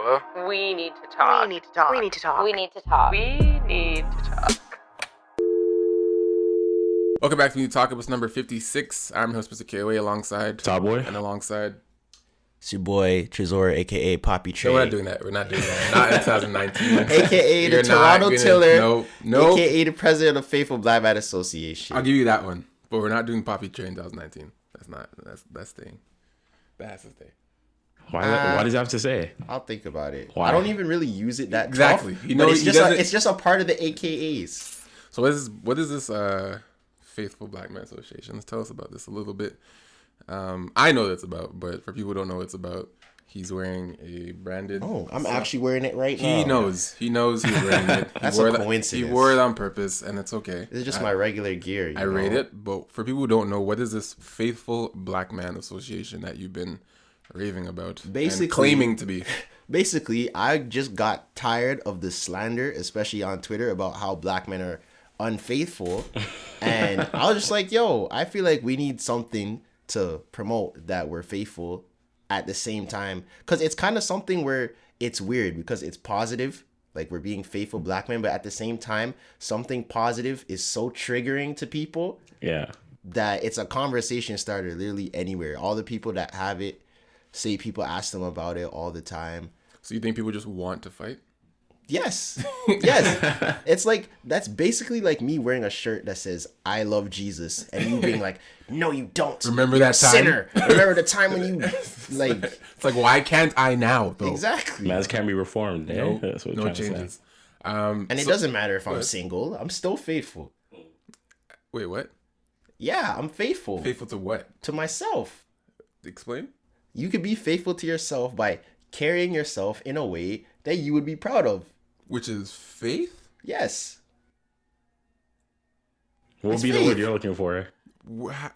MR.KOA. We need to talk. We need to talk. We need to talk. We need to talk. We need to talk. Welcome back to Me Talk. It was number 56. I'm your host, Mr. KOA, alongside Top Boy. And alongside. It's your boy Trezor, aka Poppy Trey. No, we're not doing that. We're not doing that. Not in 2019. aka the You're Toronto not Tiller. No. Aka the president of Faithful Black Man Association. I'll give you that one. But we're not doing Poppy Trey in 2019. That's staying. That has to stay. Why does he have to say? I'll think about it. Why? I don't even really use it that Exactly. tough, You know, but he it's just a part of the AKAs. So what is this Faithful Black Man Association? Let's tell us about this a little bit. I know what it's about, but for people who don't know what it's about, he's wearing a branded... Oh, I'm actually wearing it right now. He knows he's wearing it. That's a coincidence. He wore it on purpose, and it's okay. This is just my regular gear. I rate it, but for people who don't know, what is this Faithful Black Man Association that you've been raving about? Basically, and claiming to be. Basically, I just got tired of the slander, especially on Twitter, about how black men are unfaithful. And I was just like, yo, I feel like we need something to promote that we're faithful at the same time. Because it's kind of something where it's weird because it's positive. Like we're being faithful black men, but at the same time, something positive is so triggering to people. Yeah. That it's a conversation starter literally anywhere. All the people that have it say people ask them about it all the time. So you think people just want to fight? Yes. Yes. It's like, that's basically like me wearing a shirt that says, I love Jesus. And you being like, no, you don't. Remember You're that a time? sinner. Remember the time when you, like. It's like, why can't I now, though? Exactly. Mans can be reformed. Eh? No, That's what no I'm trying to say. changes. And it doesn't matter if I'm single. I'm still faithful. Wait, what? Yeah, I'm faithful. Faithful to what? To myself. Explain? You could be faithful to yourself by carrying yourself in a way that you would be proud of. Which is faith? Yes. What would It's be the faith. word you're looking for?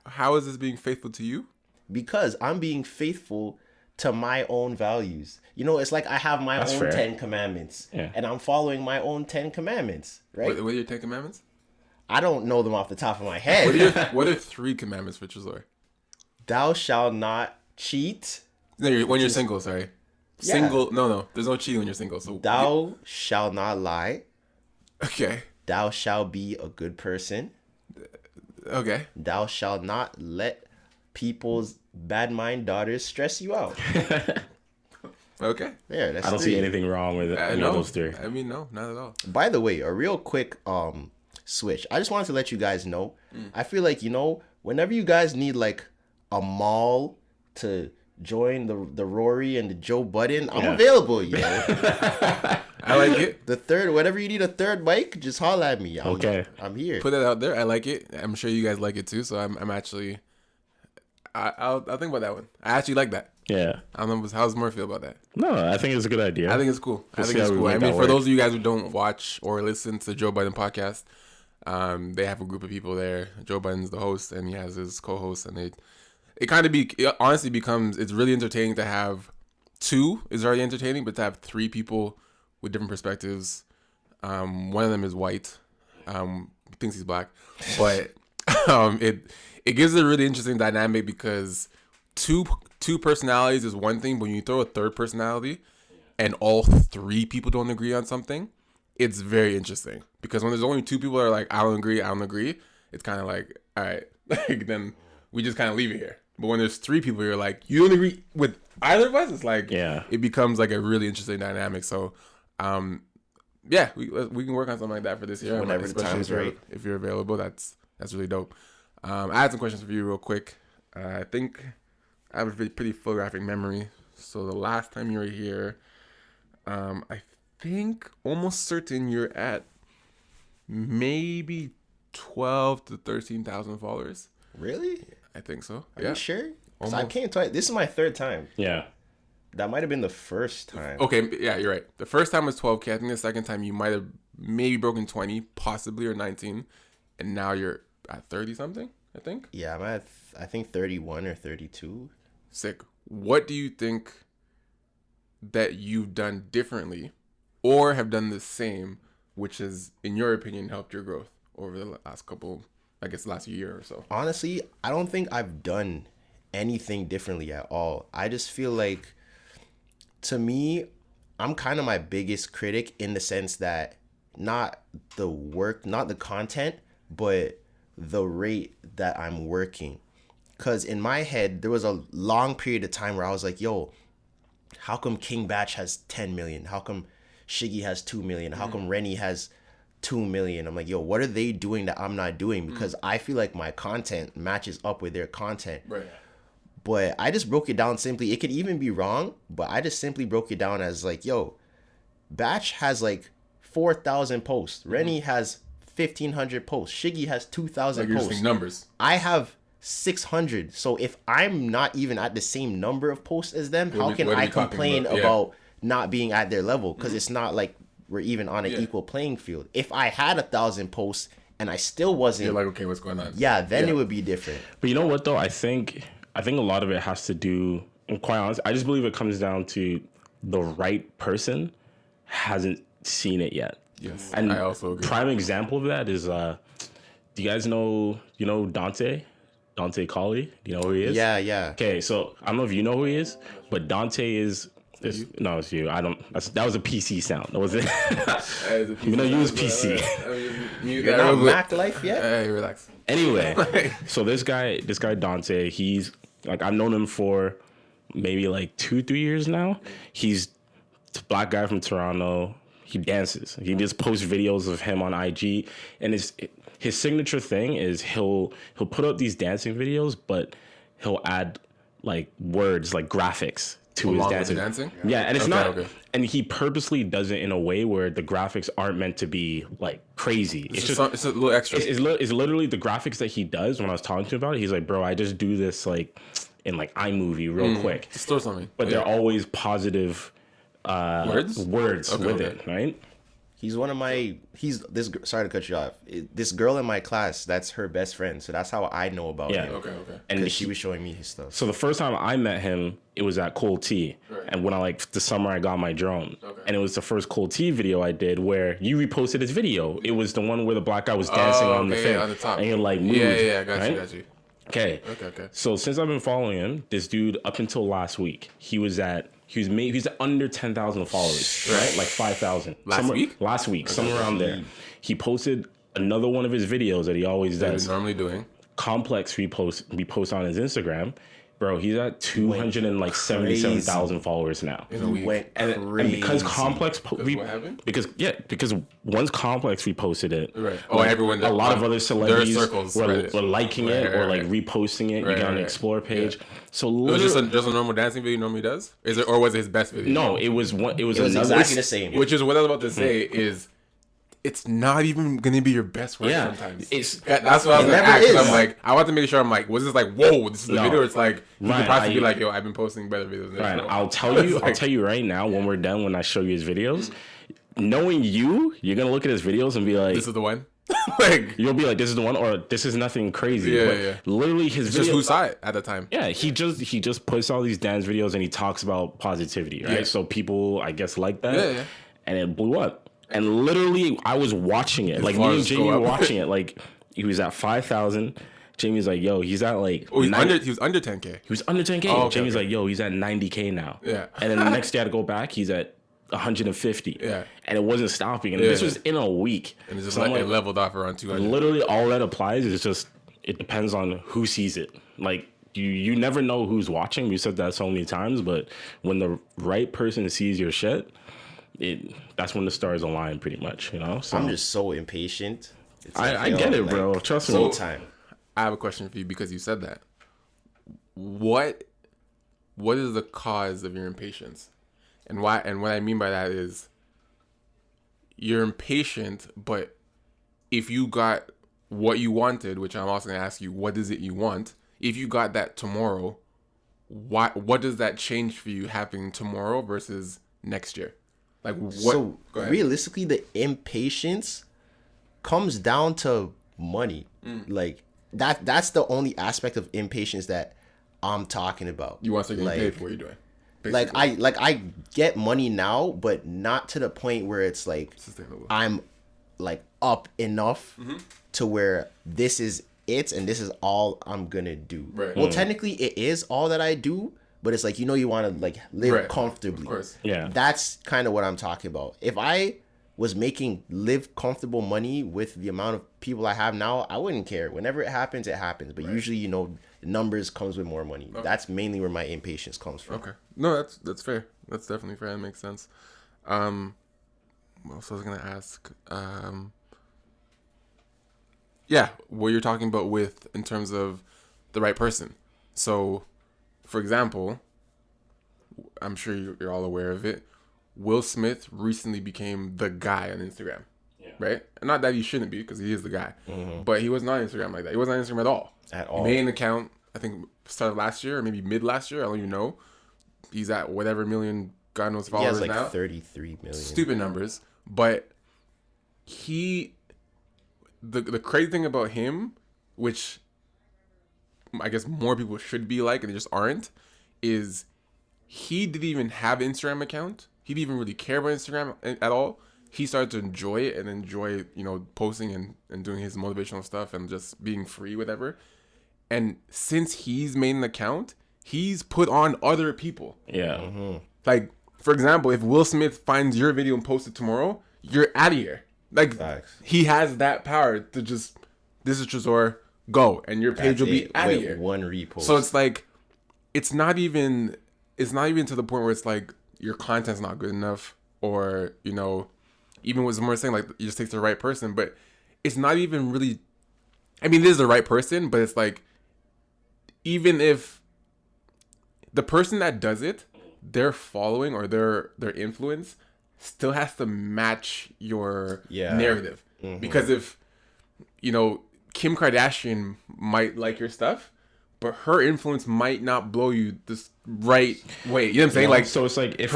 How is this being faithful to you? Because I'm being faithful to my own values. You know, it's like I have my That's own fair. 10 commandments. Yeah. And I'm following my own 10 commandments, right? What are your 10 commandments? I don't know them off the top of my head. What are 3 commandments for Trezor? Thou shalt not cheat. No, when you're single, sorry. Yeah. Single, no. There's no cheating when you're single. So Thou shalt not lie. Okay. Thou shalt be a good person. Okay. Thou shalt not let people's bad mind daughters stress you out. Okay. There, that's I don't 3. see anything wrong with any No, of those 3. I mean, no, not at all. By the way, a real quick switch. I just wanted to let you guys know. I feel like, you know, whenever you guys need like a mall to join the Rory and the Joe Budden, I'm available, you know. I like it. The third, whenever you need a third bike, just holler at me. I'm here. Put that out there. I like it. I'm sure you guys like it too. So I'm actually, I'll think about that one. I actually like that. Yeah. I don't know. How does More feel about that? No, I think it's a good idea. I think it's cool. I We'll think see it's how we cool. I make mean, that for work. those of you guys who don't watch or listen to the Joe Biden podcast, they have a group of people there. Joe Biden's the host, and he has his co-host, and it honestly becomes, it's really entertaining to have 2 is already entertaining, but to have 3 people with different perspectives. One of them is white. Thinks he's black, but it gives it a really interesting dynamic because two personalities is one thing, but when you throw a third personality and all 3 people don't agree on something, it's very interesting. Because when there's only 2 people that are like, I don't agree, it's kind of like, all right, like then we just kind of leave it here. But when there's 3 people, you're like, you don't agree with either of us, it's like, it becomes like a really interesting dynamic. So, yeah, we can work on something like that for this year. Whenever the time's right. If you're available, that's really dope. I had some questions for you real quick. I think I have a pretty photographic memory. So the last time you were here, I think almost certain you're at maybe 12 to 13,000 followers. Really? I think so. Are you sure? 'Cause I came twice. This is my 3rd time. Yeah. That might have been the first time. Okay, yeah, you're right. The first time was 12K. I think the second time you might have maybe broken 20, possibly, or 19. And now you're at 30 something, I think. Yeah, I'm at, I think 31 or 32. Sick. What do you think that you've done differently or have done the same, which has, in your opinion, helped your growth over the last year or so? Honestly, I don't think I've done anything differently at all. I just feel like, to me, I'm kind of my biggest critic in the sense that not the work, not the content, but the rate that I'm working. Because in my head, there was a long period of time where I was like, yo, how come King Batch has 10 million? How come Shiggy has 2 million? How come Rennie has 2 million? I'm like, yo, what are they doing that I'm not doing? Because I feel like my content matches up with their content. Right. But I just broke it down simply. It could even be wrong, but I just simply broke it down as like, yo, Batch has like 4,000 posts. Rennie has 1,500 posts. Shiggy has 2,000 Like posts. you're numbers. I have 600. So if I'm not even at the same number of posts as them, how can I complain about not being at their level? Because it's not like we're even on an equal playing field. If I had 1,000 posts and I still wasn't, You're like, okay, what's going on? yeah, then it would be different. But you know what though? I think a lot of it has to do, and quite honest, I just believe it comes down to the right person hasn't seen it yet. Yes, And I also agree. Prime example of that is, do you guys know Dante Colley? Do you know who he is? Yeah. Okay, so I don't know if you know who he is, but Dante is. No, it's you. I don't. That was a PC sound. That was it. You know, use PC. You're not Mac Life yet? Hey, relax. Anyway, so this guy Dante, he's like, I've known him for maybe like 2-3 years now. He's a black guy from Toronto. He dances. He just posts videos of him on IG, and his signature thing is he'll put up these dancing videos, but he'll add like words, like graphics to his dancing. Yeah, and it's and he purposely does it in a way where the graphics aren't meant to be like crazy. It's a little extra. It's literally the graphics that he does. When I was talking to him about it, he's like, bro, I just do this like in like iMovie real quick. Just throw something. But they're always positive words with it, right? He's one of my. Sorry to cut you off. This girl in my class, that's her best friend. So that's how I know about him. Okay. And she was showing me his stuff. So the first time I met him, it was at Cold Tea. Right. And when the summer I got my drone. Okay. And it was the first Cold Tea video I did where you reposted his video. It was the one where the black guy was dancing on the thing. On the top. And you're like, moved. Yeah, got you. Okay. Okay. So since I've been following him, this dude up until last week, he was at under 10,000 followers, right? Like 5,000. Last week, somewhere around there. He posted another one of his videos that he always does. He's normally doing. Complex repost on his Instagram. Bro, he's at 277,000 followers now. And because Complex what happened? because once Complex reposted it, right? Everyone, a lot of other celebrities were liking it or like reposting it. You got on the Explore page. Yeah. So it was just a normal dancing video he normally does. Or was it his best video? No, it was exactly the same. Which is what I was about to say is. It's not even gonna be your best work sometimes. That's what I was gonna ask. I'm like, I want to make sure. I'm like, was this like, whoa, this is the video? It's like you could possibly be like, yo, I've been posting better videos. Right, I'll tell you right now. When we're done, when I show you his videos, knowing you're gonna look at his videos and be like, this is the one. Like you'll be like, this is the one, or this is nothing crazy. Yeah. Literally, his videos, just who saw it at the time. Yeah, he just puts all these dance videos and he talks about positivity, right? Yeah. So people, I guess, like that. Yeah. And it blew up. And literally, I was watching it. Like, me and Jamie were watching it. Like, he was at 5,000. Jamie's like, yo, he's at like... Oh, he was under 10K. He was under 10K. Oh, okay, Jamie's like, yo, he's at 90K now. Yeah. And then the next day I had to go back, he's at 150. Yeah. And it wasn't stopping. And this was in a week. And it's just it leveled off around 200. Literally, all that applies is just... It depends on who sees it. Like, you never know who's watching. We said that so many times. But when the right person sees your shit... that's when the stars align, pretty much, you know. So I'm just so impatient. I get it, bro. Trust me. Time. I have a question for you because you said that. What is the cause of your impatience, and why? And what I mean by that is, you're impatient, but if you got what you wanted, which I'm also gonna ask you, what is it you want? If you got that tomorrow, what does that change for you happening tomorrow versus next year? Like what? So realistically, the impatience comes down to money. Like that's the only aspect of impatience that I'm talking about. You want to get paid for what you're doing. Basically. Like I get money now, but not to the point where it's like I'm like up enough to where this is it and this is all I'm gonna do. Right. Well, technically it is all that I do, but it's like, you want to like live Right. comfortably. Of course. Yeah. That's kind of what I'm talking about. If I was making live comfortable money with the amount of people I have now, I wouldn't care. Whenever it happens, it happens. But usually, numbers comes with more money. Okay. That's mainly where my impatience comes from. Okay. No, that's fair. That's definitely fair. That makes sense. What else I was gonna ask? Yeah, what you're talking about with in terms of the right person. So, for example, I'm sure you're all aware of it. Will Smith recently became the guy on Instagram, right? And not that he shouldn't be, because he is the guy, but he was not on Instagram like that. He wasn't on Instagram at all. At all. He made an account, I think, start of last year or maybe mid last year. I don't even know. He's at whatever million, God knows, He followers has like now. 33 million. Stupid numbers, but the crazy thing about him, which I guess more people should be like and they just aren't, is he didn't even have an Instagram account. He didn't even really care about Instagram at all. He started to enjoy it and enjoy, posting and doing his motivational stuff and just being free, whatever. And since he's made an account, he's put on other people. Yeah. Like, for example, if Will Smith finds your video and posts it tomorrow, you're out of here. Like, Facts. he has that power to just, this is Trezor, go, and your page will be out of With here. one repost. So it's like, it's not even to the point where it's like your content's not good enough, or even what Zamora saying, like, it just takes the right person, but it's not even really. I mean, it is the right person, but it's like, even if the person that does it, their following or their influence still has to match your narrative. Because if Kim Kardashian might like your stuff, but her influence might not blow you this right way. You know what I'm saying? Like, so it's like if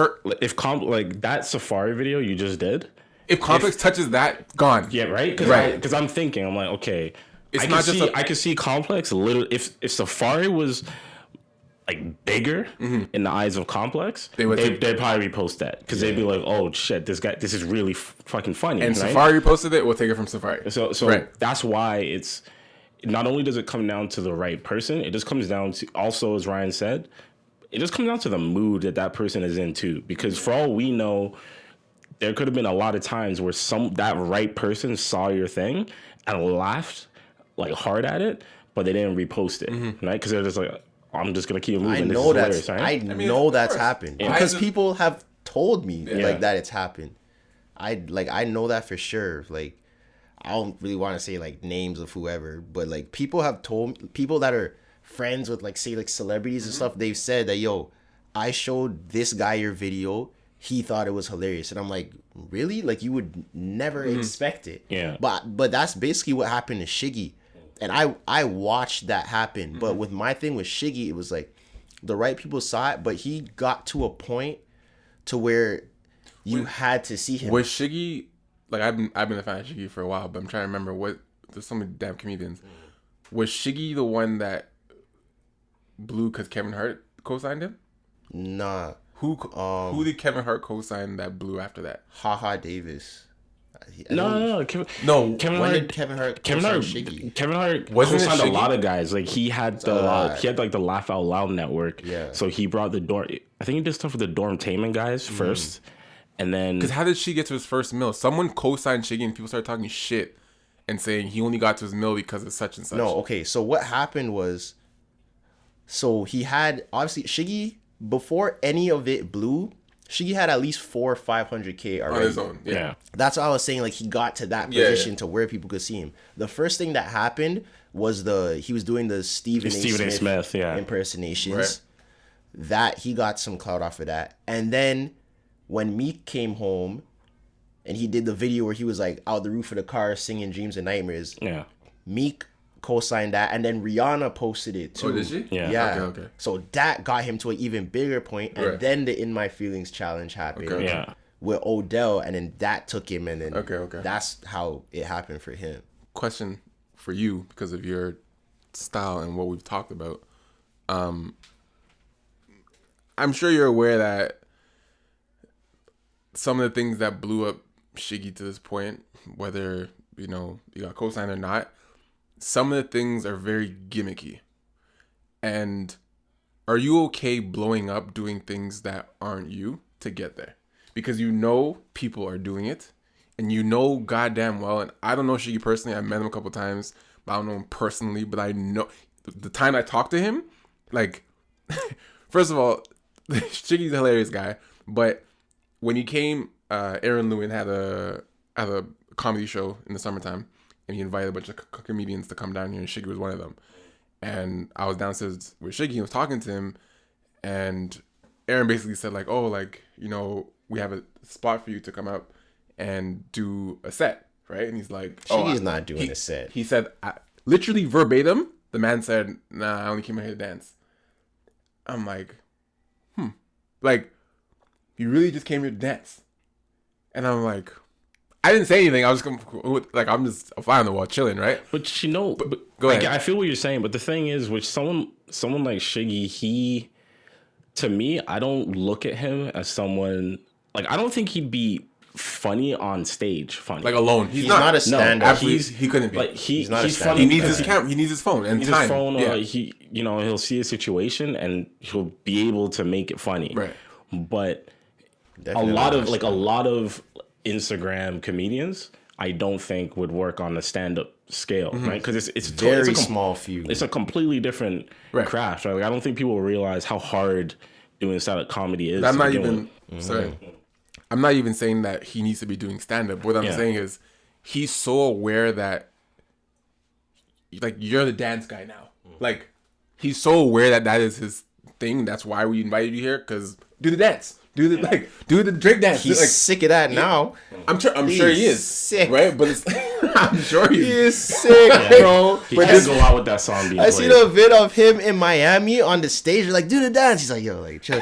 that Safari video you just did, if Complex touches that, gone. yeah, right? Right. Because I'm thinking, I'm like, okay, It's I not can just see, I can see Complex little. If Safari was like bigger in the eyes of Complex, they'd probably repost that because they'd be like, oh shit, this is really fucking funny. And right? Safari posted it, we'll take it from Safari. So Right. that's why it's not only does it come down to the right person, it just comes down to also, as Ryan said, it just comes down to the mood that person is in too. Because for all we know, there could have been a lot of times where that right person saw your thing and laughed like hard at it, but they didn't repost it, right? Because they're just like, I'm just gonna keep moving. I This know is that's hilarious, right? I mean, know of that's course. happened Yeah. because I just- people have told me Yeah. like that it's happened. I know that for sure. Like, I don't really want to say like names of whoever, but like people have told people that are friends with like say like celebrities and stuff. They've said that, yo, I showed this guy your video. He thought it was hilarious, and I'm like, really? Like, you would never expect it. Yeah. But that's basically what happened to Shiggy, and I watched that happen. But with my thing with Shiggy, it was like the right people saw it, but he got to a point to where you had to see him. Was Shiggy, like, I've been a fan of Shiggy for a while, but I'm trying to remember there's so many damn comedians. Was Shiggy the one that blew because Kevin Hart co-signed him? Nah, Who did Kevin Hart co-sign that blew after that? Haha Davis. No. No, Kevin When Hart. did Kevin Hart? Kevin co-sign Hart, Shiggy? Kevin Hart Wasn't it co-signed a Shiggy? lot of guys. Like he had lot. like the Laugh Out Loud network. Yeah. So he brought the dorm. I think he did stuff with the Dormtainment guys first, and then because how did she get to his first mill? Someone co-signed Shiggy and people started talking shit and saying he only got to his mill because of such and such. No, okay. So what happened was, so he had obviously Shiggy before any of it blew. Shiggy had at least 400K or 500K already. on his own. yeah. That's what I was saying. Like, he got to that Yeah, position yeah. to where people could see him. The first thing that happened was he was doing the Stephen A. Smith yeah. impersonations. Right. That he got some clout off of that. And then when Meek came home and he did the video where he was like out the roof of the car singing Dreams and Nightmares, Yeah. Meek co-signed that, and then Rihanna posted it too. Oh, did she? Yeah. Okay. Okay. So that got him to an even bigger point, and Right. then the In My Feelings challenge happened Okay. Yeah. with Odell, and then that took him, and then Okay. that's how it happened for him. Question for you, because of your style and what we've talked about. I'm sure you're aware that some of the things that blew up Shiggy to this point, whether you got co-signed or not, some of the things are very gimmicky, or are you okay blowing up doing things that aren't you to get there? Because you know people are doing it, and you know goddamn well, and I don't know Shiggy personally, I've met him a couple times, but I don't know him personally, but I know the time I talked to him, like, first of all, Shiggy's a hilarious guy, but when he came, Aaron Lewin had a comedy show in the summertime, and he invited a bunch of comedians to come down here, and Shiggy was one of them. And I was downstairs with Shiggy and was talking to him, and Aaron basically said, like, oh, like, you know, we have a spot for you to come up and do a set, right? And he's like, Shiggy's not doing a set. He said, literally verbatim, the man said, nah, I only came here to dance. I'm like, like, you really just came here to dance? And I'm like, I didn't say anything. I was like, I'm just a fly on the wall chilling, right? But you know, go ahead. I feel what you're saying, but the thing is, with someone like Shiggy, to me, I don't look at him as someone, like, I don't think he'd be funny on stage. Funny, like, alone. He's not a stand-up. He couldn't be. Like, he's not he's a funny. He needs his camera. He needs his phone and time. His phone, yeah. He'll see a situation and he'll be able to make it funny. Right. But Definitely a lot of Instagram comedians, I don't think would work on a stand-up scale, right? Because it's very it's a small few. It's a completely different craft, right? Like, I don't think people realize how hard doing stand-up comedy is. I'm not even sorry. I'm not even saying that he needs to be doing stand-up. What I'm saying is he's so aware that, like, you're the dance guy now. Like, he's so aware that is his thing. That's why we invited you here, because do the dance. Do the Drake dance. He's like, sick of that now. I'm sure he is sick, right? But it's, I'm sure he is sick, bro. He But can't go out with that song being I played. seen a vid of him in Miami on the stage. They're like, do the dance. He's like, yo, like, chill.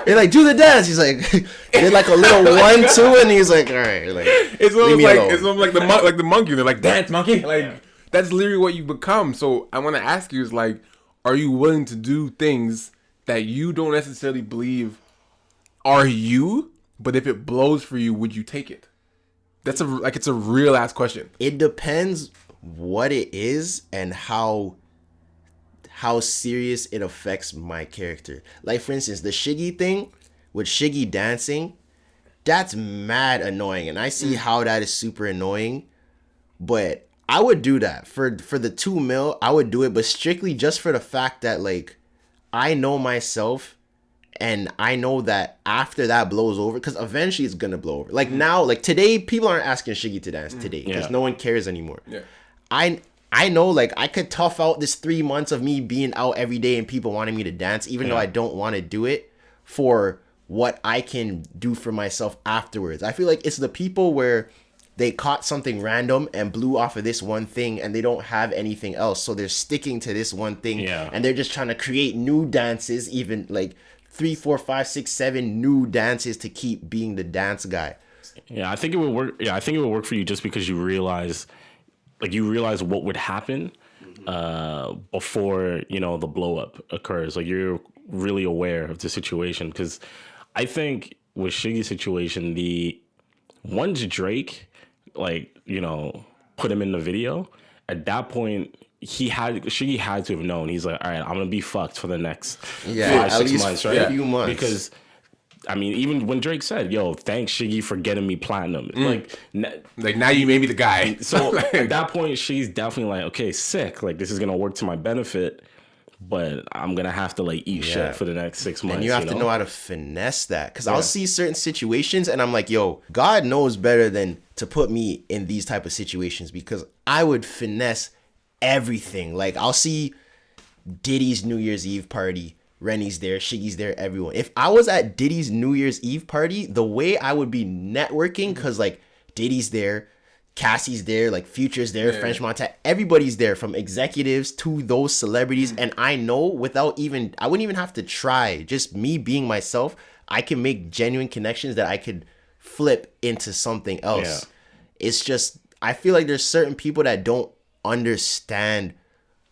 They're like, do the dance. He's like, did like a little 1-2, and he's like, all right, like, it's leave me alone. It's almost like the monkey. They're like, dance monkey. Like, that's literally what you become. So I want to ask you is, like, are you willing to do things that you don't necessarily believe are you? But if it blows for you, would you take it? That's it's a real ass question. It depends what it is and how serious it affects my character. Like, for instance, the Shiggy thing with Shiggy dancing, that's mad annoying, and I see how that is super annoying. But I would do that for the 2 mil. I would do it, but strictly just for the fact that, like, I know myself. And I know that after that blows over, because eventually it's gonna blow over. Like, now, like, today, people aren't asking Shiggy to dance today because no one cares anymore. Yeah. I know, like, I could tough out this 3 months of me being out every day and people wanting me to dance, even though I don't want to do it, for what I can do for myself afterwards. I feel like it's the people where they caught something random and blew off of this one thing and they don't have anything else, so they're sticking to this one thing, and they're just trying to create new dances, even like 3, 4, 5, 6, 7 new dances to keep being the dance guy. Yeah, I think it would work. Yeah, I think it would work for you just because you realize what would happen before, you know, the blow up occurs. Like, you're really aware of the situation. Because I think with Shiggy's situation, once Drake, like, you know, put him in the video, at that point, Shiggy had to have known. He's like, all right, I'm gonna be fucked for the next 5-6 months, right? A few months. Because, I mean, even when Drake said, "Yo, thanks Shiggy for getting me platinum," like now you made me the guy. So at that point, she's definitely like, okay, sick. Like, this is gonna work to my benefit, but I'm gonna have to, like, eat shit for the next 6 months. And you have to know how to finesse that, because I'll see certain situations and I'm like, yo, God knows better than to put me in these type of situations, because I would finesse everything. Like, I'll see Diddy's New Year's Eve party, Rennie's there, Shiggy's there, everyone. If I was at Diddy's New Year's Eve party, the way I would be networking, because, like, Diddy's there, Cassie's there, like, Future's there, French Montana, everybody's there, from executives to those celebrities. And I know I wouldn't even have to try, just me being myself, I can make genuine connections that I could flip into something else. It's just, I feel like there's certain people that don't understand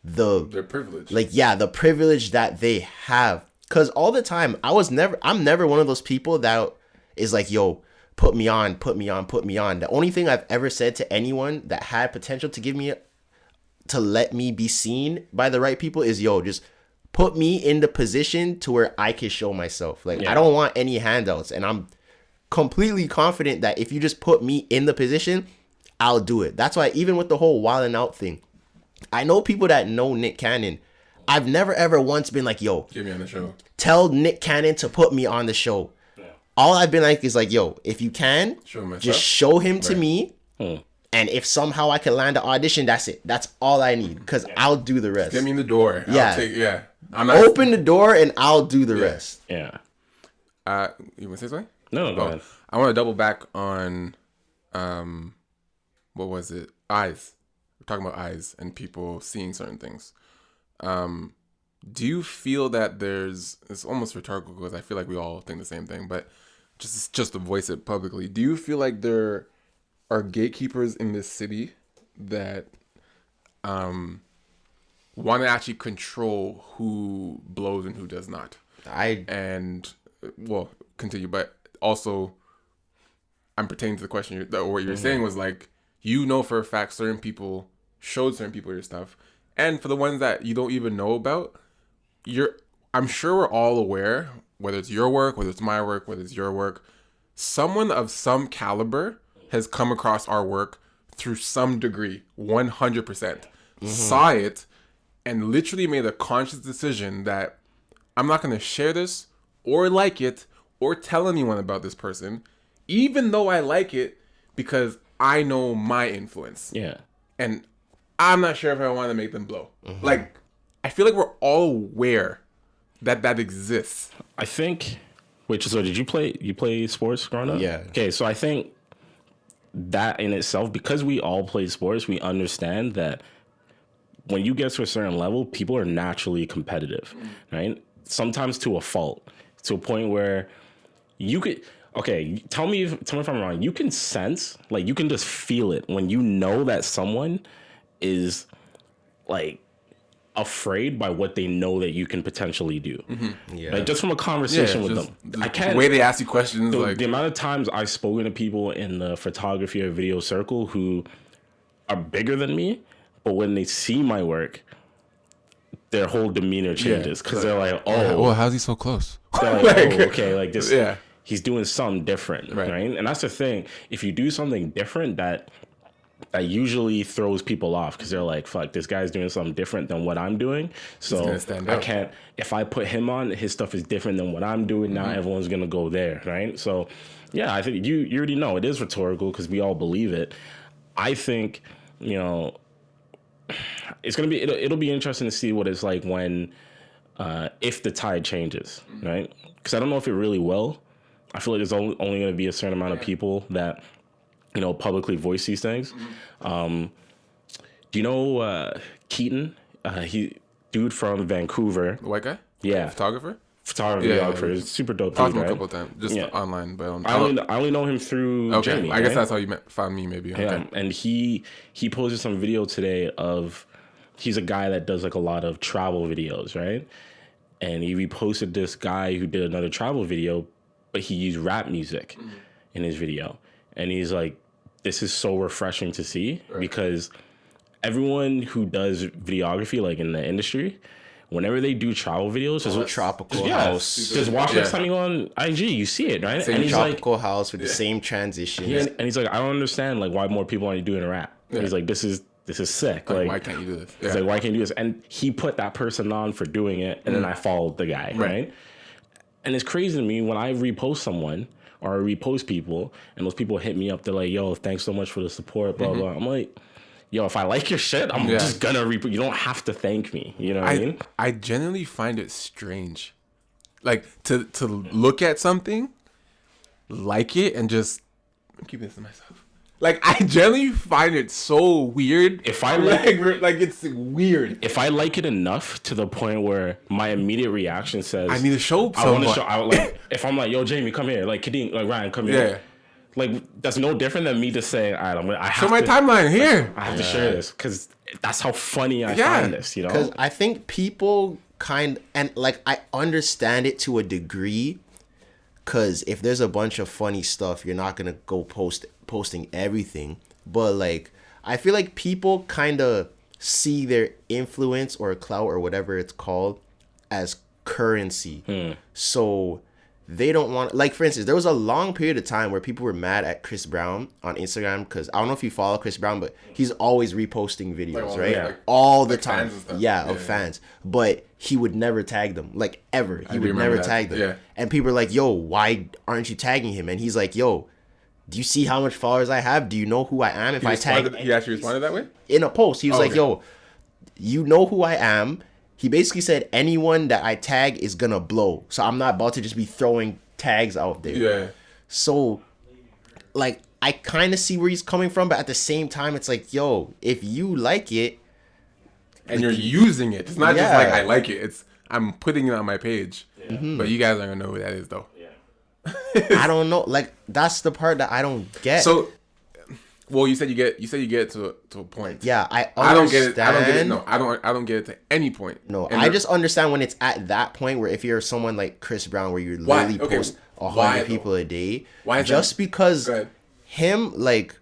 their privilege. Like, the privilege that they have. Because all the time, I'm never one of those people that is like, yo, put me on. The only thing I've ever said to anyone that had potential to let me be seen by the right people is, yo, just put me in the position to where I can show myself. Like, I don't want any handouts. And I'm completely confident that if you just put me in the position, I'll do it. That's why even with the whole Wild 'N Out thing, I know people that know Nick Cannon. I've never ever once been like, yo, get me on the show. Tell Nick Cannon to put me on the show. Yeah. All I've been like is like, yo, if you can, just show him to me. And if somehow I can land an audition, that's it. That's all I need. Because I'll do the rest. Get me in the door. Yeah. Open the door and I'll do the rest. Yeah. You want to say something? No, go ahead. I want to double back on, what was it? Eyes. We're talking about eyes and people seeing certain things. Do you feel that it's almost rhetorical because I feel like we all think the same thing, but just to voice it publicly, do you feel like there are gatekeepers in this city that want to actually control who blows and who does not? Continue, but also I'm pertaining to the question what you were saying was like, for a fact certain people showed certain people your stuff, and for the ones that you don't even know about, I'm sure we're all aware, whether it's your work, whether it's my work, whether it's your work, someone of some caliber has come across our work through some degree, 100%, saw it, and literally made a conscious decision that I'm not going to share this or like it or tell anyone about this person, even though I like it, because I know my influence. Yeah. And I'm not sure if I want to make them blow. Like, I feel like we're all aware that exists. I think. Wait, so did you play sports growing up? Yeah. Okay, so I think that in itself, because we all play sports, we understand that when you get to a certain level, people are naturally competitive, right? Sometimes to a fault, to a point where you could. Okay, tell me if I'm wrong. You can sense, like, you can just feel it when you know that someone is like afraid by what they know that you can potentially do. Yeah. Like, just from a conversation with them. The way they ask you questions. The amount of times I've spoken to people in the photography or video circle who are bigger than me, but when they see my work, their whole demeanor changes because they're like, oh. Well, how's he so close? They're like, oh, okay, like this. Yeah. He's doing something different, right? And that's the thing. If you do something different, that usually throws people off because they're like, fuck, this guy's doing something different than what I'm doing. So I can't, if I put him on, his stuff is different than what I'm doing. Now everyone's going to go there, right? So, yeah, I think you already know it is rhetorical because we all believe it. I think, it's going to be, it'll be interesting to see what it's like when, if the tide changes, right? Because I don't know if it really will. I feel like there's only going to be a certain amount of people that, publicly voice these things. Do you know Keaton? Dude from Vancouver. The white guy? Yeah. Photographer? Videographer. Super dope. Talked to him a couple of times, just online, but I only know him through Jamie. I guess that's how you found me, maybe. Okay. Yeah, and he posted some video today of, he's a guy that does like a lot of travel videos, right? And he reposted this guy who did another travel video, but he used rap music in his video. And he's like, this is so refreshing to see because everyone who does videography, like in the industry, whenever they do travel videos, there's a tropical house. Just watch next time you go on IG, you see it, right? Same tropical house with the same transitions. And he's like, I don't understand like why more people aren't doing rap. Yeah. He's like, this is sick. Like, why can't you do this? He's like, why can't you do this? And he put that person on for doing it, and then I followed the guy, right? And it's crazy to me when I repost someone or I repost people, and those people hit me up. They're like, yo, thanks so much for the support, blah, blah. I'm like, yo, if I like your shit, I'm just gonna repost. You don't have to thank me. You know what I mean? I genuinely find it strange. Like, to look at something, like it, and just keep this to myself. Like, I generally find it so weird. If I like it's weird. If I like it enough to the point where my immediate reaction says, I need to show I want to show. If I'm like, yo, Jamie, come here. Like, Kadeem, like Ryan, come here. Like, that's no different than me just saying, all right, I have show my timeline here. I have to share this because that's how funny I find this. Because I think people I understand it to a degree. Because if there's a bunch of funny stuff, you're not gonna go posting everything. But like, I feel like people kind of see their influence or clout or whatever it's called as currency. So they don't want, like, for instance, there was a long period of time where people were mad at Chris Brown on Instagram because I don't know if you follow Chris Brown, but he's always reposting videos, Like, right? yeah. All the Like time. fans and stuff. Yeah, Yeah. of fans. But he would never tag them, like, ever. He would remember never that. tag them. Yeah. And people are like, yo, why aren't you tagging him? And he's like, yo, do you see how much followers I have? Do you know who I am? If I tag He actually responded that way? in a post, he was like, okay. yo, you know who I am. He basically said anyone that I tag is gonna blow. So I'm not about to just be throwing tags out there. Yeah. So, like, I kind of see where he's coming from, but at the same time, it's like, yo, if you like it, And you're using it. It's not just Yeah. like I like it. It's I'm putting it on my page. But you guys aren't gonna know who that is though. I don't know. Like, that's the part that I don't get. So, well, you said you get to a point. yeah, I I don't get understand. it. I don't get it. No, I don't get it to any point. No, And I just understand when it's at that point where if you're someone like Chris Brown, where you Why? literally Okay, post why 100 though? people a day, Why is just that? because Go ahead. him, like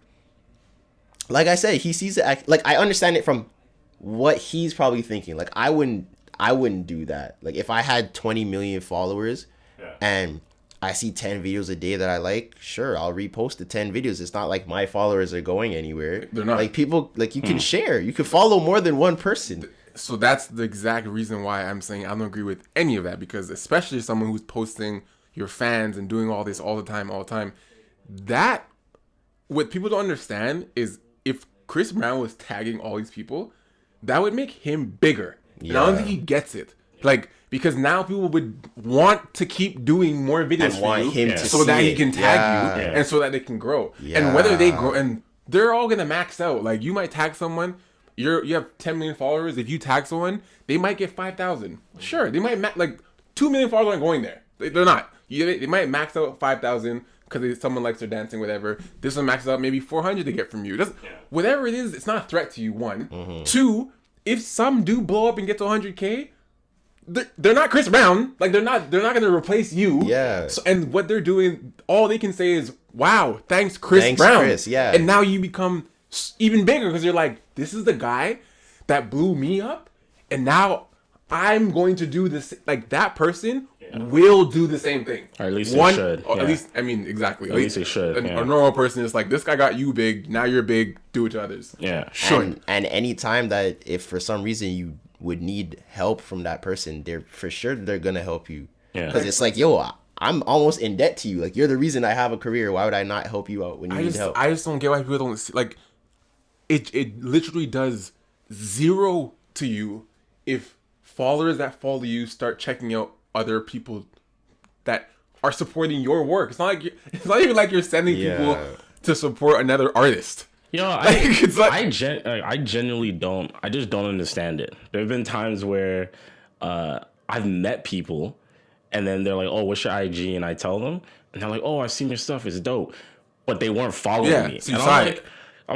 I said, he sees it. Like, I understand it from what he's probably thinking. Like, I wouldn't do that. Like, if I had 20 million followers and I see 10 videos a day that I like, sure, I'll repost the 10 videos. It's not like my followers are going anywhere. They're not. Like, people, like, you can share. You can follow more than one person. So that's the exact reason why I'm saying I don't agree with any of that, because especially someone who's posting your fans and doing all this all the time, that what people don't understand is if Chris Brown was tagging all these people, that would make him bigger. And I don't think he gets it. Like, because now people would want to keep doing more videos And want for him you to so that see he it. can tag you Yeah. and so that they can grow. Yeah. And whether they grow, and they're all gonna max out. Like, you might tag someone, you have 10 million followers. If you tag someone, they might get 5,000. Sure, they might like 2 million followers aren't going there. They're not. They might max out 5,000 because someone likes their dancing, whatever. This one maxes out maybe 400 to get from you. Whatever it is, it's not a threat to you. One, two. If some do blow up and get to 100K, they're not Chris Brown. Like, they're not gonna replace you. Yeah. So, and what they're doing, all they can say is, "Wow, thanks, Chris Thanks, Brown." Chris, yeah. And now you become even bigger because you're like, this is the guy that blew me up, and now I'm going to do this. Like, that person will do the same thing. Or at least they should, Or yeah. at least, I mean, exactly. At least they should, A yeah. normal person is like, this guy got you big. Now you're big. Do it to others. Yeah. Sure. And any time that if for some reason you would need help from that person, they're gonna help you. Yeah. Because it's like, yo, I'm almost in debt to you. Like, you're the reason I have a career. Why would I not help you out when you need help? I just don't get why people don't see, like, it literally does zero to you if followers that follow you start checking out other people that are supporting your work. It's not even like you're sending people to support another artist. You know, It's like- I genuinely don't. I just don't understand it. There have been times where I've met people, and then they're like, "Oh, what's your IG?" And I tell them, and they're like, "Oh, I've seen your stuff. It's dope," but they weren't following Yeah, me. so you And saw I'm it.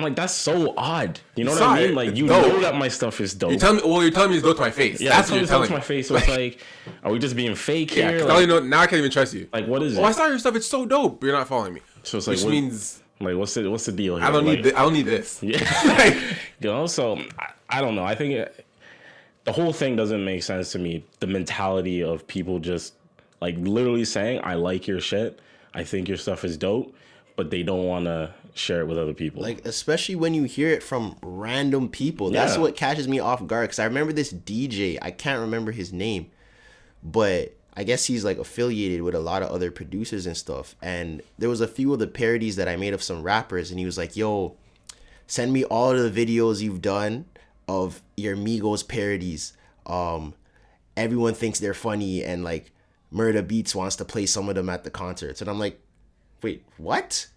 like, that's so odd. You know You what saw I mean? it. Like, It's you dope. know that my stuff is dope. You're telling me it's go to my face. Yeah, That's that's what you're telling to me. my face. So it's like, are we just being fake Yeah, here? 'cause Like, now I can't even trust you. like, what is it? Oh, I saw your stuff. It's so dope. But you're not following me. So it's like, Which what- means like, what's the deal here? I don't Like, need. I don't need this. Yeah. You know, so I don't know. I think the whole thing doesn't make sense to me. The mentality of people just like literally saying, I like your shit. I think your stuff is dope, but they don't want to share it with other people. Like, especially when you hear it from random people. That's Yeah. what catches me off guard. Because I remember this DJ. I can't remember his name. But I guess he's, like, affiliated with a lot of other producers and stuff. And there was a few of the parodies that I made of some rappers. And he was like, yo, send me all of the videos you've done of your Migos parodies. Everyone thinks they're funny. And, like, Murda Beats wants to play some of them at the concerts. And I'm like, wait, what?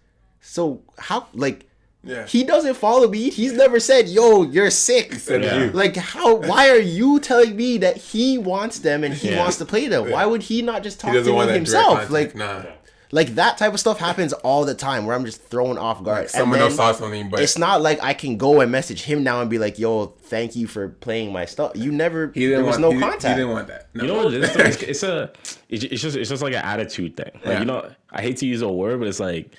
So how, like, Yeah. he doesn't follow me. He's never said, yo, you're sick. said Yeah. you. Like, why are you telling me that he wants them and he Yeah. wants to play them? Why would he not just talk He doesn't to want me that direct himself? contact. Like, Nah. like that type of stuff happens all the time where I'm just thrown off guard. And Someone then else saw something, but it's not like I can go and message him now and be like, yo, thank you for playing my stuff. You never, he didn't there was want. no He contact. didn't want that. No. you know what it is? Though? It's just like an attitude thing. Like, Yeah. you know, I hate to use a word, but it's like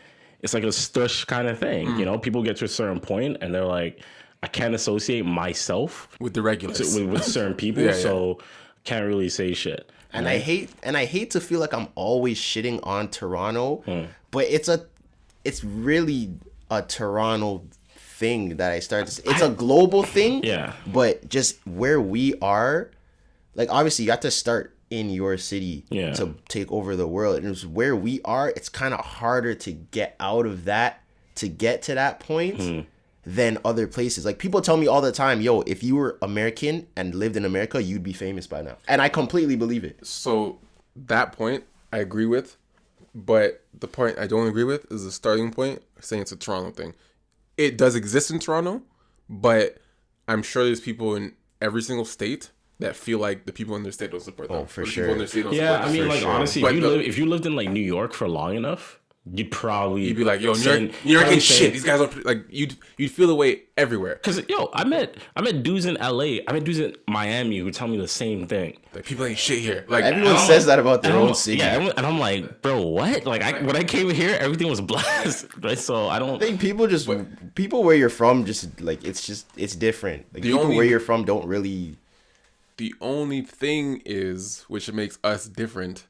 a stush kind of thing. Mm. You know, people get to a certain point and they're like, I can't associate myself with the regulars. with certain people. Yeah, yeah. So can't really say shit. And I hate to feel like I'm always shitting on Toronto, but it's really a Toronto thing that I started to see. It's a global thing. Yeah. But just where we are, like obviously you have to start in your city to take over the world. And it's where we are, it's kind of harder to get out of that, to get to that point than other places. Like people tell me all the time, yo, if you were American and lived in America, you'd be famous by now. And I completely believe it. So that point I agree with, but the point I don't agree with is the starting point saying it's a Toronto thing. It does exist in Toronto, but I'm sure there's people in every single state that feel like the people in their state don't support them. Oh, for Or the sure. people in their state don't Yeah, support I them. mean, For like sure. honestly, But if you lived in like New York for long enough, you'd probably You'd be like, yo, New saying- York probably ain't saying- shit. These guys are like, you'd feel the way everywhere. Cause I met dudes in LA, I met dudes in Miami who tell me the same thing. Like people ain't shit here. Like Everyone says that about their And I'm- own city. Yeah, and I'm like, bro, what? Like when I came here, everything was blessed, right? So I don't I think people where you're from just like it's different. Like The people only- where you're from don't really. the only thing is, which makes us different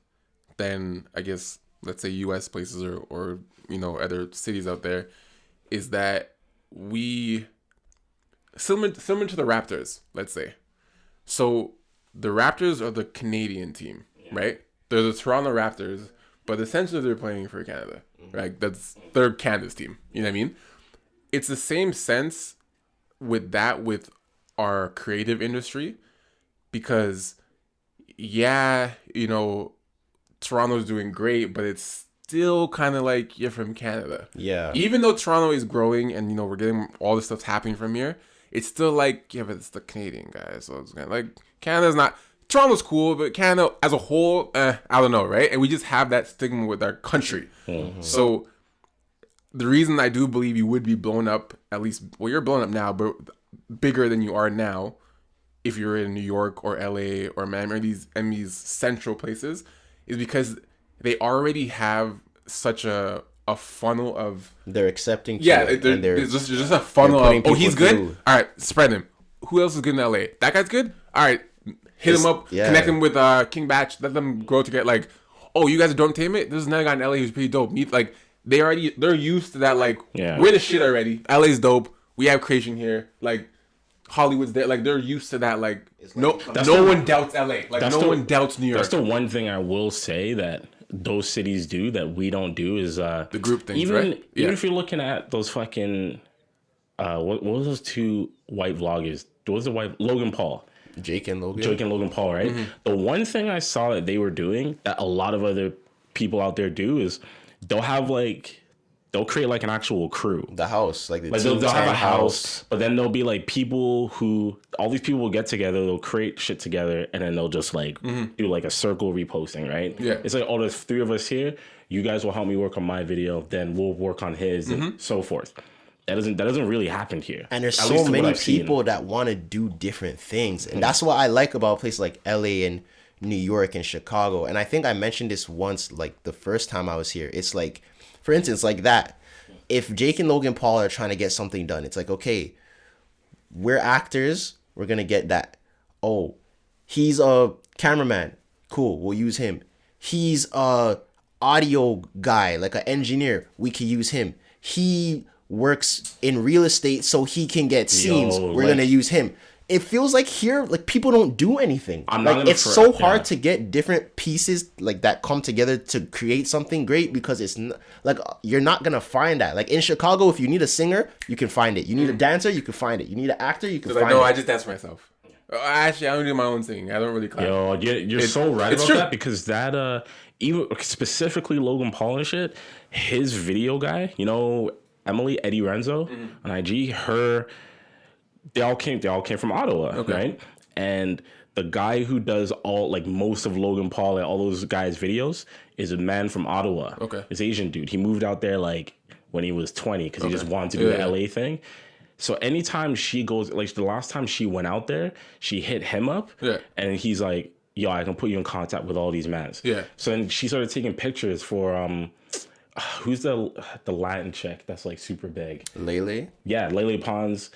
than, I guess, let's say U.S. places or you know, other cities out there, is that we similar to the Raptors, let's say. So the Raptors are the Canadian team, right? They're the Toronto Raptors, but essentially they're playing for Canada, right? They're Canada's team. You know what I mean? It's the same sense with our creative industry, because yeah, you know, Toronto's doing great, but it's still kind of like you're from Canada. Yeah. Even though Toronto is growing and, you know, we're getting all this stuff happening from here, it's still like, yeah, but it's the Canadian guys. So it's kind of like, Canada's not, Toronto's cool, but Canada as a whole, I don't know, right? And we just have that stigma with our country. So the reason I do believe you would be blown up, at least, well, you're blown up now, but bigger than you are now, if you're in New York or LA or Miami or these central places, is because they already have such a funnel of They're accepting. there's just a funnel putting of, oh, he's people good, through. all right, spread him. Who else is good in LA? That guy's good, all right, hit him up, yeah. connect him with King Batch, let them grow together. Like, oh, you guys are dope entertainment, there's another guy in LA who's pretty dope. Like, they're used to that. Like, we're the shit already. LA's dope, we have creation here. Like, Hollywood's there. Like, they're used to that. Like, no one doubts LA. Like, no one doubts New York. That's the one thing I will say that those cities do that we don't do is the group things, even, right? Even if you're looking at those fucking what was those two white vloggers? What was the white Logan Paul? Jake and Logan Paul, right? The one thing I saw that they were doing that a lot of other people out there do is they'll create like an actual crew. The house, like Like they'll have a house, but then there'll be like people who, all these people will get together, they'll create shit together, and then they'll just like do like a circle reposting, right? Yeah. It's like, oh, there's 3 of us here. You guys will help me work on my video, then we'll work on his, and so forth. That doesn't really happen here. And there's At least so to what many I've seen. people that want to do different things. And that's what I like about places like LA and New York and Chicago. And I think I mentioned this once, like the first time I was here. It's like, for instance, like that. If Jake and Logan Paul are trying to get something done, it's like, okay, we're actors. We're going to get that. Oh, he's a cameraman. Cool. We'll use him. He's a audio guy, like an engineer. We can use him. He works in real estate so he can get scenes. We're going to use him. It feels like here, like people don't do anything. It's so hard to get different pieces like that come together to create something great, because it's like you're not gonna find that. Like in Chicago, if you need a singer, you can find it. You need a dancer, you can find it. You need an actor, you can find it. No, I just dance for myself. Actually, I don't do my own singing. I don't really clap. Yo, you're so right about that, because that even specifically Logan Paul and shit, his video guy, you know, Eddie Renzo on IG, they all came from Ottawa, right? And the guy who does most of Logan Paul and all those guys' videos is a man from Ottawa. Okay. It's Asian dude. He moved out there like when he was 20 because he just wanted to do the LA thing. So anytime she goes, like the last time she went out there, she hit him up and he's like, yo, I can put you in contact with all these mans. Yeah. So then she started taking pictures for who's the Latin chick that's like super big? Lele? Yeah, Lele Pons.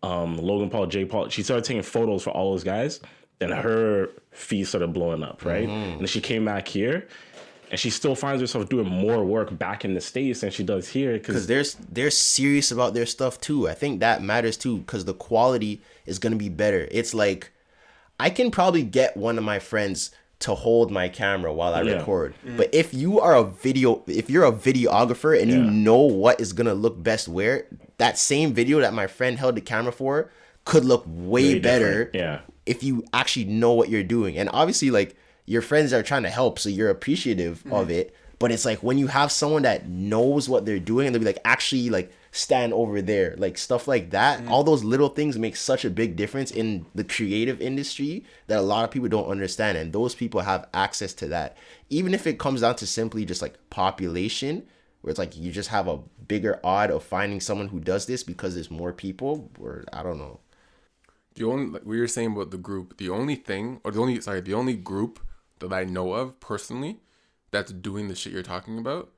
Logan Paul, Jake Paul. She started taking photos for all those guys. then her feed started blowing up, right? And then she came back here, and she still finds herself doing more work back in the States than she does here. Because they're serious about their stuff too. I think that matters too, because the quality is going to be better. It's like, I can probably get one of my friends to hold my camera while I record. But if you're a videographer and you know what is going to look best where, that same video that my friend held the camera for could look way better if you actually know what you're doing. And obviously, like, your friends are trying to help, so you're appreciative of it. But it's like when you have someone that knows what they're doing and they'll be like, actually, like, stand over there, like stuff like that. All those little things make such a big difference in the creative industry that a lot of people don't understand. And those people have access to that. Even if it comes down to simply just like population, where it's like you just have a bigger odd of finding someone who does this because there's more people, or I don't know. The only, like we were saying about the group, the only group that I know of personally that's doing the shit you're talking about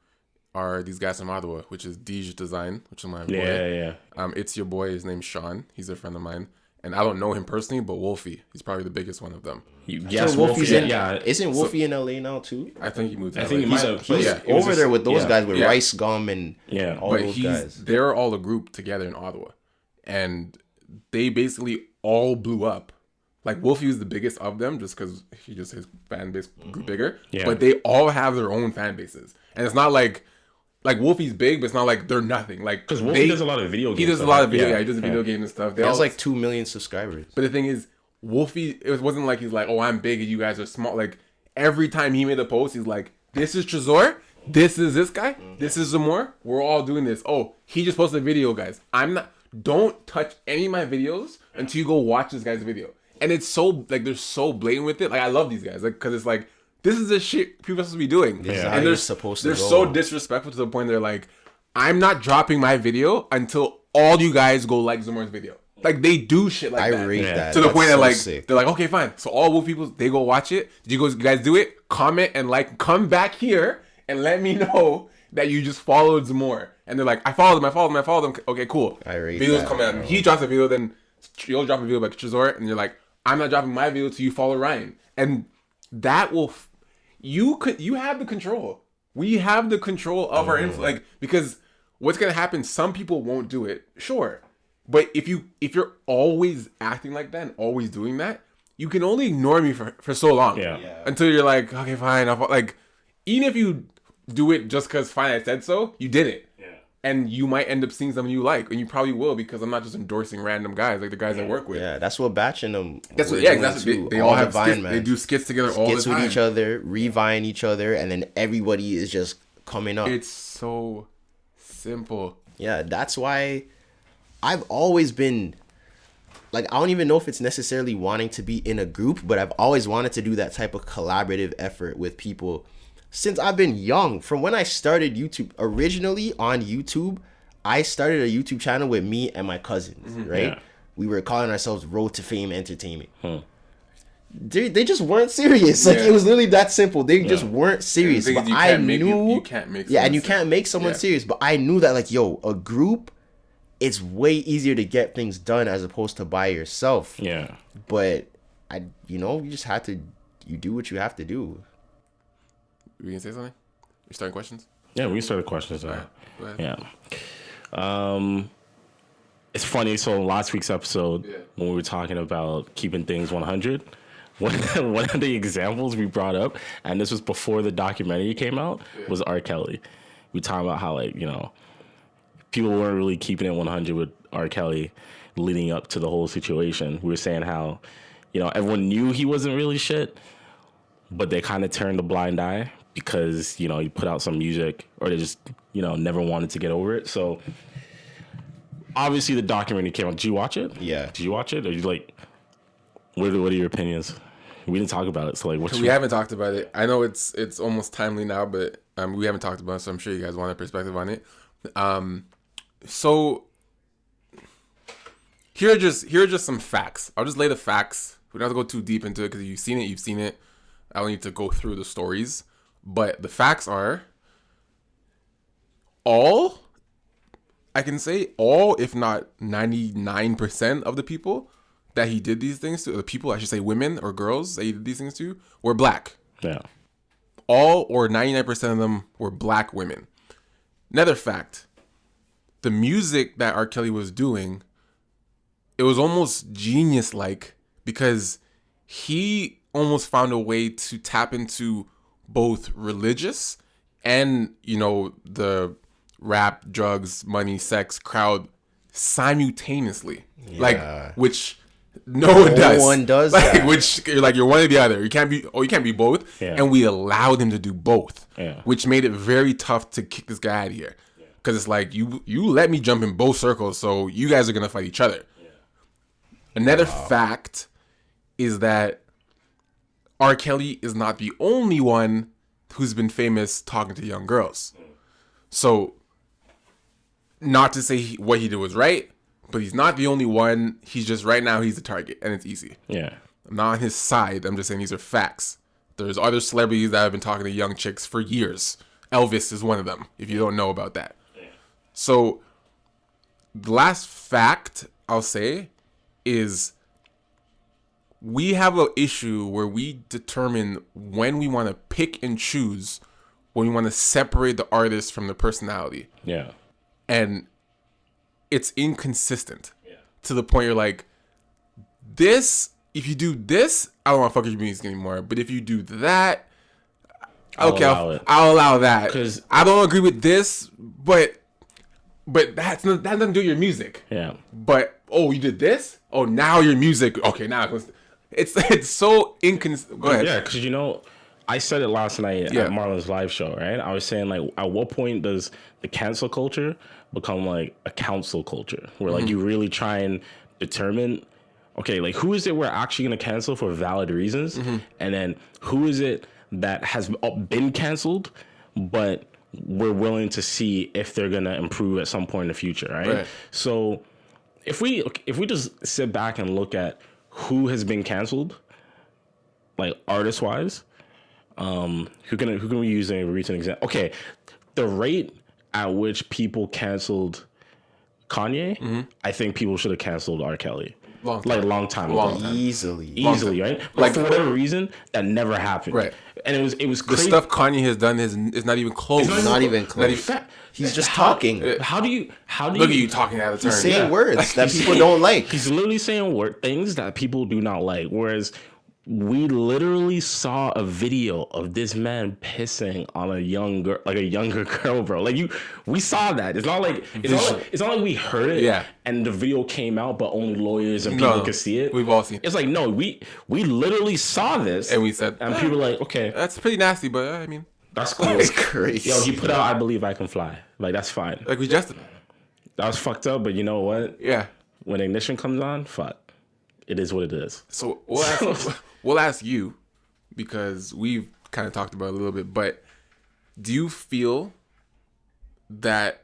are these guys from Ottawa, which is Dej Design, which is my boy. Yeah. It's your boy. His name's Sean. He's a friend of mine, and I don't know him personally, but Wolfie, he's probably the biggest one of them. Yes, So Wolfie's Wolfie, isn't Wolfie in LA now too? I think he moved. To I think LA. He's over there with those guys with Rice Gum and all but those guys. they're all a group together in Ottawa, and they basically all blew up. Like Wolfie was the biggest of them, just because his fan base grew bigger. Yeah. But they all have their own fan bases, and it's not like Wolfie's big, but it's not like they're nothing. Like because Wolfie does a lot of video games. He does a lot of video. He does video games and stuff. He has like 2 million subscribers. But the thing is, Wolfie, it wasn't like he's like, oh, I'm big and you guys are small. Like every time he made a post, he's like, this is Trezor, this is this guy, this is Zamor. We're all doing this. Oh, he just posted a video, guys. Don't touch any of my videos until you go watch this guy's video. And it's so, like, they're so blatant with it. Like, I love these guys. Like, because it's like, this is the shit people are supposed to be doing. And they're so disrespectful to the point they're like, I'm not dropping my video until all you guys go like Zamor's video. Like, they do shit like that. I rate that. To the point that, like, sick. they're like, okay, fine. So all Wolf people, they go watch it. Did you guys do it? Comment and like, come back here and let me know that you just followed Zamor. And they're like, I followed him. Okay, cool. I rate Videos that, come out. He drops a video, then you'll drop a video like Trezor, and you're like, I'm not dropping my video till you follow Ryan. And that will, you have the control. We have the control of our influence. Like, because what's going to happen, some people won't do it. Sure. But if you're always acting like that and always doing that, you can only ignore me for so long. Yeah. Until you're like, okay, fine. Like, even if you do it just because fine, I said so, you did it. Yeah. And you might end up seeing someone you like, and you probably will, because I'm not just endorsing random guys like the guys I work with. Yeah, that's what Batch and them. That's what. Yeah, exactly. They all have skits. They do skits together all the time. Skits with each other, revine each other, and then everybody is just coming up. It's so simple. Yeah, that's why I've always been like, I don't even know if it's necessarily wanting to be in a group, but I've always wanted to do that type of collaborative effort with people since I've been young. From when I started YouTube, originally on YouTube, I started a YouTube channel with me and my cousins, right? Yeah. We were calling ourselves Road to Fame Entertainment. They just weren't serious. Like, it was literally that simple. They just weren't serious. But I knew you can't make and you can't make someone serious. But I knew that, like, yo, a group, it's way easier to get things done as opposed to by yourself. Yeah. But you just have to, you do what you have to do. You gonna say something? You starting questions? Yeah, we started questions. Right. Go ahead. Yeah. It's funny. So last week's episode, when we were talking about keeping things 100, one of the examples we brought up, and this was before the documentary came out, was R. Kelly. We talking about how, like, people weren't really keeping it 100 with R. Kelly leading up to the whole situation. We were saying how, everyone knew he wasn't really shit, but they kind of turned a blind eye because, he put out some music, or they just, never wanted to get over it. So obviously the documentary came out. Did you watch it? Yeah. Did you watch it? Or you like, what are your opinions? We didn't talk about it. So like, we haven't talked about it. I know it's almost timely now, but we haven't talked about it, so I'm sure you guys want a perspective on it. So here are just some facts. I'll just lay the facts. We don't have to go too deep into it because you've seen it. I don't need to go through the stories. But the facts are I can say all, if not 99% of the people that he did these things to, the people, I should say women or girls that he did these things to, were black. Yeah. All or 99% of them were black women. Another fact, the music that R. Kelly was doing, it was almost genius-like because he almost found a way to tap into both religious and, you know, the rap, drugs, money, sex crowd simultaneously. Yeah. Like, which no one does. No one does like, that. Which, like, you're one or the other. You can't be both. Yeah. And we allowed him to do both. Yeah. Which made it very tough to kick this guy out of here. Because it's like, you let me jump in both circles, so you guys are going to fight each other. Yeah. Another fact is that R. Kelly is not the only one who's been famous talking to young girls. So, not to say what he did was right, but he's not the only one. He's just, right now, he's the target, and it's easy. Yeah. I'm not on his side. I'm just saying these are facts. There's other celebrities that have been talking to young chicks for years. Elvis is one of them, if you don't know about that. So, the last fact I'll say is we have an issue where we determine when we want to pick and choose, when we want to separate the artist from the personality. Yeah. And it's inconsistent to the point you're like, this, if you do this, I don't want to fuck with your music anymore. But if you do that, okay, I'll allow that. Because I don't agree with this, but that doesn't do your music. Yeah. But, oh, you did this? Oh, now your music. Okay, now it's so inconsistent. Go ahead. Yeah, because, you know, I said it last night at Marlon's live show, right? I was saying, like, at what point does the cancel culture become, like, a council culture? Where, like, you really try and determine, okay, like, who is it we're actually going to cancel for valid reasons? And then who is it that has been canceled, but we're willing to see if they're going to improve at some point in the future, right? So if we just sit back and look at who has been canceled, like artist-wise, who can we use a recent example? Okay, the rate at which people canceled Kanye, I think people should have canceled R. Kelly. Long time ago. Easily, right? But like, for whatever reason, that never happened. Right. And it was crazy. The stuff Kanye has done is not even close. It's not even close. He's just talking. How do you look at you talking out of turn? He's saying words that people don't like. He's literally saying things that people do not like. Whereas we literally saw a video of this man pissing on a younger girl, bro. Like we saw that. It's not like we heard it. Yeah. And the video came out, but only lawyers and people could see it. We've all seen it. It's like, no, we literally saw this, and we said, and people were like, okay, that's pretty nasty, but I mean, that's cool. That's crazy. Yo, he put out "I Believe I Can Fly." Like, that's fine. Like, we just that was fucked up, but you know what? Yeah. When Ignition comes on, fuck. It is what it is. So we'll ask you, because we've kind of talked about it a little bit, but do you feel that,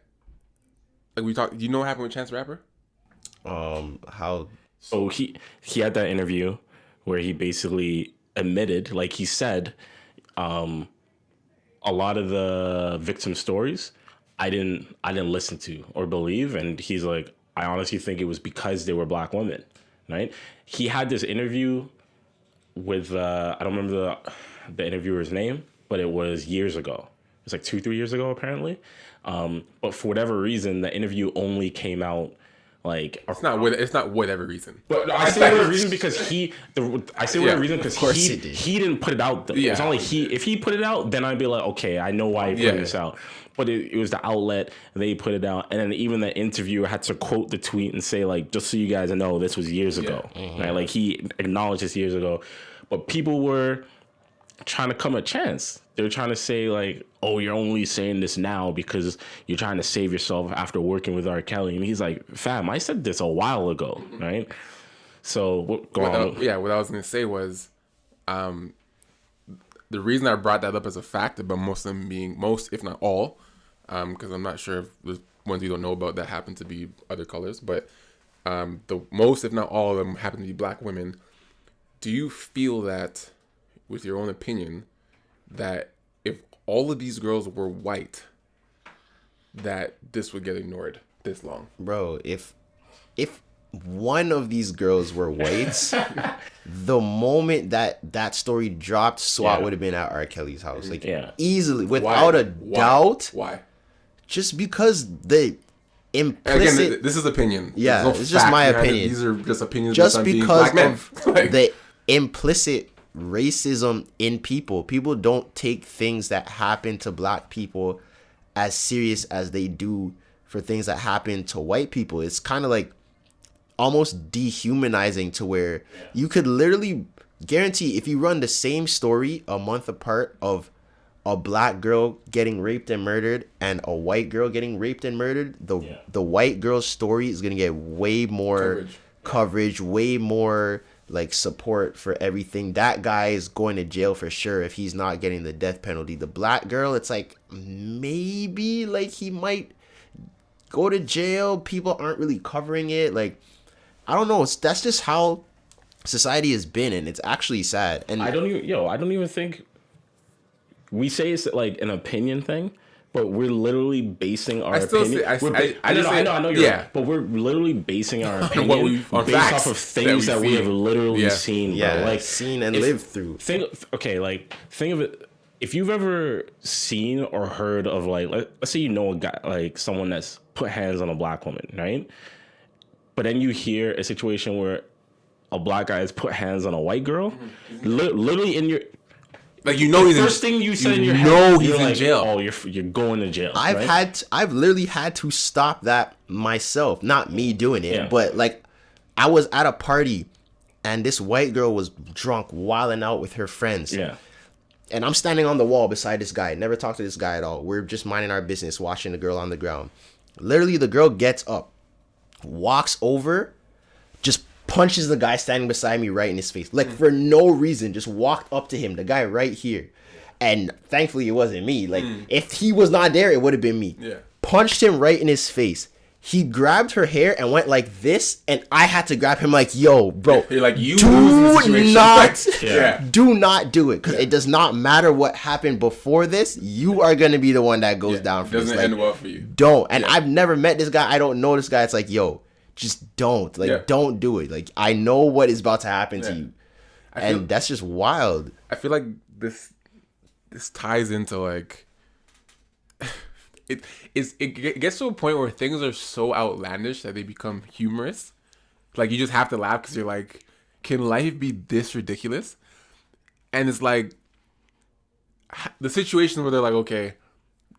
like we talked, do you know what happened with Chance the Rapper? How? So he had that interview where he basically admitted, like he said, a lot of the victim stories I didn't listen to or believe, and he's like, I honestly think it was because they were black women, right? He had this interview with I don't remember the interviewer's name, but it was years ago. It was like 2-3 years ago apparently. But for whatever reason, the interview only came out like it's not whatever reason. But I say whatever reason because he didn't put it out. It's not like if he put it out, then I'd be like, okay, I know why he put this out. But it was the outlet, they put it out, and then even the interviewer had to quote the tweet and say, like, just so you guys know, this was years ago, right? Like, he acknowledged this years ago, but people were trying to come a chance. They were trying to say, like, oh, you're only saying this now because you're trying to save yourself after working with R. Kelly, and he's like, fam, I said this a while ago, right? So what I was gonna say was, the reason I brought that up as a fact about most of them being if not all, because I'm not sure if the ones you don't know about that happen to be other colors, but the most, if not all of them, happen to be black women. Do you feel that, with your own opinion, that if all of these girls were white, that this would get ignored this long? Bro, if one of these girls were whites, the moment that story dropped, SWAT would have been at R. Kelly's house. Like, easily, without a doubt. Why? Just because the implicit... Again, this is opinion. Yeah, it's just my opinion. These are just opinions. Just because of like, the implicit racism in people. People don't take things that happen to black people as serious as they do for things that happen to white people. It's kind of like almost dehumanizing to where you could literally guarantee if you run the same story a month apart of a black girl getting raped and murdered and a white girl getting raped and murdered, the white girl's story is going to get way more coverage, way more like support for everything. That guy is going to jail for sure if he's not getting the death penalty. The black girl, it's like maybe like he might go to jail. People aren't really covering it. Like, I don't know. That's just how society has been, and it's actually sad. And I don't even think we say it's like an opinion thing, but we're literally basing our opinion. I know you're right, but we're literally basing our opinion based off of things that we have literally seen, bro. Like seen and lived through. Think of it. If you've ever seen or heard of like, let's say you know a guy, like someone that's put hands on a black woman, right? But then you hear a situation where a black guy has put hands on a white girl, literally in your... Like, you know, he's first thing you said in your head, he's in jail. Oh, you're going to jail. I've literally had to stop that myself. Not me doing it, but like I was at a party and this white girl was drunk, wilding out with her friends. Yeah. And I'm standing on the wall beside this guy. Never talked to this guy at all. We're just minding our business, watching the girl on the ground. Literally, the girl gets up, walks over, just punches the guy standing beside me right in his face. Like, for no reason, just walked up to him, the guy right here. And thankfully, it wasn't me. Like, if he was not there, it would have been me. Yeah. Punched him right in his face. He grabbed her hair and went like this, and I had to grab him like, yo, bro. You're like, you do not, yeah. do not do it. Because it does not matter what happened before this. You are going to be the one that goes down for this. Doesn't end well for you. Don't. And I've never met this guy. I don't know this guy. It's like, yo, just don't. Like, don't do it. Like, I know what is about to happen to you. And that's just wild. I feel like this ties into like... It gets to a point where things are so outlandish that they become humorous. Like, you just have to laugh because you're like, can life be this ridiculous? And it's like the situation where they're like, okay,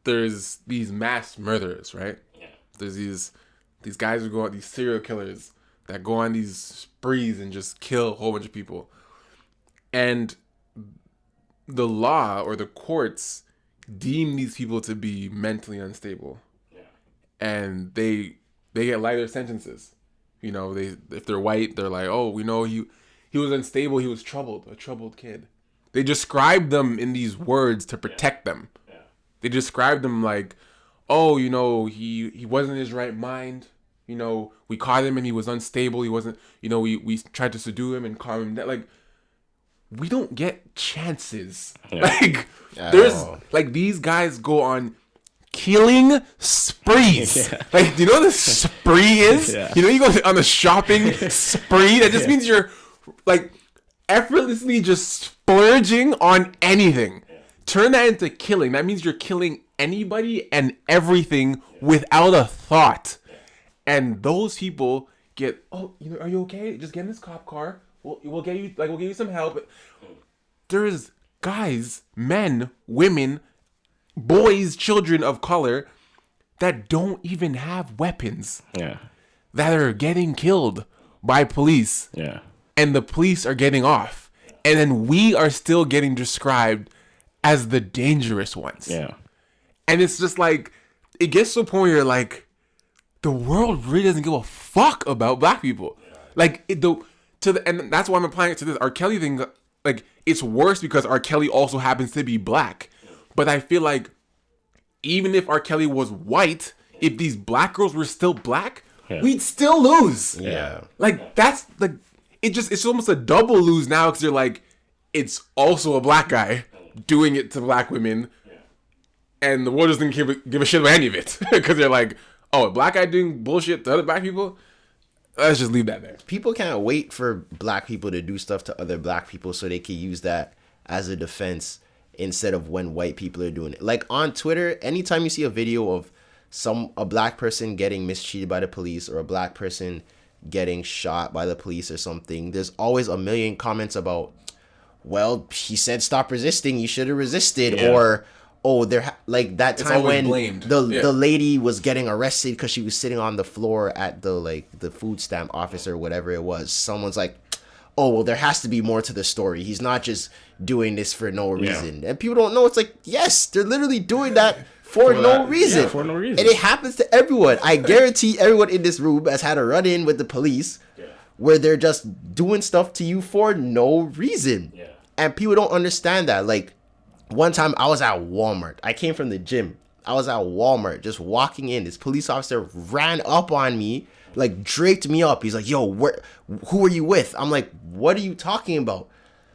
there's these mass murderers, right? Yeah. There's these guys who go out, these serial killers that go on these sprees and just kill a whole bunch of people. And the law or the courts deem these people to be mentally unstable, and they get lighter sentences. You know, if they're white, they're like, oh, we know he was unstable, he was troubled, a troubled kid. They describe them in these words to protect them. They describe them like, oh, you know, he wasn't in his right mind. You know, we caught him and he was unstable. He wasn't. You know, we tried to subdue him and calm him down. Like, we don't get chances. Like, there's like, these guys go on killing sprees. Like, do you know what a spree is? You know, you go on a shopping spree. That just means you're like effortlessly just splurging on anything. Turn that into killing. That means you're killing anybody and everything without a thought. And those people get, oh, you know, are you okay? Just get in this cop car. We'll get you some help. There's guys, men, women, boys, children of color that don't even have weapons. That are getting killed by police. And the police are getting off. And then we are still getting described as the dangerous ones. And it's just like, it gets to a point where you're like, the world really doesn't give a fuck about black people. Like, and that's why I'm applying it to this R. Kelly thing. Like, it's worse because R. Kelly also happens to be black. But I feel like even if R. Kelly was white, if these black girls were still black, we'd still lose. Like, that's like, it's almost a double lose now because you're like, it's also a black guy doing it to black women, and the world doesn't give a shit about any of it because they're like, oh, a black guy doing bullshit to other black people. Let's just leave that there. People can't wait for black people to do stuff to other black people so they can use that as a defense instead of when white people are doing it. Like on Twitter, anytime you see a video of a black person getting mistreated by the police or a black person getting shot by the police or something, there's always a million comments about, well, he said stop resisting, you should have resisted, or oh, like that time when the lady was getting arrested because she was sitting on the floor at the food stamp office or whatever it was. Someone's like, oh, well, there has to be more to the story. He's not just doing this for no reason. And people don't know. It's like, yes, they're literally doing that for no reason. Yeah, for no reason. And it happens to everyone. I guarantee everyone in this room has had a run-in with the police where they're just doing stuff to you for no reason. Yeah. And people don't understand that. Like, one time I was at Walmart. I came from the gym. I was at Walmart just walking in. This police officer ran up on me, like draped me up. He's like, yo, who are you with? I'm like, what are you talking about?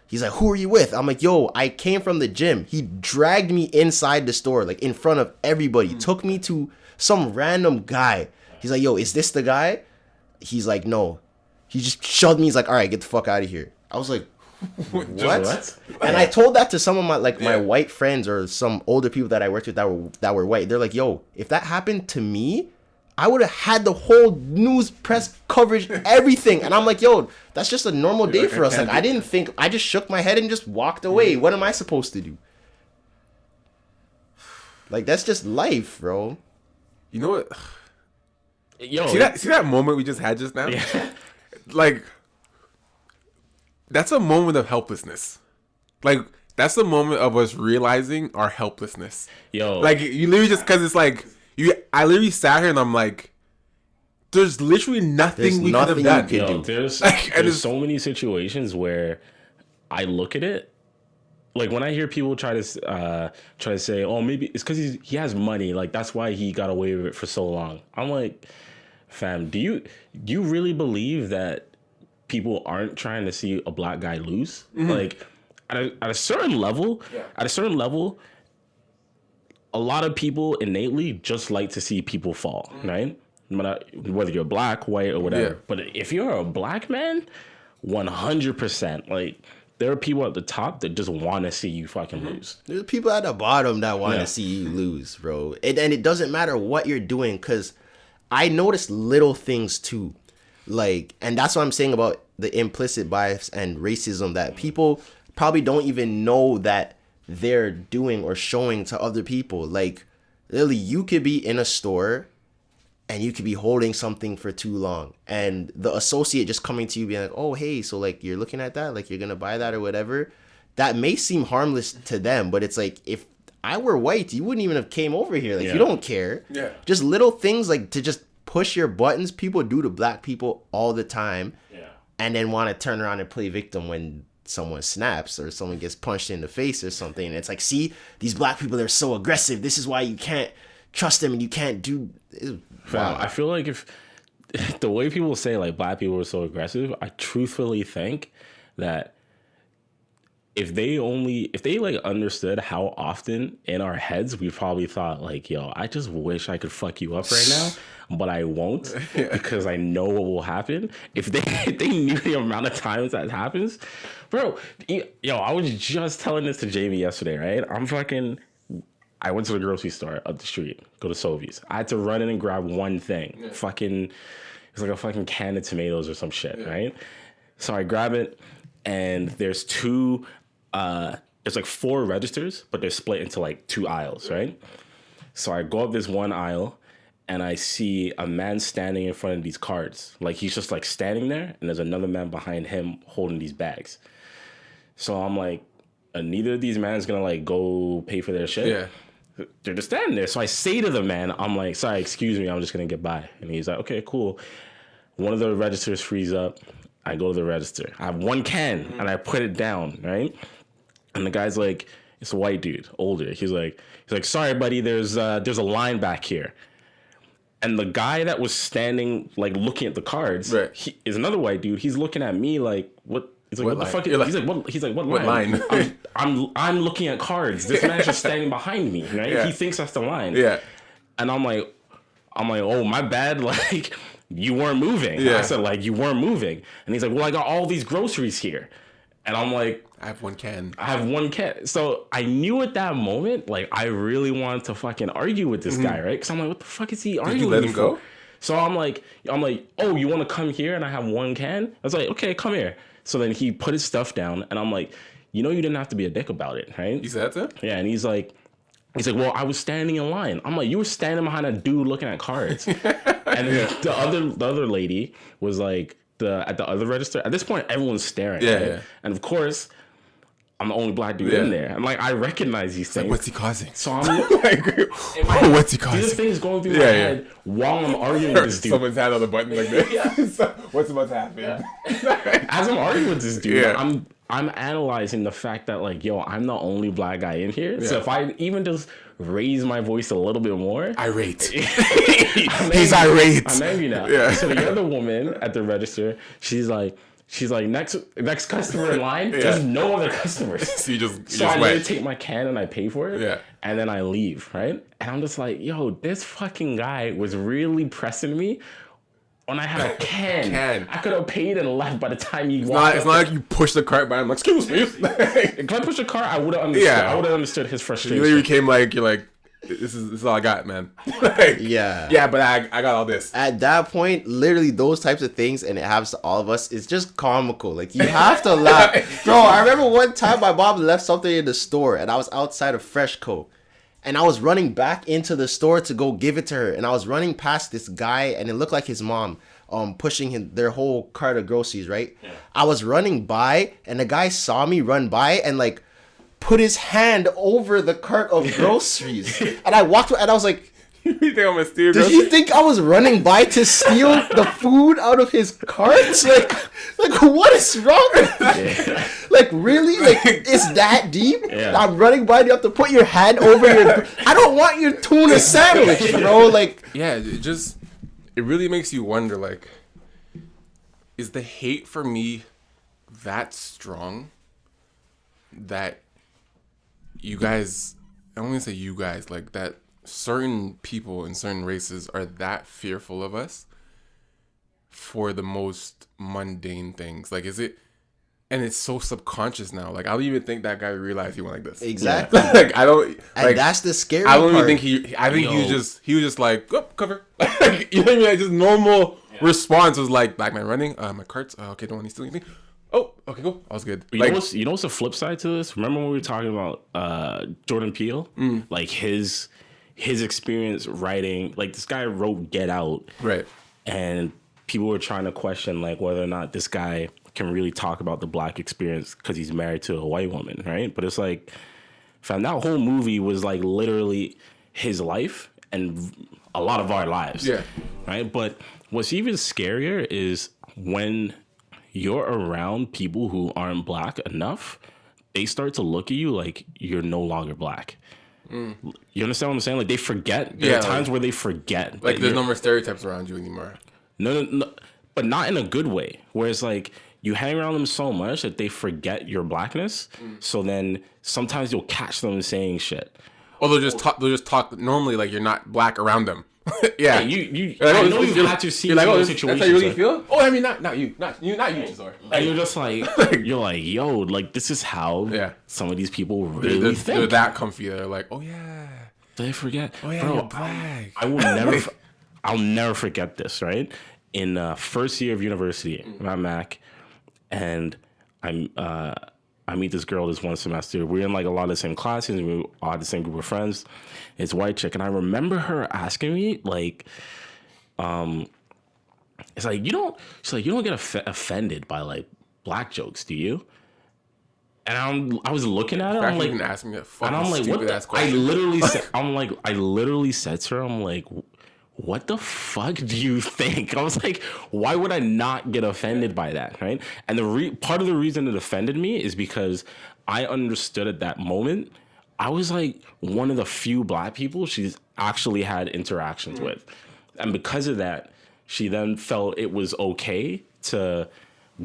He's like, who are you with? I'm like, yo, I came from the gym. He dragged me inside the store, like in front of everybody. Took me to some random guy. He's like, yo, is this the guy? He's like, no. He just shoved me. He's like, all right, get the fuck out of here. I was like, what? And I told that to some of my white friends or some older people that I worked with that were white. They're like, yo, if that happened to me, I would have had the whole news, press coverage, everything. And I'm like, yo, that's just a normal day for us. Like, I didn't think, I just shook my head and just walked away. What am I supposed to do? Like, that's just life, bro. You know what? Yo, see that moment we just had just now? Yeah. Like, that's a moment of helplessness. Like, that's the moment of us realizing our helplessness. Yo. Like, you literally just, because it's like, I literally sat here and I'm like, there's literally nothing we could have done. Yo, there's so many situations where I look at it, like when I hear people try to say, oh, maybe it's because he has money, like that's why he got away with it for so long. I'm like, fam, do you really believe that people aren't trying to see a black guy lose? Mm-hmm. Like at a certain level, a lot of people innately just like to see people fall, right? Whether you're black, white, or whatever. Yeah. But if you're a black man, 100%, like there are people at the top that just want to see you fucking lose. There's people at the bottom that want to see you lose, bro. And it doesn't matter what you're doing, because I notice little things too. Like, and that's what I'm saying about the implicit bias and racism that people probably don't even know that they're doing or showing to other people. Like, literally, you could be in a store and you could be holding something for too long, and the associate just coming to you being like, oh, hey, so like you're looking at that, like you're gonna buy that or whatever. That may seem harmless to them, but it's like, if I were white, you wouldn't even have came over here. Like, you don't care. Yeah. Just little things like to just push your buttons. People do to black people all the time. Yeah. And then want to turn around and play victim when someone snaps or someone gets punched in the face or something. And it's like, see, these black people, they're so aggressive. This is why you can't trust them and you can't do. Wow. I feel like if the way people say like black people are so aggressive, I truthfully think that if they like understood how often in our heads we probably thought like, yo, I just wish I could fuck you up right now, but I won't because I know what will happen. If they knew the amount of times that happens, bro. Yo, I was just telling this to Jamie yesterday, right? I went to the grocery store up the street, go to Sovies. I had to run in and grab one thing. Yeah. It's like a fucking can of tomatoes or some shit, right? So I grab it, and there's there's like 4 registers, but they're split into like 2 aisles, right? So I go up this one aisle, and I see a man standing in front of these cards. Like, he's just like standing there, and there's another man behind him holding these bags. So I'm like, neither of these men is gonna like go pay for their shit. Yeah. They're just standing there. So I say to the man, I'm like, sorry, excuse me, I'm just going to get by. And he's like, okay, cool. One of the registers frees up. I go to the register. I have one can, and I put it down, right? And the guy's like, it's a white dude, older. He's like, sorry, buddy, there's a line back here. And the guy that was standing, like, looking at the cards, he is another white dude. He's looking at me like, what? He's like, what the fuck? He's like, what line? I'm looking at cards. This man's just standing behind me, right? Yeah. He thinks that's the line. Yeah. And I'm like, oh, my bad. Like, you weren't moving. Yeah. I said, like, you weren't moving. And he's like, well, I got all these groceries here. And I'm like, I have one can. So I knew at that moment, like, I really wanted to fucking argue with this guy, right? Because I'm like, what the fuck is he arguing with? Did you let him go? So I'm like, oh, you want to come here and I have one can? I was like, okay, come here. So then he put his stuff down and I'm like, you didn't have to be a dick about it, right? You said that? Yeah, and he's like, well, I was standing in line. I'm like, you were standing behind a dude looking at cards. And then the other lady was like, at the other register. At this point, everyone's staring. Yeah, right? yeah. And of course, I'm the only black dude in there. I'm like, I recognize these things. Like, what's he causing? So I'm like, what's he causing? these things going through my head while I'm arguing with this dude. Someone's hand on the button like this. What's about to happen? As I'm arguing with this dude, Yeah. I'm analyzing the fact that, like, yo, I'm the only black guy in here. Yeah. So if I even just raise my voice a little bit more, Irate. He's irate. I'm angry now. Yeah. So the other woman at the register, she's like, next customer in line. There's no other customers. So you I literally went. take my can and I pay for it. Yeah. And then I leave, right? And I'm just like, yo, this fucking guy was really pressing me when I had a can. I could have paid and left by the time he walked. It's not like you push the cart by. I'm like, excuse me. If I push a car, I would have understood. Yeah. I would have understood his frustration. You literally came like, you're like, this is all I got, man. Yeah. Yeah, but I got all this. At that point, literally those types of things, and it happens to all of us, it's just comical. Like, you have to laugh. Bro, I remember one time my mom left something in the store, and I was outside of Freshco. And I was running back into the store to go give it to her. And I was running past this guy, and it looked like his mom pushing their whole cart of groceries, right? Yeah. I was running by, and the guy saw me run by and, like, put his hand over the cart of groceries. And I walked, and I was like, You think I'm gonna steal did he think I was running by to steal the food out of his carts? Like what is wrong with you? Yeah. Like, really? Like, it's that deep? Yeah. I'm running by, you have to put your hand over your... I don't want your tuna sandwich, bro. Like... Yeah, it really makes you wonder, like, is the hate for me that strong that you guys... I don't want to say you guys, like, that certain people in certain races are that fearful of us for the most mundane things. Like, is it, and it's so subconscious now. Like, I don't even think that guy realized he went like this. Exactly. Like, I don't, and like, that's the scary I don't part. even think I think he was just like, oh, cover. Like, you know what I mean? Like, just normal response was like, black man running, my carts, okay, don't want to steal anything. Oh, okay, cool. I was good. You know what's the flip side to this? Remember when we were talking about Jordan Peele? Like, his experience writing, like, this guy wrote Get Out, right? And people were trying to question, like, whether or not this guy can really talk about the black experience because he's married to a white woman, right? But it's like, fam, that whole movie was like literally his life and a lot of our lives, right? But what's even scarier is when you're around people who aren't black enough, they start to look at you like you're no longer black. You understand what I'm saying? Like, they forget. There are times where they forget. Like, there's no more stereotypes around you anymore. No, but not in a good way. Where it's like, you hang around them so much that they forget your blackness. So then sometimes you'll catch them saying shit. Or they'll just talk normally like you're not black around them. Yeah. You like, I know you've had to see you're like, those that's situations. how you really feel? Oh, I mean, not you, Chisor. And you're just like, you're like, yo, like, this is how some of these people really think. They're that comfy. They're like, oh yeah. They forget. Oh yeah, bro, you're black. I'll never forget this, right? In first year of university, I'm at Mac, and I meet this girl this one semester. We're in like a lot of the same classes, and we all had the same group of friends. It's a white chick, and I remember her asking me, like, it's like, she's like, you don't get offended by like black jokes, do you? And I was looking at her, I'm like, ask me a and I'm like, what the, I literally said to her, I'm like, what the fuck do you think? I was like, why would I not get offended by that, right? And part of the reason it offended me is because I understood at that moment, I was like one of the few black people she's actually had interactions with. And because of that, she then felt it was okay to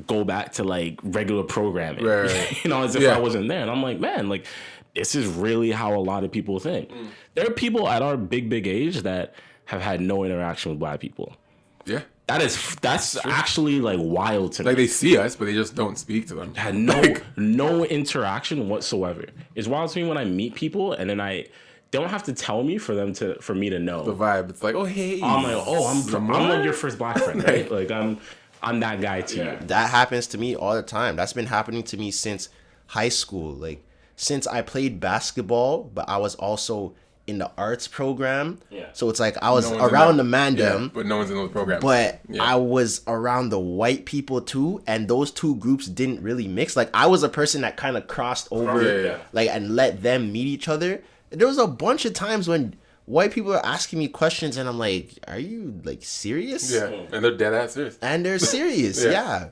go back to like regular programming, right. You know, as if I wasn't there. And I'm like, man, like, this is really how a lot of people think. There are people at our big age that have had no interaction with black people. Yeah. That's actually like wild to me. Like they see us, but they just don't speak to them. Had no interaction whatsoever. It's wild to me when I meet people and then they don't have to tell me for me to know The vibe. It's like, oh hey. I'm like, I'm like your first black friend, right? Like I'm that guy to you. That happens to me all the time. That's been happening to me since high school. Like since I played basketball, but I was also in the arts program. Yeah. So it's like I was around the mandem, but no one's in those programs. but I was around the white people too, and those two groups didn't really mix. Like I was a person that kind of crossed over, like and let them meet each other. There was a bunch of times when white people are asking me questions, and I'm like, "Are you like serious?" Yeah, and they're dead ass serious. And they're serious, yeah.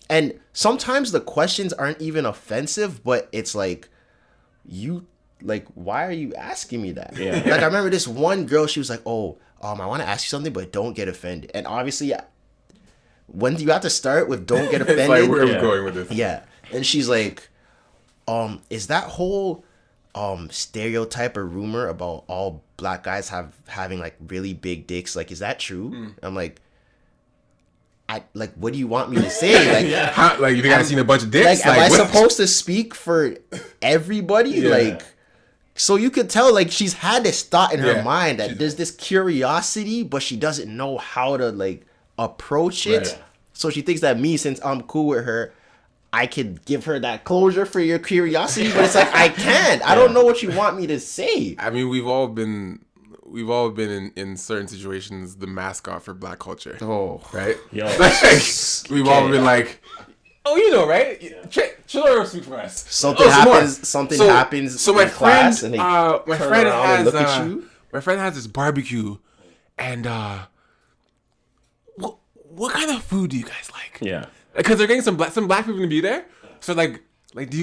And sometimes the questions aren't even offensive, but it's like, why are you asking me that? Yeah. Like I remember this one girl, she was like, "Oh, I want to ask you something, but don't get offended." And obviously, when you have to start with "don't get offended," It's like, where are we going with this? Yeah. And she's like, is that whole stereotype or rumor about all black guys having like really big dicks, like, is that true? I'm like, what do you want me to say? Like, How, like you think I've seen a bunch of dicks? like, am I what? supposed to speak for everybody? Yeah. Like, so you could tell like she's had this thought in her Yeah. mind that there's this curiosity, but she doesn't know how to like approach it. Right. So she thinks that me, since I'm cool with her, I could give her that closure for your curiosity, but it's like I can't. I don't know what you want me to say. I mean, we've all been in certain situations the mascot for black culture. Oh, Right? Yo. We've all been like, oh, you know, right? Chill or speak for us. something happens. So my in class, friend, and they my turn friend around and has look at you. my friend has this barbecue, and what kind of food do you guys like? Yeah. Because they're getting some black people to be there. So like do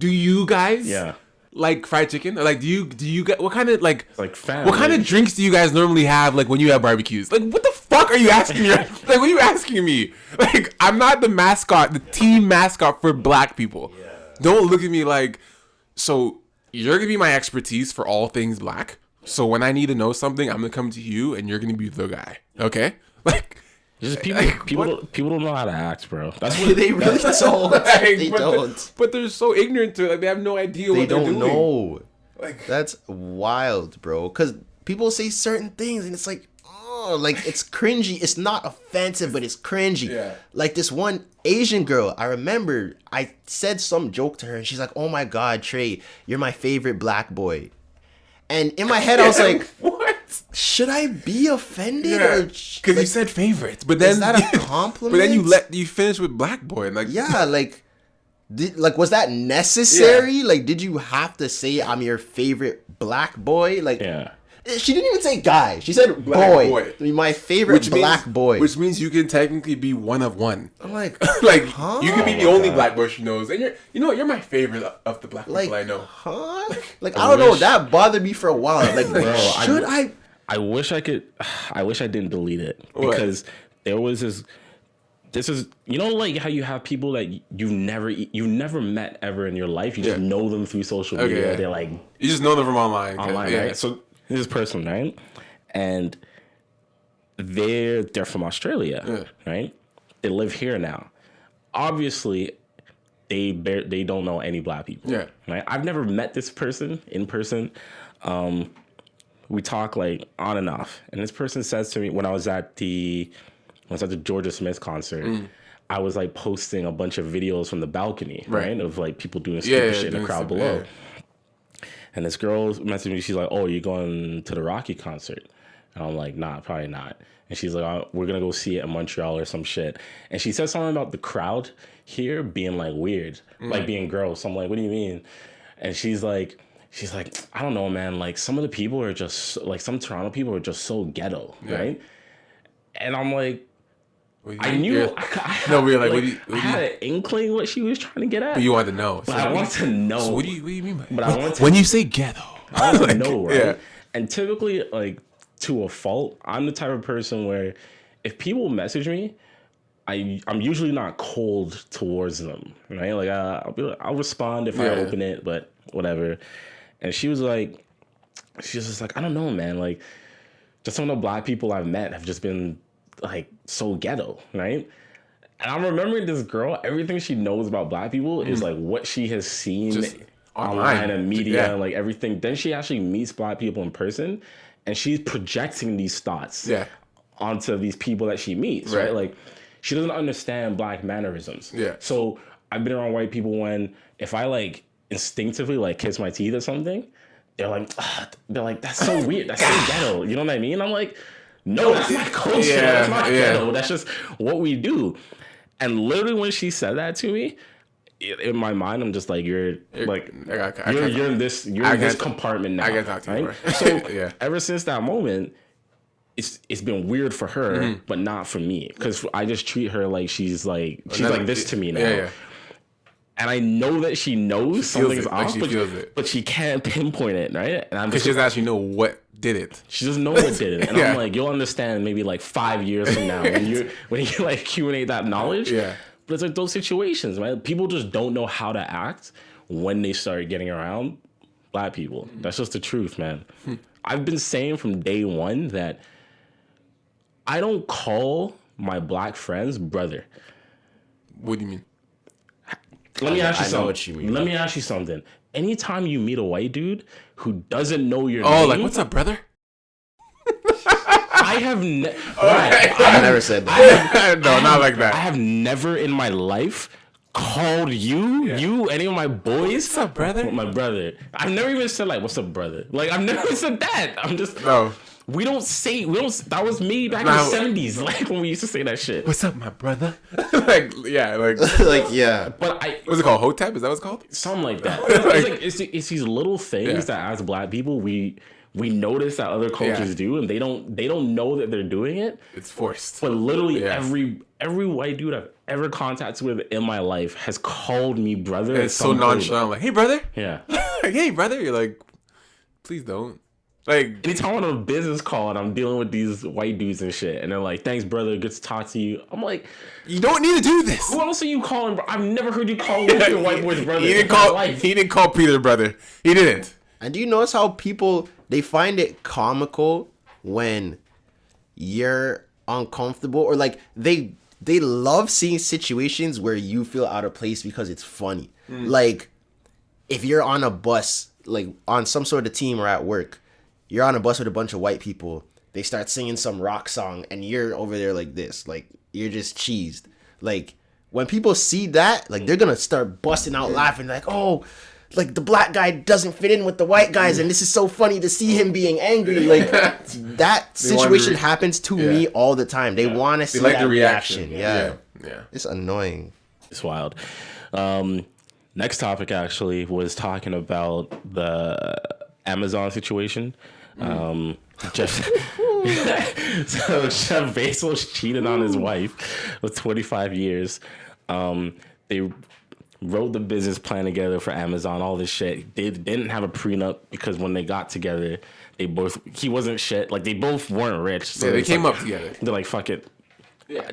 you guys Yeah. like fried chicken? Or like do you get what kind of like family. what kind of drinks do you guys normally have like when you have barbecues? Like what the fuck are you asking me? Like what are you asking me? Like I'm not the mascot, the team mascot for black people. Yeah. Don't look at me like, so you're gonna be my expertise for all things black. So when I need to know something, I'm gonna come to you and you're gonna be the guy. Okay? Like Just people don't know how to act, bro. That's what They really don't. They but don't. But they're so ignorant to it. Like they have no idea They what they're don't doing. know. Like That's wild, bro. Because people say certain things, and it's like, oh, like it's cringy. It's not offensive, but it's cringy. Yeah. Like this one Asian girl, I remember I said some joke to her, and she's like, "Oh my God, Trey, you're my favorite black boy." And in my head, I was like, what? should I be offended? Yeah, Or because you said favorites, but then is that a compliment? But then you finish with black boy, and like Yeah, like, was that necessary? Like, did you have to say I'm your favorite black boy? Like, Yeah. She didn't even say guy. She said Black boy. boy. My favorite black boy. Which means you can technically be one of one. I'm like, Like huh? you can be the only black boy she knows, and you're my favorite of the black Like, people I know. huh? Like, I don't know. That bothered me for a while. Like, should I? I wish I could. I wish I didn't delete it What? because there was this. This is, you know, like how you have people that you've never met ever in your life. You just know them through social media. Okay, yeah. They're like You just know them from online. Yeah. right? So this person, right? And they're from Australia, right? They live here now. Obviously, they don't know any black people. Yeah. Right? I've never met this person in person. We talk like on and off. And this person says to me when I was at the Georgia Smith concert, I was like posting a bunch of videos from the balcony, right? Of like people doing stupid shit in the crowd below. Yeah. And this girl messaged me, she's like, "Oh, you going to the Rocky concert?" And I'm like, "Nah, probably not." And she's like, "Oh, we're gonna go see it in Montreal or some shit." And she said something about the crowd here being like weird, like being gross. I'm like, "What do you mean?" And she's like, "I don't know, man. Like some of the people are just like some Toronto people are just so ghetto, right?" And I'm like, I knew. I had an inkling what she was trying to get at. But you wanted to know. But I want to know. So what do you mean by that? But I want to. When you say ghetto, I want to know, right? Yeah. And typically, like to a fault, I'm the type of person where if people message me, I'm usually not cold towards them, right? Like I'll respond if I open it, but whatever. And she was just like, I don't know, man. Like, just some of the black people I've met have just been like so ghetto, right? And I'm remembering this girl, everything she knows about black people is like what she has seen Just online and media, Yeah. like everything. Then she actually meets black people in person and she's projecting these thoughts onto these people that she meets, right? Like she doesn't understand black mannerisms. Yeah. So I've been around white people when if I like instinctively like kiss my teeth or something, they're like, that's so weird. That's so ghetto. You know what I mean? I'm like, no, that's not culture. That's not ghetto. That's just what we do. And literally when she said that to me, in my mind, I'm just like, you're in this compartment now. I gotta talk to you, right? So ever since that moment, it's been weird for her, but not for me, because I just treat her like she's like this to me now. Yeah. And I know that she knows something's off, but she can't pinpoint it, right? And because she doesn't actually know what did it. She doesn't know what did it. And I'm like, you'll understand maybe like 5 years from now when you like accumulate that knowledge. Yeah. But it's like those situations, right? People just don't know how to act when they start getting around black people. That's just the truth, man. I've been saying from day one that I don't call my black friends brother. What do you mean? Let me ask you something. know what you mean. Let me ask you something. Anytime you meet a white dude who doesn't know your name, like, what's up, brother? I have I never said that. No, not like that. I have never in my life called you, any of my boys, what's up, brother? My brother. I've never even said like, what's up, brother? Like, I've never said that. I'm just No. We don't. That was me back in the 70s, like when we used to say that shit. What's up, my brother? But what's it called? Hotep? Is that what it's called? Something like that. It's these little things that as black people we notice that other cultures do, and they don't know that they're doing it. It's forced. But literally every white dude I've ever contacted with in my life has called me brother. It's so nonchalant, like, hey, brother. Yeah. Like, hey, brother. You're like, please don't. Like, anytime I'm on a business call and I'm dealing with these white dudes and shit, and they're like, thanks, brother, good to talk to you. I'm like, you don't need to do this. Who else are you calling, bro? I've never heard you call your white boy's brother. He didn't call Peter brother. He didn't. And do you notice how people, they find it comical when you're uncomfortable, or like they love seeing situations where you feel out of place because it's funny. Like if you're on a bus, like on some sort of team or at work, you're on a bus with a bunch of white people, they start singing some rock song and you're over there like this, like you're just cheesed. Like when people see that, like they're gonna start busting out laughing, like, oh, like the black guy doesn't fit in with the white guys and this is so funny to see him being angry. Like that situation happens to me all the time. They want to see like that the reaction. Yeah. Yeah. It's annoying. It's wild. Next topic actually was talking about the Amazon situation. Jeff Bezos cheated on his wife with 25 years. They wrote the business plan together for Amazon, all this shit. They didn't have a prenup because when they got together, he wasn't shit. Like they both weren't rich. So they came up together. They're like, fuck it. Yeah,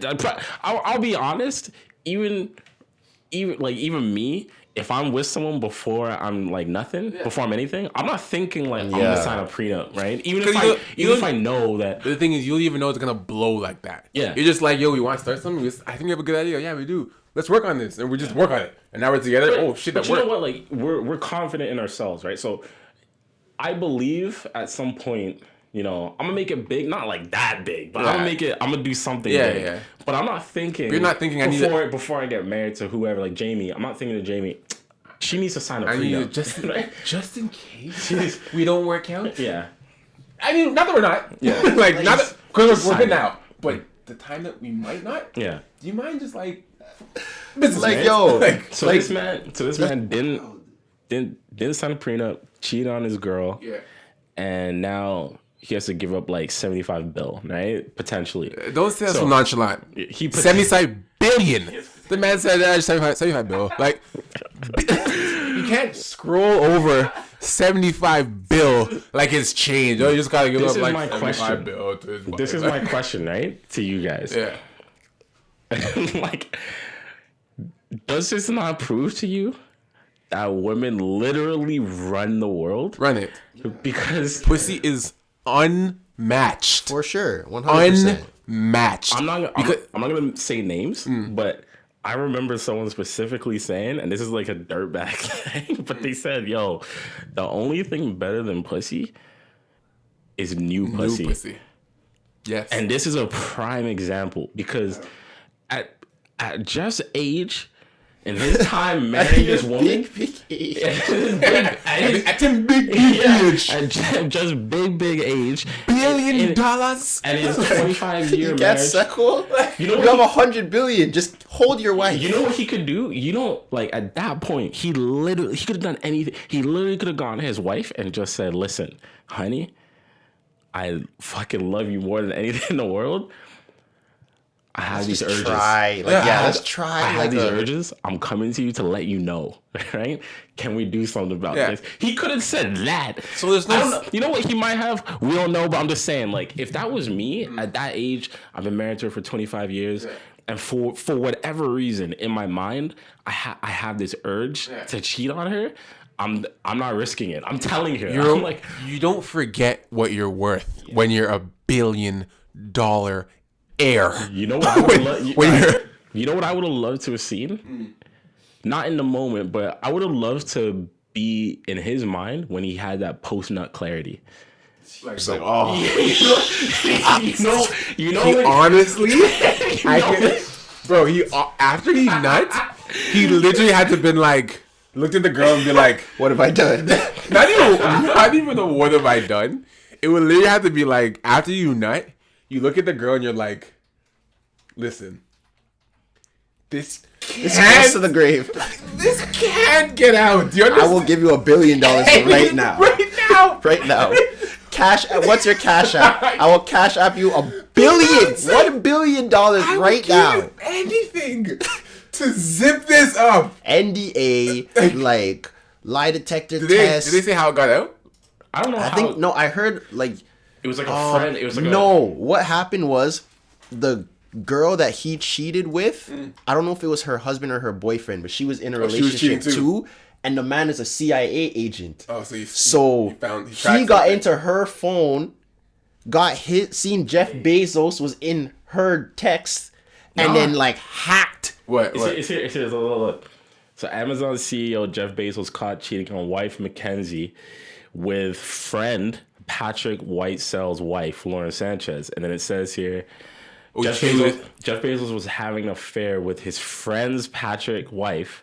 I'll be honest. Even me, if I'm with someone before I'm like nothing, before I'm anything, I'm not thinking like I'm gonna sign a prenup, right? Even if I know that. The thing is, you don't even know it's gonna blow like that. Yeah, you're just like, yo, we want to start something. I think we have a good idea. Yeah, we do. Let's work on this, and we just work on it. And now we're together. Oh shit, that worked. You know what? Like we're confident in ourselves, right? So I believe at some point, you know, I'm gonna make it big, not like that big, but I'm gonna do something big. Yeah. But I'm not thinking. You're not thinking before I get married to whoever, like Jamie. I'm not thinking to Jamie. She needs to sign a prenup. Just in case we don't work out. Yeah. I mean, not that we're not. Yeah. Like not that, because we're good now. But the time that we might not. Yeah. Do you mind just like business, like man? yo? So this man didn't sign a prenup, cheated on his girl. Yeah. And now he has to give up like $75 billion, right? Potentially. Don't say that's so nonchalant. 75 billion. The man said 75 bill. Like you can't scroll over 75 bill like it's changed. You just gotta give up like 75 bill to his wife. This is my question, right? To you guys. Yeah. Like, does this not prove to you that women literally run the world? Run it. Because pussy is unmatched. For sure, 100%. Unmatched. I'm not gonna say names, but I remember someone specifically saying, and this is like a dirtbag thing, but they said, "Yo, the only thing better than pussy is new pussy." New pussy. Yes. And this is a prime example because at Jeff's age, in his time marrying this woman, Big age. at him big age. at just big age, $1 billion. and his 25-year You get marriage. second. You know You what have 100 billion. Just hold your wife. You know what he could do? You know, like at that point, he could have done anything. He literally could have gone to his wife and just said, "Listen, honey, I fucking love you more than anything in the world. I have these urges. Try. Like, let's try. I have like these urges. I'm coming to you to let you know, right? Can we do something about this?" He could have said that. So there's no. I don't know. You know what he might have? We don't know, but I'm just saying, like, if that was me at that age, I've been married to her for 25 years, and for whatever reason in my mind, I have this urge to cheat on her. I'm not risking it. I'm telling her. I'm like, you don't forget what you're worth when you're $1 billion heir. you know what I would love. You know what I would have loved to have seen? Not in the moment, but I would have loved to be in his mind when he had that post nut clarity. Like, You know. he when- honestly, bro, he after he nut, he literally had to been like, looked at the girl and be like, what have I done? not even a what have I done? It would literally have to be like, after you nut, you look at the girl and you're like, listen, this It's close to the grave. this can't get out. Do you I understand? will give you $1 billion right now. Right now. Right now. Cash. What's your cash app? I will cash app you $1 billion. $1 billion I will right give now. you anything to zip this up. NDA, like lie detector Did test. they say how it got out? I don't know. I think no. I heard like It was like a friend. It was like no. What happened was the girl that he cheated with. I don't know if it was her husband or her boyfriend, but she was in a she was cheating relationship too. And the man is a CIA agent. Oh, so So he got into her phone, seen Jeff Bezos was in her text, and then like hacked. What? It's here. Look. So Amazon CEO Jeff Bezos caught cheating on wife Mackenzie with friend Patrick Whitesell's wife Lauren Sanchez, and then it says here. Jeff Bezos was having an affair with his friend's Patrick wife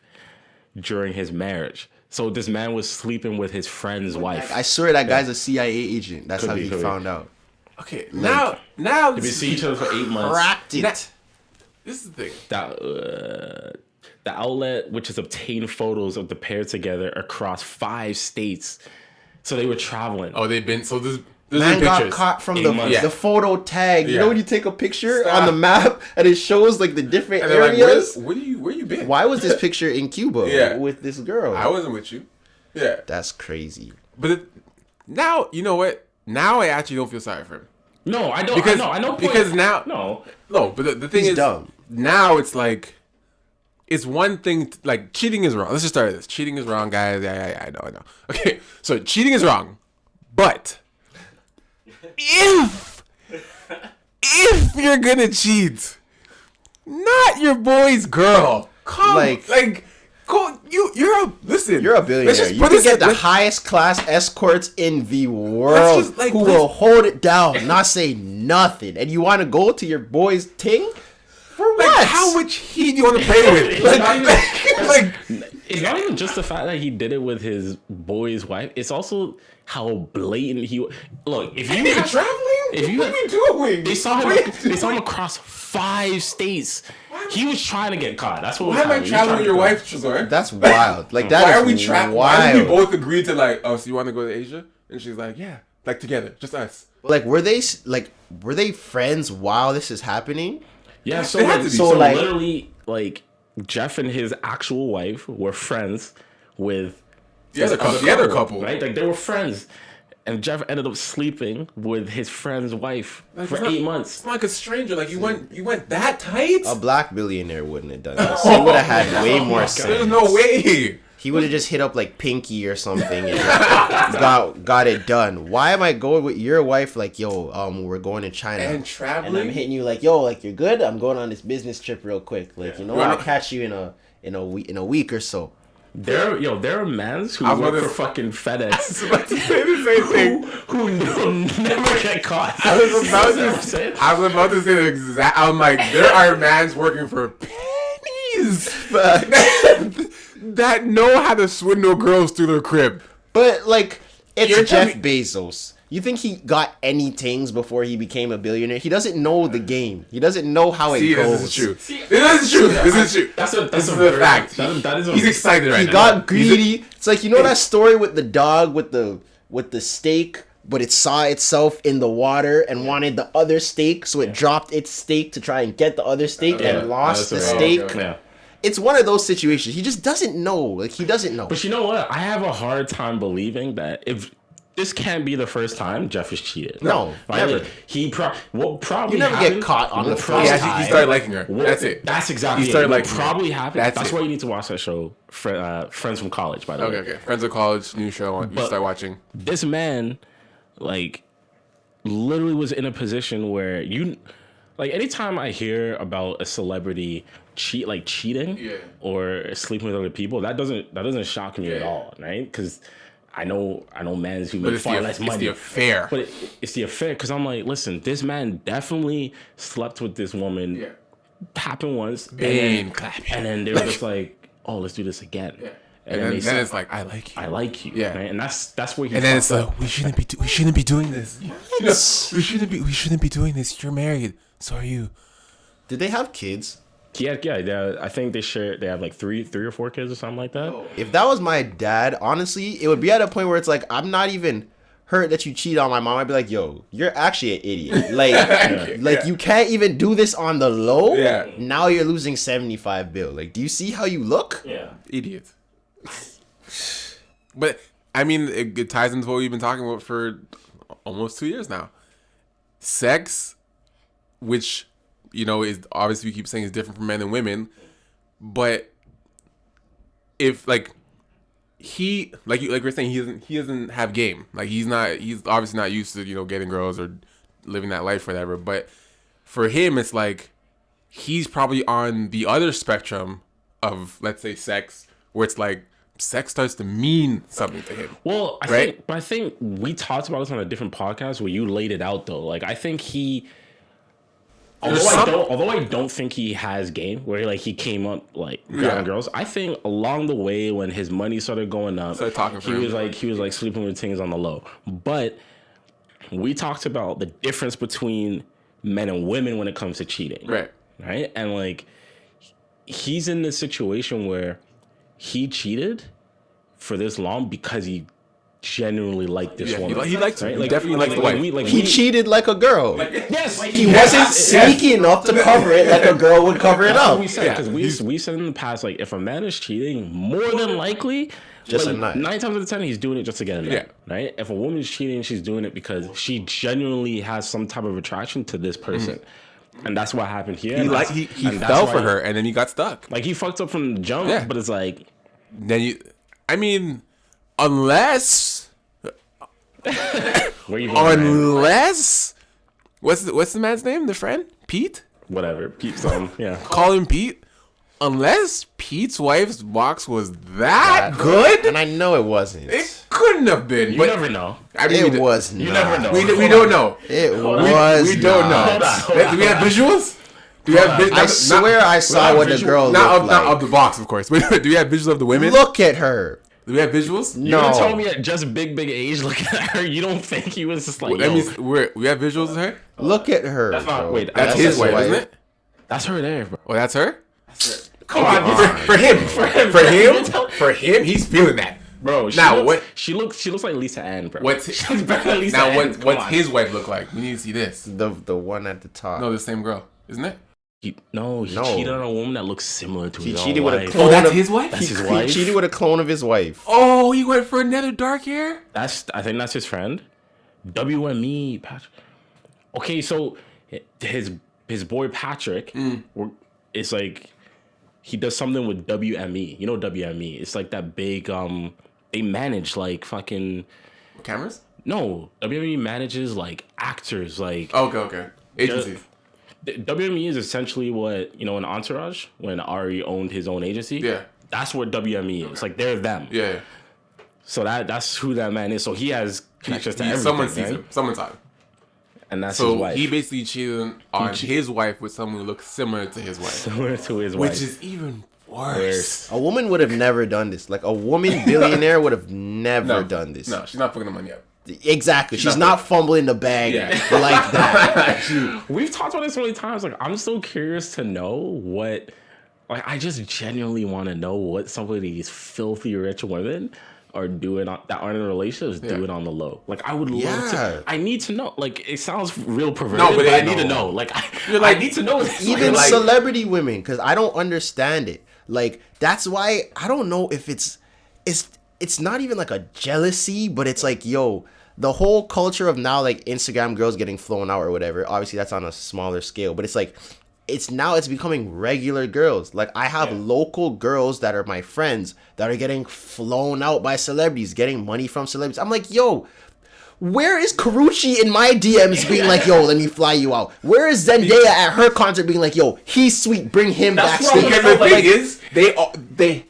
during his marriage. So this man was sleeping with his friend's wife. I swear that guy's a CIA agent. That's how he Could be. found out. Okay, now They've been seeing each other for 8 months. Cracked it. this is the thing. The outlet, which has obtained photos of the pair together across 5 states. So they were traveling. Oh, they've been there's Man been got pictures. caught from 8 months. the photo tag. You Yeah. know when you take a picture Stop. on the map and it shows like the different And they're like, areas? where you been? Why was this picture in Cuba Yeah. with this girl? I wasn't with you. Yeah, That's crazy. but now you know what? Now I actually don't feel sorry for him. No, I don't. Because I know. because now No. but the thing He's is dumb. now it's like it's one thing like cheating is wrong. Let's just start with this. Cheating is wrong, guys. Yeah, I know. Okay, so cheating is wrong, but if you're gonna cheat, not your boy's girl. Come, you're a listen. You're a let's billionaire. just You put can this get the let's- highest class escorts in the world just, like, who let's- will hold it down, not say nothing. And you want to go to your boy's ting? For like what? how much heat do you want to play with? like, It's not even just the fact that he did it with his boy's wife. It's also how blatant he. Look, if you you're traveling. If you- what are you doing? they saw him, What are you they saw him doing? across 5 states. He was trying to get caught. That's what. Why am I was traveling with your trying to wife, Trezor? That's wild. Like that Why are is we traveling? wild. Why did we both agree to like? Oh, so you want to go to Asia? And she's like, yeah, like together, just us. Like were they friends while this is happening? Yeah, so They had to be. so So, like- literally, like Jeff and his actual wife were friends with The other couple. right? Like they were friends, and Jeff ended up sleeping with his friend's wife Like, for it's not- 8 months. It's not like a stranger. Like you went that tight. A black billionaire wouldn't have done this. He would have had way more There's sense. no way. He would have just hit up like Pinky or something and got it done. Why am I going with your wife? Like, yo, we're going to China And traveling? and I'm hitting you like, yo, like you're good. I'm going on this business trip real quick. Like, I'll catch you in a week or so. There are mans who I was work about for to- fucking FedEx about to say the same thing. who never get caught. I was about You know what I'm saying? to say the exact. I'm like, there are mans working for pennies that know how to swindle girls through their crib. But like, it's You're Jeff telling Bezos. You think he got any things before he became a billionaire? He doesn't know the game. He doesn't know how it goes. This is true. This is true. This is true. That's This a is very- a fact. that is a- He's excited right He now. got greedy. It's like, that story with the dog with the steak, but it saw itself in the water and wanted the other steak, so it dropped its steak to try and get the other steak and lost the that's right. steak. Okay. Yeah. It's one of those situations. He just doesn't know. Like, he doesn't know. But you know what? I have a hard time believing that if this can't be the first time Jeff has cheated. No, Right? never. Like, he probably You never get happened- caught on the what first probably- time. He started liking her. what- That's it. That's exactly He started it. What liking her. probably happened. That's That's it. why you need to watch that show, Friends from College, by the way. Okay. Friends of College, new show. You But- start watching. This man, like, literally was in a position where anytime I hear about a celebrity cheating Yeah. or sleeping with other people, that doesn't shock me at Yeah. all, right? Because I know men who But make it's far the, less it's money. the affair. But it's the affair, because I'm like, listen, this man definitely slept with this woman. Yeah. Happened once. Bane clap. And then they were just like, oh, let's do this again. Yeah. And And they then said, it's like, I like you. I like you. Yeah. Right? And that's where he And then it's fucked up. like, we shouldn't be doing this. We shouldn't be doing this. You're married. So are you. Did they have kids? Yeah. I think they have like three or four kids or something like that. If that was my dad, honestly, it would be at a point where it's like, I'm not even hurt that you cheat on my mom. I'd be like, yo, you're actually an idiot. Like, you can't even do this on the low. Yeah. Now you're losing 75 bill. Like, do you see how you look? Yeah. Idiot. But, I mean, it ties into what we've been talking about for almost 2 years now. Sex, which, is obviously we keep saying is different for men and women. But if, he, like we're saying, he doesn't have game. Like, he's obviously not used to, getting girls or living that life or whatever. But for him, it's like, he's probably on the other spectrum of, let's say, sex, where it's like, sex starts to mean something to him. Well, Right? I think we talked about this on a different podcast where you laid it out though. Like, I think he, although I don't think he has game where he came up grabbing girls. I think along the way when his money started going up, Started talking for he him. was like sleeping with things on the low. But we talked about the difference between men and women when it comes to cheating. Right. Right? And he's in this situation where he cheated for this long because he genuinely liked this Yeah, woman. he liked her. right? He definitely liked the wife. He cheated like a girl. Yes, He wasn't sneaky enough to cover it like a girl would cover it That's what up. we said, because we said in the past, if a man is cheating, more than likely, Just a nut. 9 times out of 10, he's doing it just to get a nut. Yeah. Right? If a woman is cheating, she's doing it because she genuinely has some type of attraction to this person. And that's what happened here. He and like that's- he and that's fell why- for her and then he got stuck. He fucked up from the jump, Yeah. but it's like, Then unless where you going, man? unless what's the man's name? The friend? Pete? Whatever. Keep some. Yeah. Call him Pete. Unless Pete's wife's box was that good, And I know it wasn't. it couldn't have been. You but never know. I mean, It was not. You never know. We don't know. It was We don't know. not. Do we have visuals? Do we have I swear I saw what the girl not looked of like. the box, of course. But do we have visuals of the women? Look at her. Do we have visuals? You would No. tell me at just big age looking at her, you don't think he was just like, That yo, means we have visuals of her. Look at her. That's not- bro. wait, That's his wife, isn't it? that's her there, bro. Oh, that's her. Come on, For him, he's feeling that. bro. She looks like Lisa Ann, bro. What's She's better than Lisa now? Ann. Come What's on. his wife look like? We need to see this. The one at the top. No, the same girl, isn't it? He No. cheated on a woman that looks similar to He his cheated own with a wife. clone. Oh, that's of- his wife. That's his He wife. cheated with a clone of his wife. Oh, he went for another dark hair. I think that's his friend. WME Patrick. Okay, so his boy Patrick, it's like he does something with WME. You know WME? It's like that big. They manage like fucking Cameras? no. WME manages like actors. Like Okay. Agencies. WME is essentially what in Entourage when Ari owned his own agency. Yeah. That's what WME is. Like they're them. Yeah. So that's who that man is. So he has connections to everything. Someone sees right? him. Someone saw him. And that's So his wife. he basically cheated on his wife with someone who looks similar to his wife. Similar to his wife. Which is even worse. A woman would have never done this. Like a woman billionaire would have never done this. No, she's not fucking the money up. Exactly. She's not fumbling the bag like that. We've talked about this so many times. Like, I'm so curious to know what. Like, I just genuinely want to know what some of these filthy rich women are doing that aren't in relationships do it on the low. Like, I would love to. I need to know. Like, it sounds real perverted, but I need to know. Like, I need to know. Even celebrity women, because I don't understand it. Like, that's why I don't know if it's not even like a jealousy, but it's like, yo, the whole culture of now, like Instagram girls getting flown out or whatever. Obviously, that's on a smaller scale, but it's like, it's becoming regular girls. Like, I have local girls that are my friends that are getting flown out by celebrities, getting money from celebrities. I'm like, yo, where is Karuchi in my DMs being like, yo, let me fly you out? Where is Zendaya at her concert being like, yo, he's sweet, bring him backstage? Because the thing is, they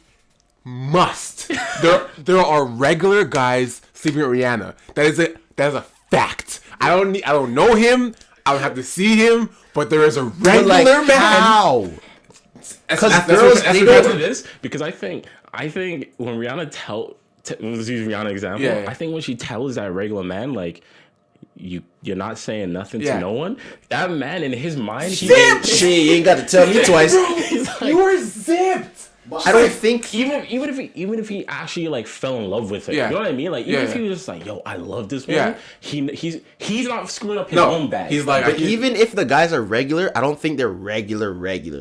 must. There are regular guys sleeping with Rihanna. That is a fact. I don't know him. I don't have to see him. But there is a regular man. How? Because girls, they go to this. Because I think when Rihanna let's use Rihanna example. Yeah. I think when she tells that regular man, like, you're not saying nothing to no one. That man in his mind, you ain't got to tell me twice. Like, you are zipped. I don't think even if he actually like fell in love with her, you know what I mean? Like even if he was just like, yo, I love this woman, he's not screwing up his own bag. He's like, but even if the guys are regular, I don't think they're regular.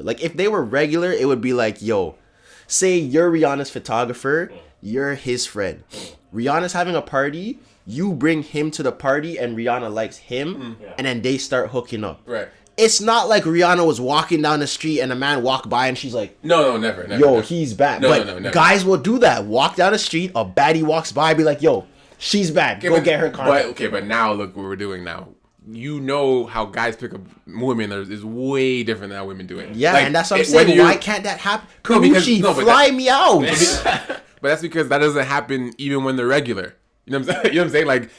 Like if they were regular, it would be like, yo, say you're Rihanna's photographer, you're his friend. Rihanna's having a party, you bring him to the party, and Rihanna likes him, and then they start hooking up. Right. It's not like Rihanna was walking down the street and a man walked by and she's like, no, never. Yo, never. he's bad. No, but never. guys will do that. Walk down the street, a baddie walks by, be like, yo, she's bad. Go get her contact. But now look what we're doing now. You know how guys pick up women is way different than how women do it. Yeah, like, and that's what I'm saying. Why can't that happen? Karuchi, fly me out. But that's because that doesn't happen even when they're regular. You know what I'm saying? Like,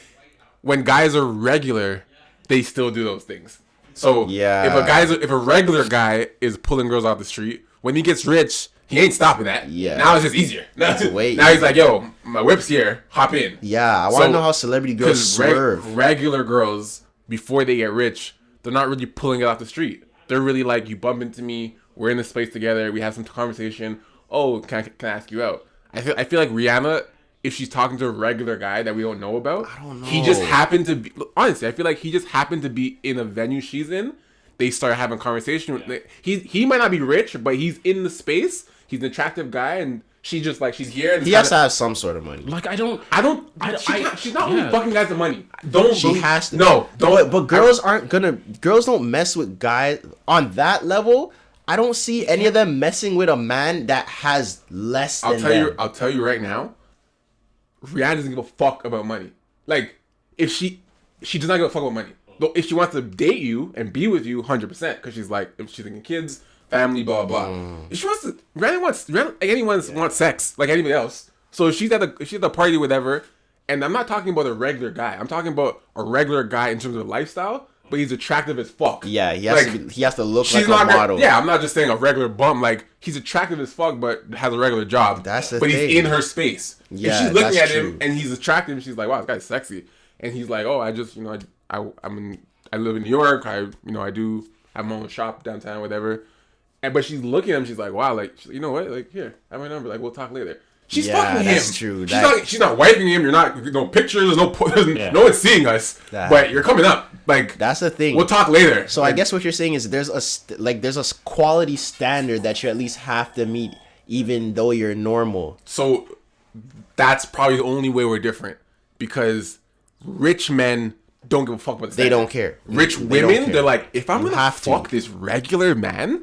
when guys are regular, they still do those things. So if a regular guy is pulling girls off the street, when he gets rich, he ain't stopping that. Yeah. Now it's just easier. Now he's like, yo, my whip's here, hop in. Yeah, I want to know how celebrity girls swerve. Regular girls, before they get rich, they're not really pulling it off the street. They're really like, you bump into me, we're in this space together, we have some conversation. Oh, can I ask you out? I feel like Rihanna, if she's talking to a regular guy that we don't know about, I don't know. He just happened to be, honestly, I feel like he just happened to be in a venue she's in. They start having conversation. He might not be rich, but he's in the space. He's an attractive guy, and she's just like, she's here. And he has to have some sort of money. Like, she's not only fucking guys the money. She has to. No, don't. But girls girls don't mess with guys on that level. I don't see any of them messing with a man that has less than them. I'll tell you right now, Rihanna doesn't give a fuck about money. Like, if she does not give a fuck about money. Though if she wants to date you and be with you, 100%, because she's like, if she's thinking kids, family, blah blah. If she wants to, Rihanna anyone wants sex like anybody else. So if she's at the party, whatever. And I'm not talking about a regular guy. I'm talking about a regular guy in terms of lifestyle, but he's attractive as fuck. Yeah, he has to look like a model. Yeah, I'm not just saying a regular bum. Like, he's attractive as fuck, but has a regular job. That's the thing. But he's in her space. Yeah, if she's looking at him and he's attractive, she's like, wow, this guy's sexy. And he's like, oh, I just, I live in New York. I do have my own shop downtown, whatever. But she's looking at him. She's like, wow, like, you know what? Like, here, I have my number. Like, we'll talk later. She's fucking him. That's true. She's not wiping him. You're not, no pictures. No one's seeing us. But you're coming up. Like, that's the thing. We'll talk later. So I guess what you're saying is there's a quality standard that you at least have to meet, even though you're normal. So that's probably the only way we're different, because rich men don't give a fuck about the standard. They don't care. Rich women, they're like, if I'm gonna fuck this regular man,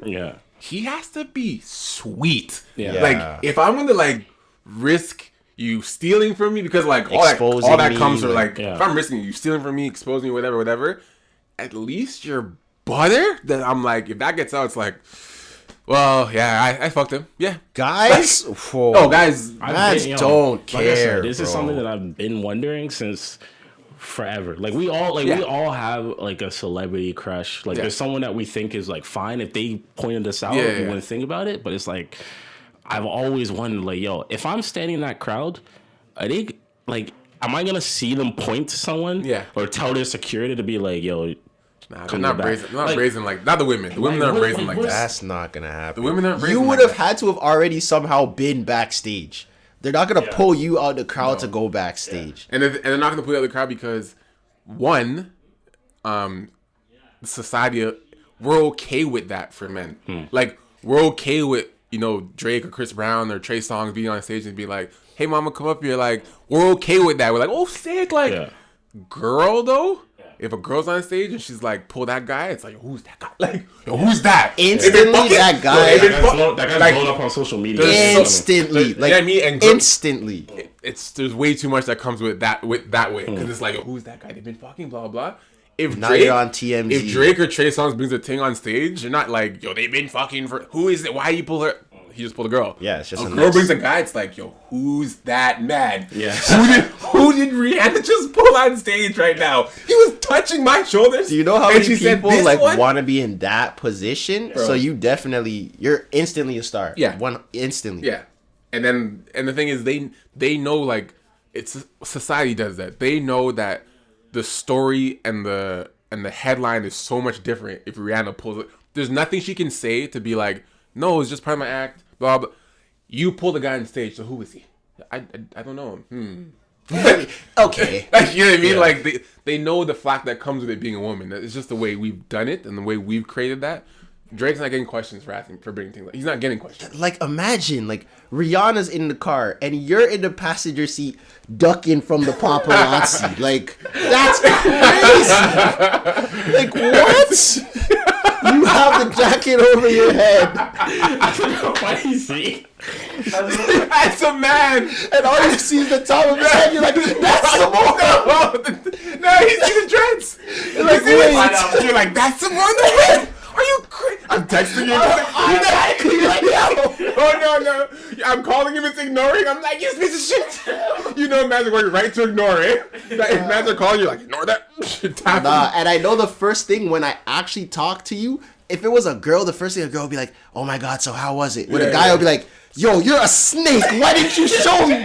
he has to be sweet. Yeah. Like if I'm gonna like risk you stealing from me, because like all Exposing that me, comes from like- like if I'm risking you stealing from me, exposing me, whatever, at least you're butter. Then I'm like, if that gets out, it's like, well, yeah, I fucked him. Yeah, Guys, guys, guys Yo, don't like I care. said, this is bro. something that I've been wondering since forever. Like we all have like a celebrity crush. Like there's someone that we think is like fine. If they pointed us out, we wouldn't think about it. But it's like I've always wondered, like, yo, if I'm standing in that crowd, are they like, am I gonna see them point to someone? Yeah. Or tell their security to be like, yo, Nah, they're come not back. brazen. Not Like- brazen like not the women. The women Like, aren't what- brazen like what's- that. That's not gonna happen. The women aren't brazen You would like have that. had to have already somehow been backstage. They're not gonna pull you out of the crowd to go backstage. And they're not gonna put out the crowd because one, society, we're okay with that for men. Like we're okay with Drake or Chris Brown or Trey Songz being on stage and be like, "Hey, mama, come up here." Like we're okay with that. We're like, "Oh, sick!" Like girl though. If a girl's on stage and she's like, pull that guy, it's like, who's that guy? Like, who's that? Instantly, that guy. that guy's blown up on social media. Instantly, like I mean, and instantly. there's way too much that comes with that way because it's like, who's that guy? They've been fucking blah blah. If Now Drake, you're on TMZ. If Drake or Trey Songz brings a thing on stage, you're not like, yo, they've been fucking for. Who is it? Why you pull her? He just pulled a girl. Yeah, it's just a a girl next- brings a guy. It's like, yo, who's that man? Yeah. Who did Rihanna just pull on stage right now? He was touching my shoulders. Do you know how and many she said, people "This like one?" want to be in that position? Bro. So you're instantly a star. Yeah. Instantly. Yeah, and the thing is, they know, like, it's society does that. They know that the story and the headline is so much different if Rihanna pulls it. There's nothing she can say to be like, no, it's just part of my act. Blah blah. You pull the guy on stage, so who is he? I don't know him. Okay. Like, you know what I mean? Like they know the flack that comes with it being a woman. It's just the way we've done it and the way we've created that. Drake's not getting questions for bringing things. He's not getting questions. Like imagine, like Rihanna's in the car and you're in the passenger seat ducking from the paparazzi. Like that's crazy. Like what? You have the jacket over your head. Why is he? That's a man. And all you see is the top of his head. You're like, that's the one. No, he's in the dreads. You're like, wait. You're like, that's the one. Are you crazy? I'm texting you. Automatically, like, yo. Oh no. I'm calling him. It's ignoring. I'm like, you piece of shit. You know, man's going right to ignore it. Like, if man's are calling you, like, ignore that. Tap Nah, and I know the first thing when I actually talk to you, if it was a girl, the first thing a girl would be like, oh my God, so how was it? With a guy, would be like, yo, you're a snake. Why didn't you show me?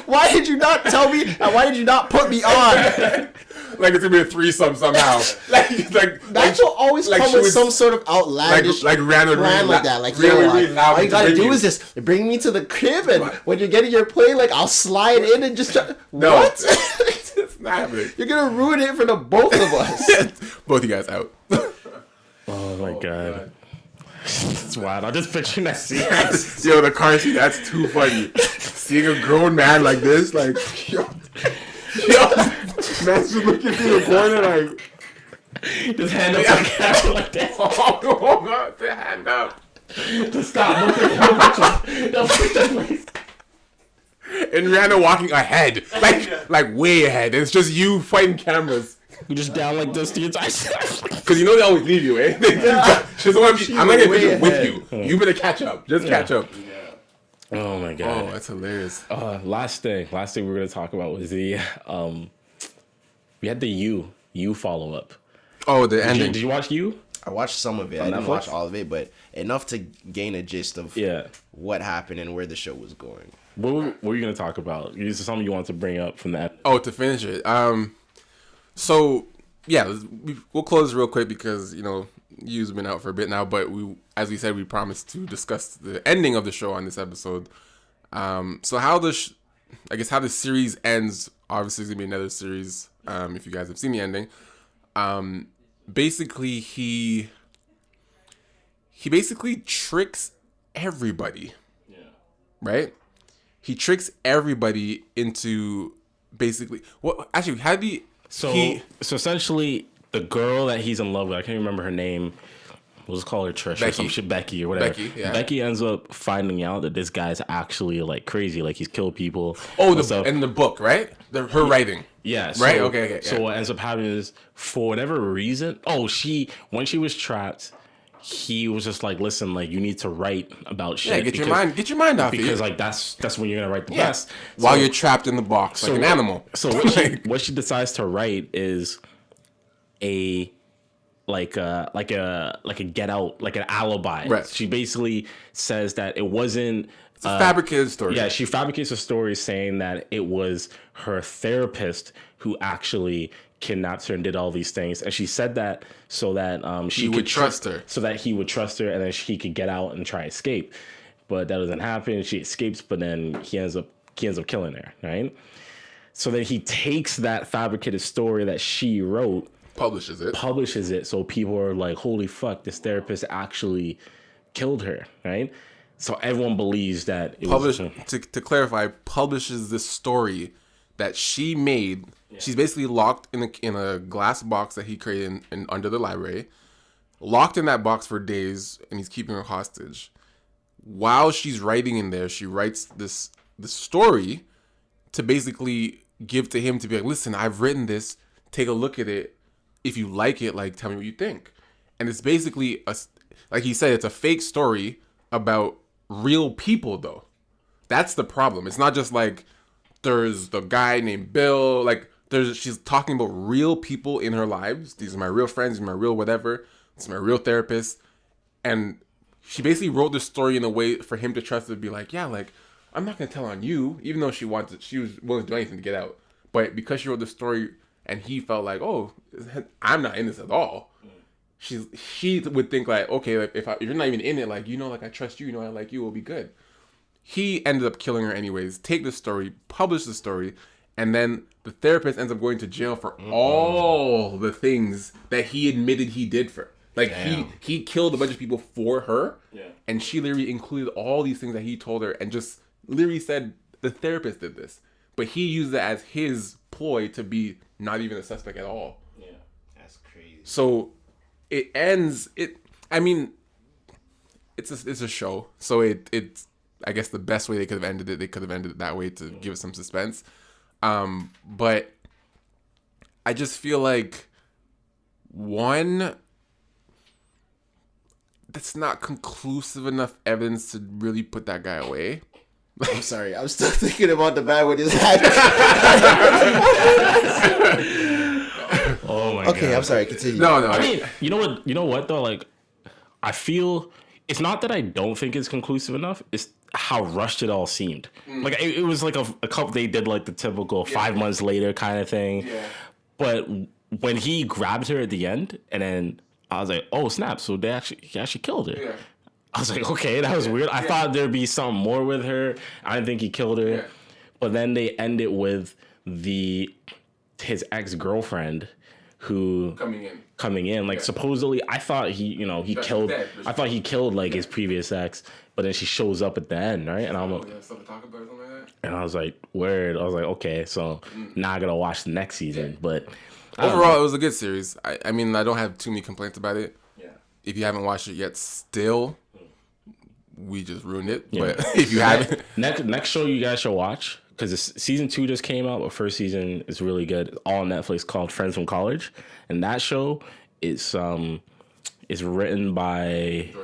Why did you not tell me? And why did you not put me on? Like it's gonna be a threesome somehow. That will always like come she with was- some sort of outlandish like Rihanna plan really like that. Like, Rihanna yo, really allowed all you to gotta bring do you. is just bring me to the crib, and when you're getting your plane, like I'll slide in and just try. No. What? It's not happening. You're gonna ruin it for the both of us. Both you guys out. Oh my God. It's wild. I'm just picturing that scene. Yo, the car seat, that's too funny. Seeing a grown man like this, like, yo, man's just looking through the corner like, Just hand up to the camera like that. oh God, the hand up. Just stop. Don't put that place. And Rihanna walking ahead, like way ahead. It's just you fighting cameras. You just down like this the entire Cause you know they always leave you, eh? She's I'm not getting way pictures with ahead. you. You better catch up. Just catch up. Oh my God. Oh, that's hilarious. Last thing we were gonna talk about was the we had the you follow up. Oh, the ending. Did you watch you? I watched some of it. I didn't watch all of it, but enough to gain a gist of what happened and where the show was going. What were you gonna talk about? Is there something you want to bring up from that? Oh, to finish it. So yeah, we'll close real quick because you've been out for a bit now, but as we said, we promised to discuss the ending of the show on this episode. So how how the series ends. Obviously, it's gonna be another series. If you guys have seen the ending, basically he basically tricks everybody. Yeah. Right. He tricks everybody into basically what? Actually, how do you? So essentially, the girl that he's in love with, I can't remember her name. let's call her Trish Becky. or some shit, Becky or whatever. Becky, yeah. Becky ends up finding out that this guy's actually like crazy, like he's killed people. Oh, and stuff. in the book, right? Her writing. Yeah. Right? Okay. Yeah. So what ends up happening is, for whatever reason, when she was trapped, he was just like, listen, like you need to write about shit. Yeah, get your mind off it. Because like that's when you're gonna write the best. While you're trapped in the box like an animal. So what she decides to write is a get out, like an alibi. Right. She basically says that it wasn't. It's a fabricated story. Yeah, she fabricates a story saying that it was her therapist who actually kidnapped her and did all these things, and she said that so that she would trust her, so that he would trust her, and then he could get out and try to escape. But that doesn't happen. She escapes, but then he ends up killing her. Right. So then he takes that fabricated story that she wrote, publishes it, so people are like, holy fuck, this therapist actually killed her. Right. So everyone believes that it was to clarify, publishes this story that she made. Yeah. She's basically locked in a glass box that he created in under the library, locked in that box for days, and he's keeping her hostage. While she's writing in there, she writes this story to basically give to him to be like, listen, I've written this. Take a look at it. If you like it, like tell me what you think. And it's basically like he said, it's a fake story about real people though. That's the problem. It's not just like there's the guy named Bill, like she's talking about real people in her lives. These are my real friends, these are my real whatever. This is my real therapist. And she basically wrote this story in a way for him to trust it, to be like, yeah, like I'm not gonna tell on you, even though she was willing to do anything to get out. But because she wrote the story and he felt like, oh, I'm not in this at all. She would think like, okay, like if you're not even in it, like, like I trust you, I like you, it'll be good. He ended up killing her anyways. Take the story, publish the story, and then the therapist ends up going to jail for all the things that he admitted he did for her. Like he killed a bunch of people for her, and she literally included all these things that he told her, and just literally said the therapist did this, but he used it as his ploy to be not even a suspect at all. Yeah, that's crazy. So it ends. I mean, it's a show, so it's. I guess the best way they could have ended it that way to give it some suspense. But I just feel like that's not conclusive enough evidence to really put that guy away. I'm sorry, I'm still thinking about the bad with his hat. Oh my god. Okay, I'm sorry, continue. No. I mean, you know what though? Like, I feel it's not that I don't think it's conclusive enough. It's how rushed it all seemed. Like it was like a couple. They did like the typical 5 months later kind of thing. Yeah. But when he grabbed her at the end, and then I was like, oh snap! So he actually killed her. Yeah. I was like, okay, that was weird. I thought there'd be something more with her. I didn't think he killed her. Yeah. But then they end it with his ex-girlfriend who coming in. Like supposedly, I thought he killed. I thought he killed like his previous ex, but then she shows up at the end, right? And I'm like, stuff to talk about or something like that. And I was like, weird. I was like, okay, so now I gotta watch the next season. But overall, it was a good series. I mean, I don't have too many complaints about it. Yeah. If you haven't watched it yet, still, we just ruined it. Yeah. But if you haven't, next show you guys should watch, because season 2 just came out, but first season is really good. It's all on Netflix, called Friends from College, and that show is written by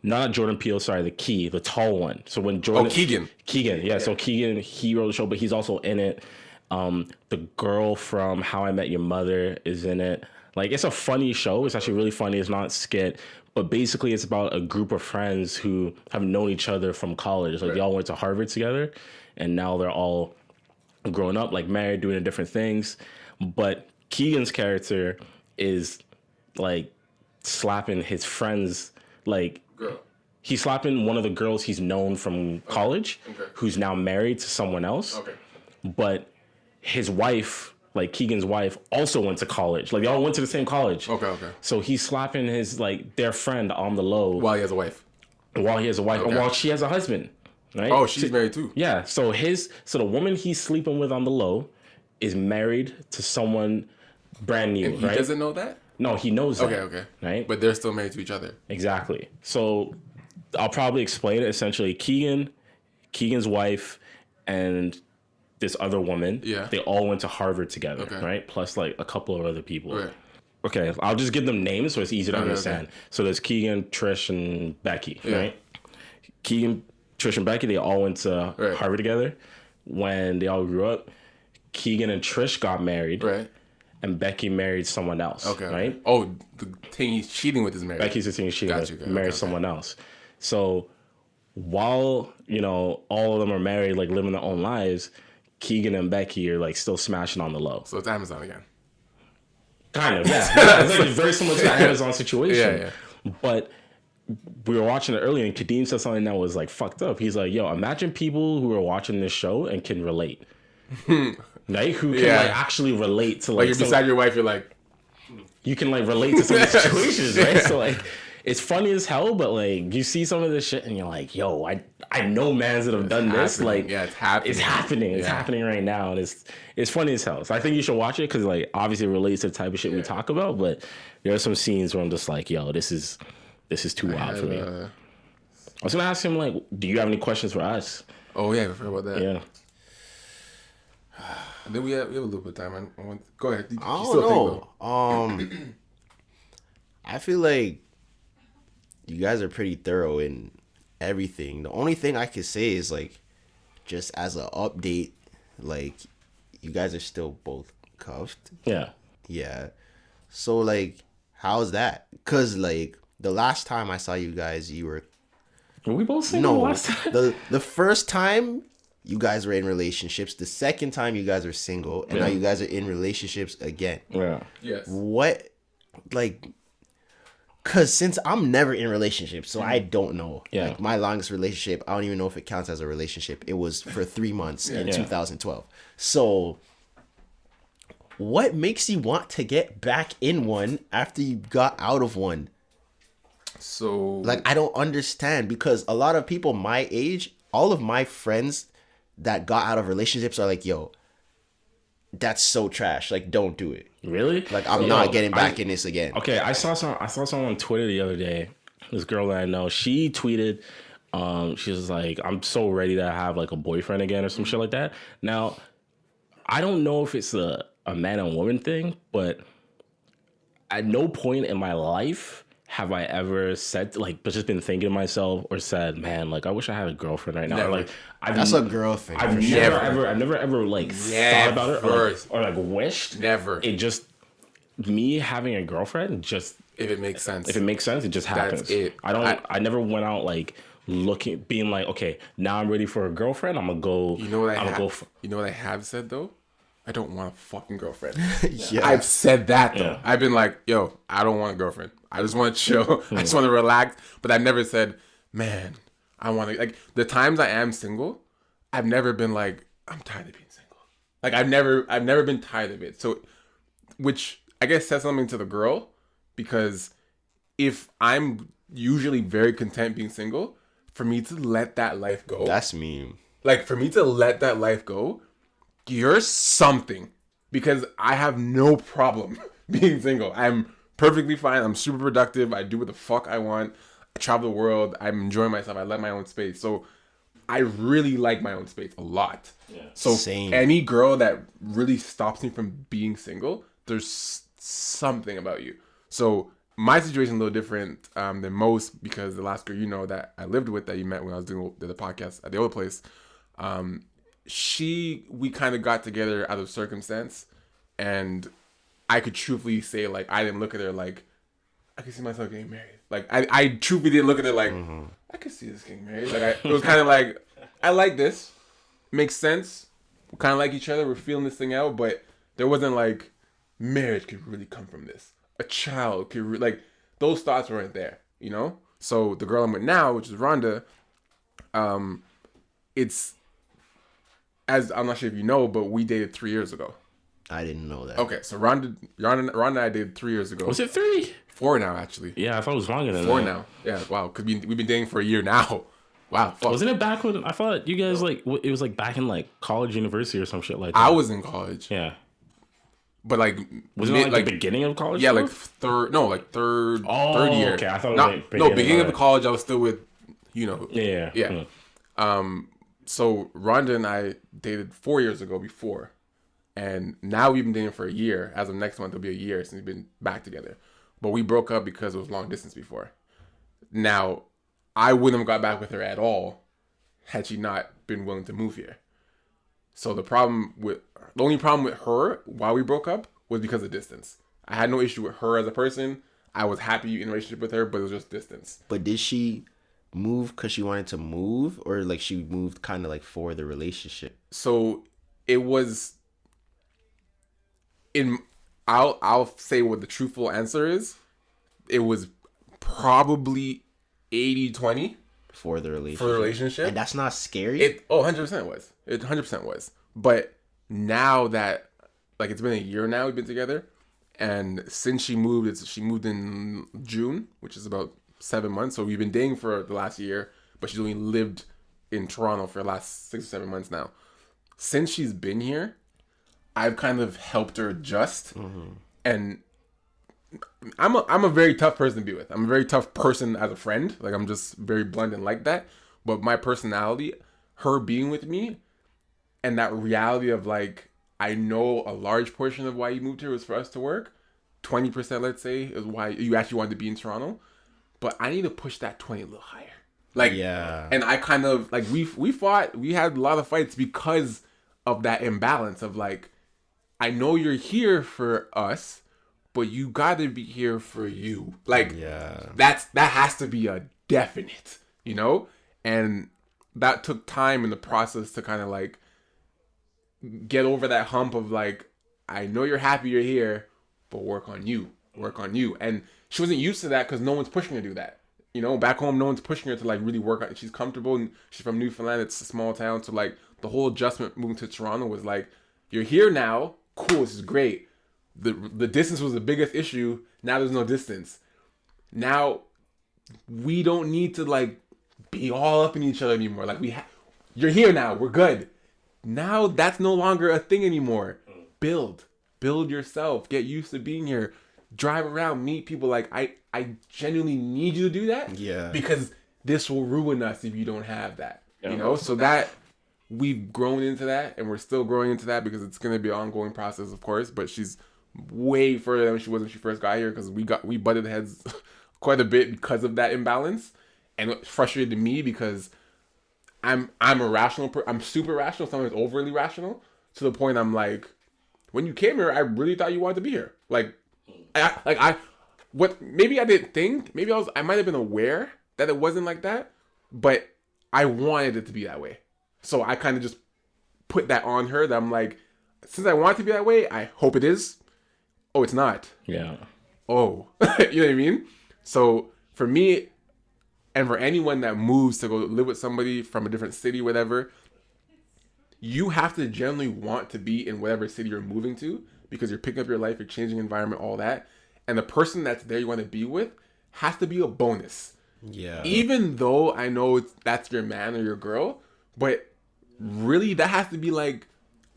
not Jordan Peele, sorry, the tall one. So when Jordan Keegan, yeah. So Keegan, he wrote the show, but he's also in it. The girl from How I Met Your Mother is in it. Like, it's a funny show. It's actually really funny. It's not a skit, but basically it's about a group of friends who have known each other from college. Like, they all went to Harvard together, and now they're all grown up, like married, doing different things. But Keegan's character is like slapping his friends, like girl. He's slapping one of the girls he's known from college, who's now married to someone else. Okay. But his wife, like Keegan's wife, also went to college. Like, they all went to the same college. Okay. So he's slapping their friend on the low. While he has a wife. And while she has a husband. Right? Oh, she's married too. Yeah. So the woman he's sleeping with on the low is married to someone brand new, and he right? doesn't know that? No, he knows that. Okay. Right? But they're still married to each other. Exactly. So I'll probably explain it. Essentially, Keegan's wife, and this other woman, they all went to Harvard together, right? Plus like a couple of other people. Right. Okay, I'll just give them names so it's easy to understand. Okay. So there's Keegan, Trish, and Becky, right? Keegan, Trish, and Becky, they all went to Harvard together. When they all grew up, Keegan and Trish got married. Right. And Becky married someone else. Okay. Right? Oh, the thing he's cheating with is married. Becky's the thing he's cheating with. Married someone else. So while, you know, all of them are married, like living their own lives, Keegan and Becky are like still smashing on the low. So it's Amazon again. Kind of, yeah. It's like very similar to the Amazon situation. Yeah. But we were watching it earlier, and Kadeem said something that was like fucked up. He's like, yo, imagine people who are watching this show and can relate. Right? Who can like actually relate to like you're beside your wife, you're like, you can like relate to some of the situations, right? So like it's funny as hell, but like you see some of this shit and you're like, yo, I know mans that have done this. Like it's happening. It's happening right now, and it's funny as hell. So I think you should watch it because like obviously it relates to the type of shit we talk about, but there are some scenes where I'm just like, yo, this is too wild for me. I was gonna ask him like, do you have any questions for us? Oh yeah, I forgot about that. Yeah. And then we have a little bit of time. Go ahead. I don't know. I feel like you guys are pretty thorough in everything. The only thing I could say is like, just as an update, like you guys are still both cuffed. Yeah. Yeah. So like, how's that? Cause like the last time I saw you guys, you were we both single the last time? The first time you guys were in relationships. The second time you guys are single, and now you guys are in relationships again. Yeah. Yes. What, like, cause since I'm never in relationships, so I don't know. Yeah. Like my longest relationship, I don't even know if it counts as a relationship. It was for 3 months in 2012. So, what makes you want to get back in one after you got out of one? So, like, I don't understand, because a lot of people my age, all of my friends that got out of relationships are like, yo, that's so trash. Like, don't do it. Really? Like, I'm not getting back in this again. Okay, I saw someone on Twitter the other day. This girl that I know, she tweeted, she was like, I'm so ready to have like a boyfriend again or some shit like that. Now, I don't know if it's a man and woman thing, but at no point in my life have I ever said, like, but just been thinking to myself or said, man, like, I wish I had a girlfriend right now. Never. Or, like, That's a girl thing. I've never ever like thought about it or like wished. Never. It just, me having a girlfriend, just if it makes sense. If it makes sense, it just happens. That's it. I never went out like looking, being like, okay, now I'm ready for a girlfriend. I'm gonna go. You know what I have said though? I don't want a fucking girlfriend. Yeah. I've said that though. Yeah. I've been like, yo, I don't want a girlfriend. I just want to chill. I just want to relax. But I've never said, man, I want to, like, the times I am single, I've never been like, I'm tired of being single. Like, I've never been tired of it. So, which I guess says something to the girl, because if I'm usually very content being single, for me to let that life go. That's me. Like, for me to let that life go, you're something, because I have no problem being single. I'm perfectly fine. I'm super productive. I do what the fuck I want. I travel the world. I'm enjoying myself. I like my own space. So I really like my own space a lot. Yeah. So Same. Any girl that really stops me from being single, there's something about you. So my situation is a little different than most, because the last girl that I lived with, that you met when I was doing the podcast at the other place, we kind of got together out of circumstance, and I could truthfully say, like, I didn't look at her like, I could see myself getting married. Like, I truthfully didn't look at her like, I could see this getting married. Like, it was kind of like, I like this. Makes sense. We kind of like each other. We're feeling this thing out. But there wasn't like, marriage could really come from this. A child could, like, those thoughts weren't there, So the girl I'm with now, which is Rhonda, it's, as I'm not sure if you know, but we dated 3 years ago. I didn't know that. Okay, so Rhonda and I dated 3 years ago. Was it 3? 4 now, actually. Yeah, I thought it was longer than 4 that. now. Yeah, wow. Because we've been dating for a year now. Wow. Fuck. Wasn't it back when, I thought you guys, like, it was like back in like college, university or some shit like that. I was in college. Yeah. But like Was it like the beginning of college? Yeah, though? like third year. Okay, I thought it Not, was no, beginning of college. I was still with, Yeah. So Rhonda and I dated 4 years ago before, and now we've been dating for a year. As of next month, it'll be a year since we've been back together. But we broke up because it was long distance before. Now, I wouldn't have got back with her at all had she not been willing to move here. So the only problem with her while we broke up was because of distance. I had no issue with her as a person. I was happy in a relationship with her, but it was just distance. But did she move because she wanted to move, or like she moved kind of like for the relationship? So it was I'll say what the truthful answer is. It was probably 80-20 For the relationship. And that's not scary? 100% was. It 100% was. But now that, like, it's been a year now we've been together, and since she moved in June, which is about 7 months. So we've been dating for the last year, but she's only lived in Toronto for the last 6 or 7 months now. Since she's been here, I've kind of helped her adjust. Mm-hmm. And I'm a very tough person to be with. I'm a very tough person as a friend. Like, I'm just very blunt and like that. But my personality, her being with me, and that reality of, like, I know a large portion of why you moved here was for us to work. 20%, let's say, is why you actually wanted to be in Toronto. But I need to push that 20 a little higher. Like, yeah. And I kind of, like, we had a lot of fights because of that imbalance of, like, I know you're here for us, but you gotta be here for you. Like, yeah. That has to be a definite, you know? And that took time in the process to kind of, like, get over that hump of, like, I know you're happy you're here, but work on you. And she wasn't used to that because no one's pushing her to do that. You know, back home, no one's pushing her to, like, really work on. She's comfortable, and she's from Newfoundland. It's a small town. So, like, the whole adjustment moving to Toronto was, like, you're here now. Cool, this is great. The distance was the biggest issue. Now there's no distance. Now we don't need to, like, be all up in each other anymore. Like, you're here now. We're good. Now that's no longer a thing anymore. Build yourself. Get used to being here. Drive around, meet people. Like, I genuinely need you to do that. Yeah. Because this will ruin us if you don't have that. You know? So that we've grown into that, and we're still growing into that because it's going to be an ongoing process, of course. But she's way further than she was when she first got here because we butted heads quite a bit because of that imbalance, and it frustrated me because I'm a rational. I'm super rational. Sometimes overly rational to the point I'm like, when you came here, I really thought you wanted to be here. Maybe I didn't think. Maybe I might have been aware that it wasn't like that, but I wanted it to be that way. So I kind of just put that on her that I'm like, since I want it to be that way, I hope it is. Oh, it's not. Yeah. Oh, you know what I mean? So for me, and for anyone that moves to go live with somebody from a different city, whatever, you have to generally want to be in whatever city you're moving to because you're picking up your life, you're changing environment, all that. And the person that's there you want to be with has to be a bonus. Yeah. Even though I know that's your man or your girl, but really that has to be like,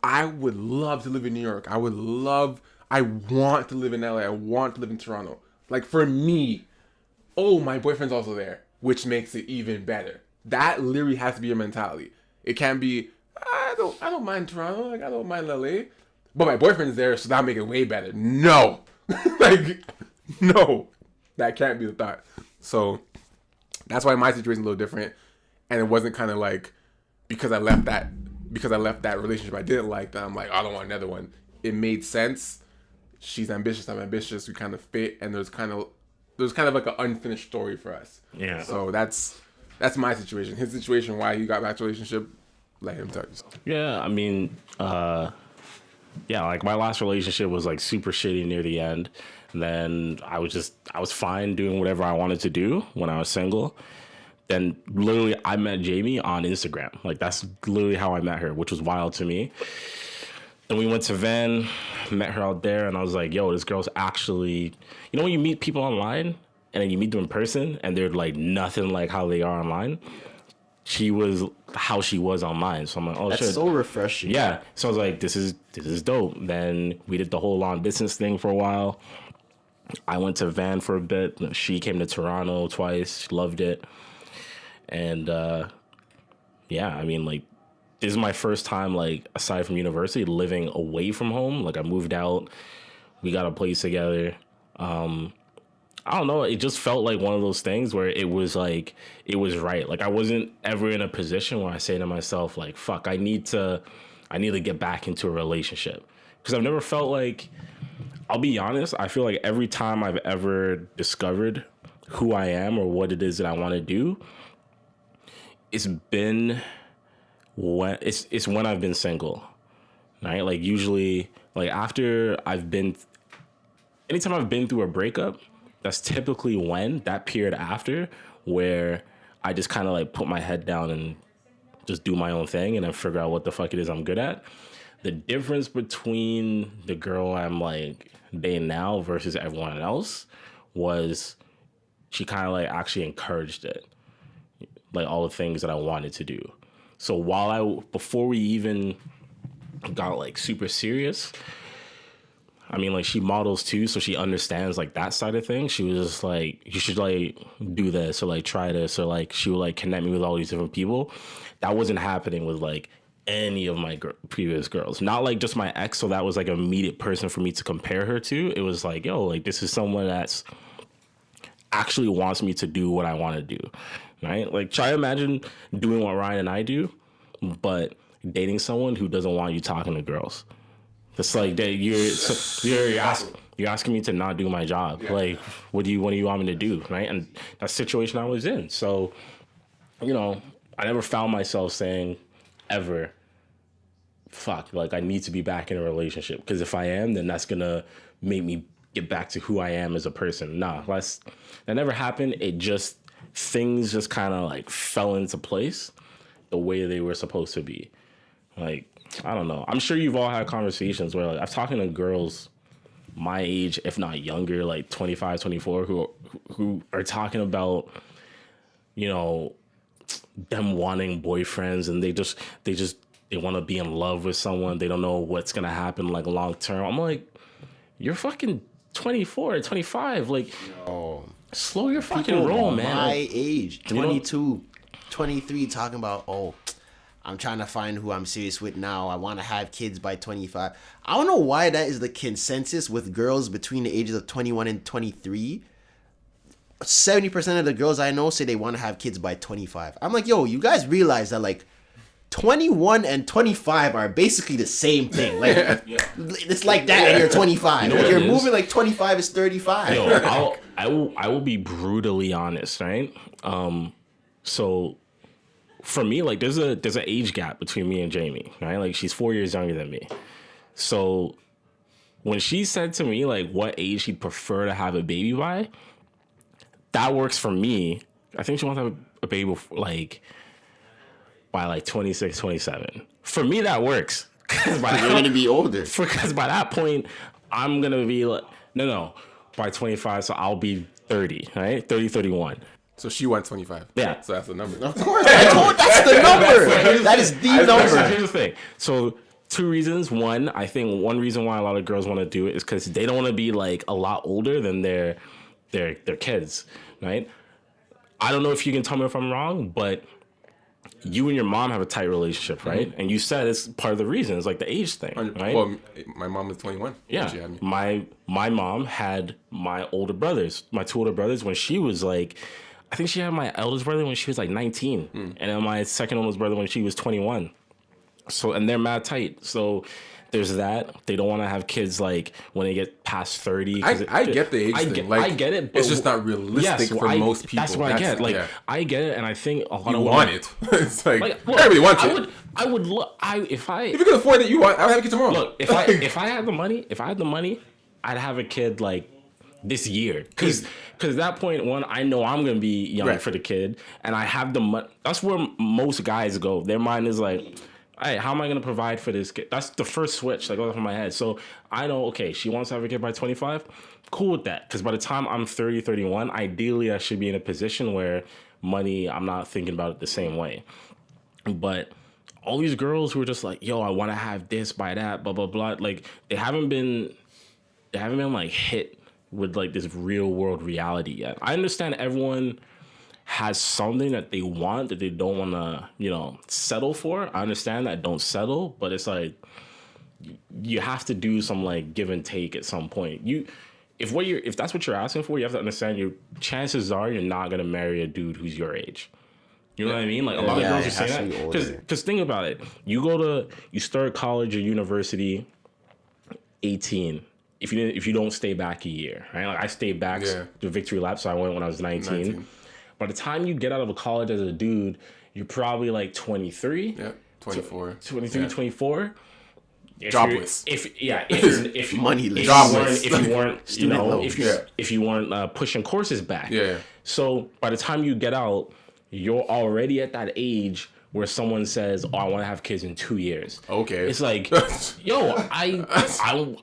I would love to live in New York. I want to live in LA. I want to live in Toronto. Like, for me, my boyfriend's also there, which makes it even better. That literally has to be your mentality. It can't be, I don't mind Toronto. Like, I don't mind LA. But my boyfriend's there, so that'll make it way better. No. Like, no. That can't be the thought. So that's why my situation's a little different. And it wasn't kind of like, because I left that relationship I didn't like, that I'm like, I don't want another one. It made sense. She's ambitious, I'm ambitious. We kind of fit, and there's kind of like an unfinished story for us. Yeah. So that's my situation. His situation, why he got back to a relationship, let him tell you. So. Yeah, I mean, like my last relationship was like super shitty near the end. And then I was fine doing whatever I wanted to do when I was single. Then literally I met Jamie on Instagram. Like, that's literally how I met her, which was wild to me. And we went to Van, met her out there, and I was like, yo, this girl's actually, you know when you meet people online and then you meet them in person and they're like nothing like how they are online? she was how she was online. So I'm like, oh, That's shit. so refreshing. Yeah. So I was like, this is dope. Then we did the whole long distance thing for a while. I went to Van for a bit. She came to Toronto twice. She loved it. And yeah, I mean, like, this is my first time, like, aside from university, living away from home. Like, I moved out. We got a place together. I don't know. It just felt like one of those things where it was like, it was right. Like, I wasn't ever in a position where I say to myself, like, fuck, I need to get back into a relationship. Because I've never felt like, I'll be honest, I feel like every time I've ever discovered who I am or what it is that I want to do, it's been when it's when I've been single, right? Like, usually, like, anytime I've been through a breakup, that's typically when, that period after, where I just kind of like put my head down and just do my own thing and then figure out what the fuck it is I'm good at. The difference between the girl I'm like dating now versus everyone else was she kind of like actually encouraged it, like all the things that I wanted to do. So before we even got like super serious, I mean, like, she models too, so she understands like that side of things. She was just like, you should like do this or like try this, or like she would like connect me with all these different people. That wasn't happening with like any of my previous girls. Not like just my ex, so that was like an immediate person for me to compare her to. It was like, yo, like, this is someone that's actually wants me to do what I want to do, right? Like, try to imagine doing what Ryan and I do, but dating someone who doesn't want you talking to girls. It's like that you're asking me to not do my job. Yeah. Like, what do you want me to do, right? And that situation I was in. So, you know, I never found myself saying ever, fuck, like, I need to be back in a relationship, because if I am, then that's gonna make me get back to who I am as a person. Nah, that never happened. Things just kind of like fell into place the way they were supposed to be. Like, I don't know. I'm sure you've all had conversations where, like, I've talking to girls my age, if not younger, like 25, 24, who are talking about, you know, them wanting boyfriends, and they want to be in love with someone. They don't know what's going to happen, like, long term. I'm like, you're fucking 24, 25. Like, no. Slow your fucking roll, man. My like, age, 22, 23, talking about, oh, I'm trying to find who I'm serious with now. I want to have kids by 25. I don't know why that is the consensus with girls between the ages of 21 and 23. 70% of the girls I know say they want to have kids by 25. I'm like, yo, you guys realize that, like, 21 and 25 are basically the same thing. Like, it's like that, and you're 25. You know, you're moving like 25 is 35. Yo, I will be brutally honest, right? So for me, like, there's an age gap between me and Jamie, right? Like, she's 4 years younger than me. So when she said to me, like, what age she'd prefer to have a baby by, that works for me. I think she wants to have a baby before, like, by like 26, 27. For me, that works. You're going to be older. Because by that point, I'm going to be like, no, by 25, so I'll be 30, right? 30, 31. So she wants 25. Yeah. So that's the number. Of course. That's the number. That is the number. Here's the thing. So 2 reasons. One, I think one reason why a lot of girls want to do it is because they don't want to be like a lot older than their kids, right? I don't know if you can tell me if I'm wrong, but you and your mom have a tight relationship, right? Mm-hmm. And you said it's part of the reason. It's like the age thing, right? Well, my mom was 21. Yeah. She had me. My mom had my 2 older brothers, when she was like, I think she had my eldest brother when she was like 19. And then my second oldest brother when she was 21. So, and they're mad tight. So there's that. They don't want to have kids like when they get past 30. I get the age thing. Like, I get it. But it's just not realistic for most people. That's what I get. Like, I get it, and I think a lot you of want women, it. It's like look, everybody wants it. I would look. If you can afford it, I would have a kid tomorrow. Look, if I had the money, I'd have a kid like this year. Because at that point, one, I know I'm gonna be young for the kid, and I have the money. That's where most guys go. Their mind is like, all right, how am I going to provide for this kid? That's the first switch that goes off in my head. So I know, okay, she wants to have a kid by 25. Cool with that. Because by the time I'm 30, 31, ideally I should be in a position where money, I'm not thinking about it the same way. But all these girls who are just like, yo, I want to have this by that, blah, blah, blah. Like, they haven't been like hit with like this real world reality yet. I understand everyone has something that they want that they don't want to, settle for. I understand that, don't settle, but it's like you have to do some like give and take at some point. If that's what you're asking for, you have to understand your chances are you're not gonna marry a dude who's your age. You know what I mean? Like a lot of girls are saying that because think about it. You start college or university 18. If you don't stay back a year, right? Like I stayed back the victory lap, so I went when I was 19. By the time you get out of college as a dude, you're probably like 23. Yeah, 24. 23, 24. Jobless. If moneyless. Jobless. If you weren't pushing courses back. Yeah. So by the time you get out, you're already at that age where someone says, "Oh, I want to have kids in 2 years." Okay. It's like, yo, I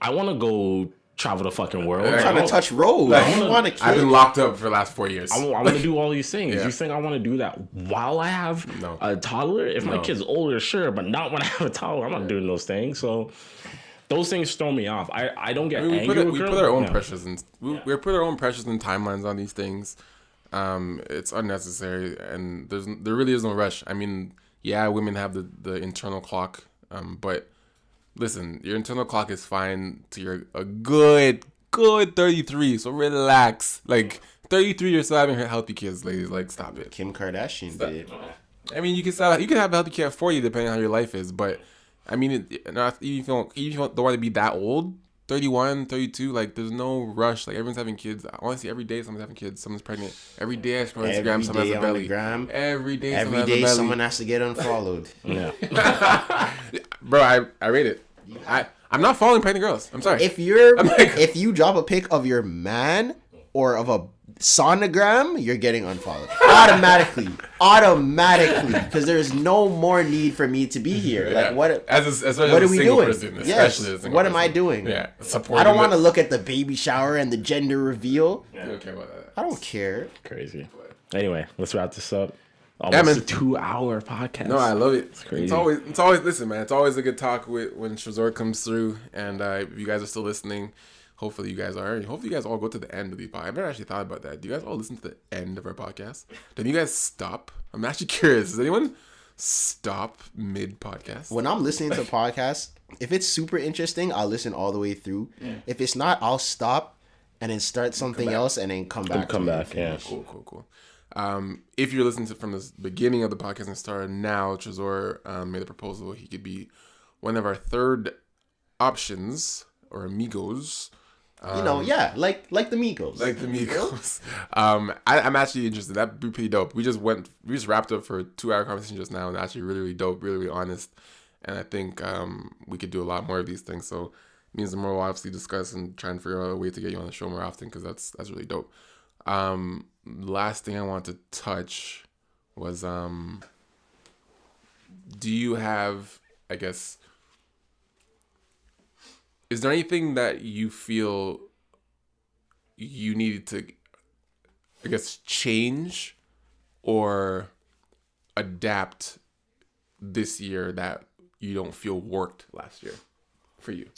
want to go travel the fucking world. I'm trying to touch road. I've been locked up for the last 4 years. I want to do all these things. You think I want to do that while I have a toddler? If my kid's older, sure, but not when I have a toddler. I'm not doing those things. So those things throw me off. I don't get angry with girls. We put our own pressures in. We put our own pressures and timelines on these things. It's unnecessary, and there really is no rush. I mean, yeah, women have the internal clock, but listen, your internal clock is fine till you're a good 33. So relax. Like 33, you're still having healthy kids, ladies. Like stop it. Kim Kardashian did. I mean, you can have a healthy kid at 40, depending on how your life is. But I mean, even if you don't want to be that old, 31, 32, like there's no rush. Like everyone's having kids. Honestly, every day someone's having kids. Someone's pregnant. Every day I scroll Instagram, someone has a belly. Every day someone has to get unfollowed. Yeah. Bro, I rate it. I'm not following pregnant girls. I'm sorry. If you drop a pic of your man or of a sonogram, you're getting unfollowed automatically, because there's no more need for me to be here. Like what are we doing? What am I doing? Yeah, I don't want to look at the baby shower and the gender reveal. I don't care about that. I don't care. Crazy. Anyway, let's wrap this up. Almost a 2-hour podcast. No, I love it. It's crazy. It's always listen, man. It's always a good talk when Trezor comes through, and if you guys are still listening, hopefully you guys are. Hopefully you guys all go to the end of the podcast. I've never actually thought about that. Do you guys all listen to the end of our podcast? Then you guys stop? I'm actually curious. Does anyone stop mid podcast? When I'm listening to a podcast, if it's super interesting, I'll listen all the way through. Yeah. If it's not, I'll stop and then start something else and then come back. Yeah. Cool. If you're listening to from the beginning of the podcast and started now, Trezor made a proposal. He could be one of our third options or amigos. Like the Migos. Like the Migos. I'm actually interested. That'd be pretty dope. We just wrapped up for a 2-hour conversation just now, and actually really, really dope, really, really honest. And I think we could do a lot more of these things. So it means the more we'll obviously discuss and try and figure out a way to get you on the show more often, because that's really dope. Last thing I want to touch was do you have, I guess, is there anything that you feel you needed to, I guess, change or adapt this year that you don't feel worked last year for you?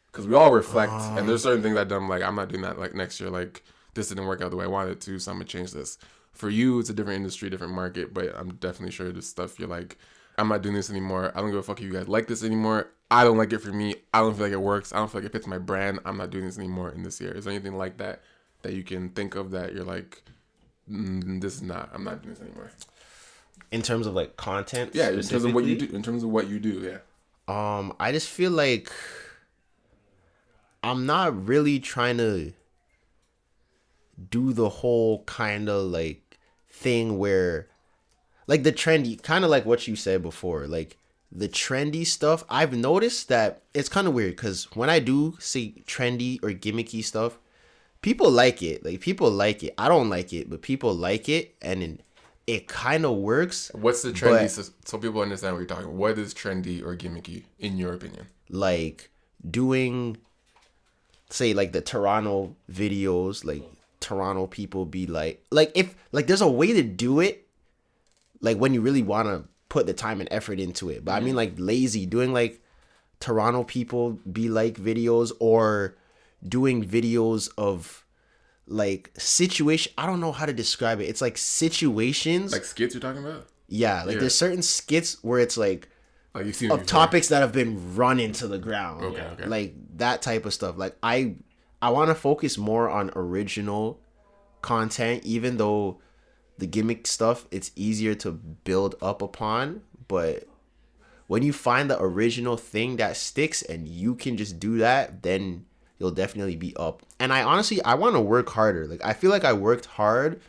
Because we all reflect, and there's certain things I've done, like, I'm not doing that, like, next year, like, this didn't work out the way I wanted it to, so I'm going to change this. For you, it's a different industry, different market, but I'm definitely sure there's stuff you're like, I'm not doing this anymore. I don't give a fuck if you guys like this anymore. I don't like it for me. I don't feel like it works. I don't feel like it fits my brand. I'm not doing this anymore in this year. Is there anything like that you can think of that you're like, I'm not doing this anymore? In terms of like content? Yeah, in terms of what you do. In terms of what you do, yeah. I just feel like I'm not really trying to do the whole kind of like thing where like the trendy, kind of like what you said before, like the trendy stuff. I've noticed that it's kind of weird because when I do say trendy or gimmicky stuff, people like it. Like people like it. I don't like it, but people like it. And then it kind of works. What's the trendy? So people understand what you're talking about. What is trendy or gimmicky in your opinion? Like doing, say, like the Toronto videos, like Toronto people be like if like there's a way to do it, like when you really want to put the time and effort into it. But I mean, like lazy doing like Toronto people be like videos, or doing videos of like situation. I don't know how to describe it. It's like situations, Like skits you're talking about? yeah. Like there's certain skits where it's like you've seen of topics that have been run into the ground. Okay. Like that type of stuff. Like I want to focus more on original content, even though the gimmick stuff it's easier to build up upon. But when you find the original thing that sticks and you can just do that, then you'll definitely be up. And I want to work harder. Like I feel like I worked hard,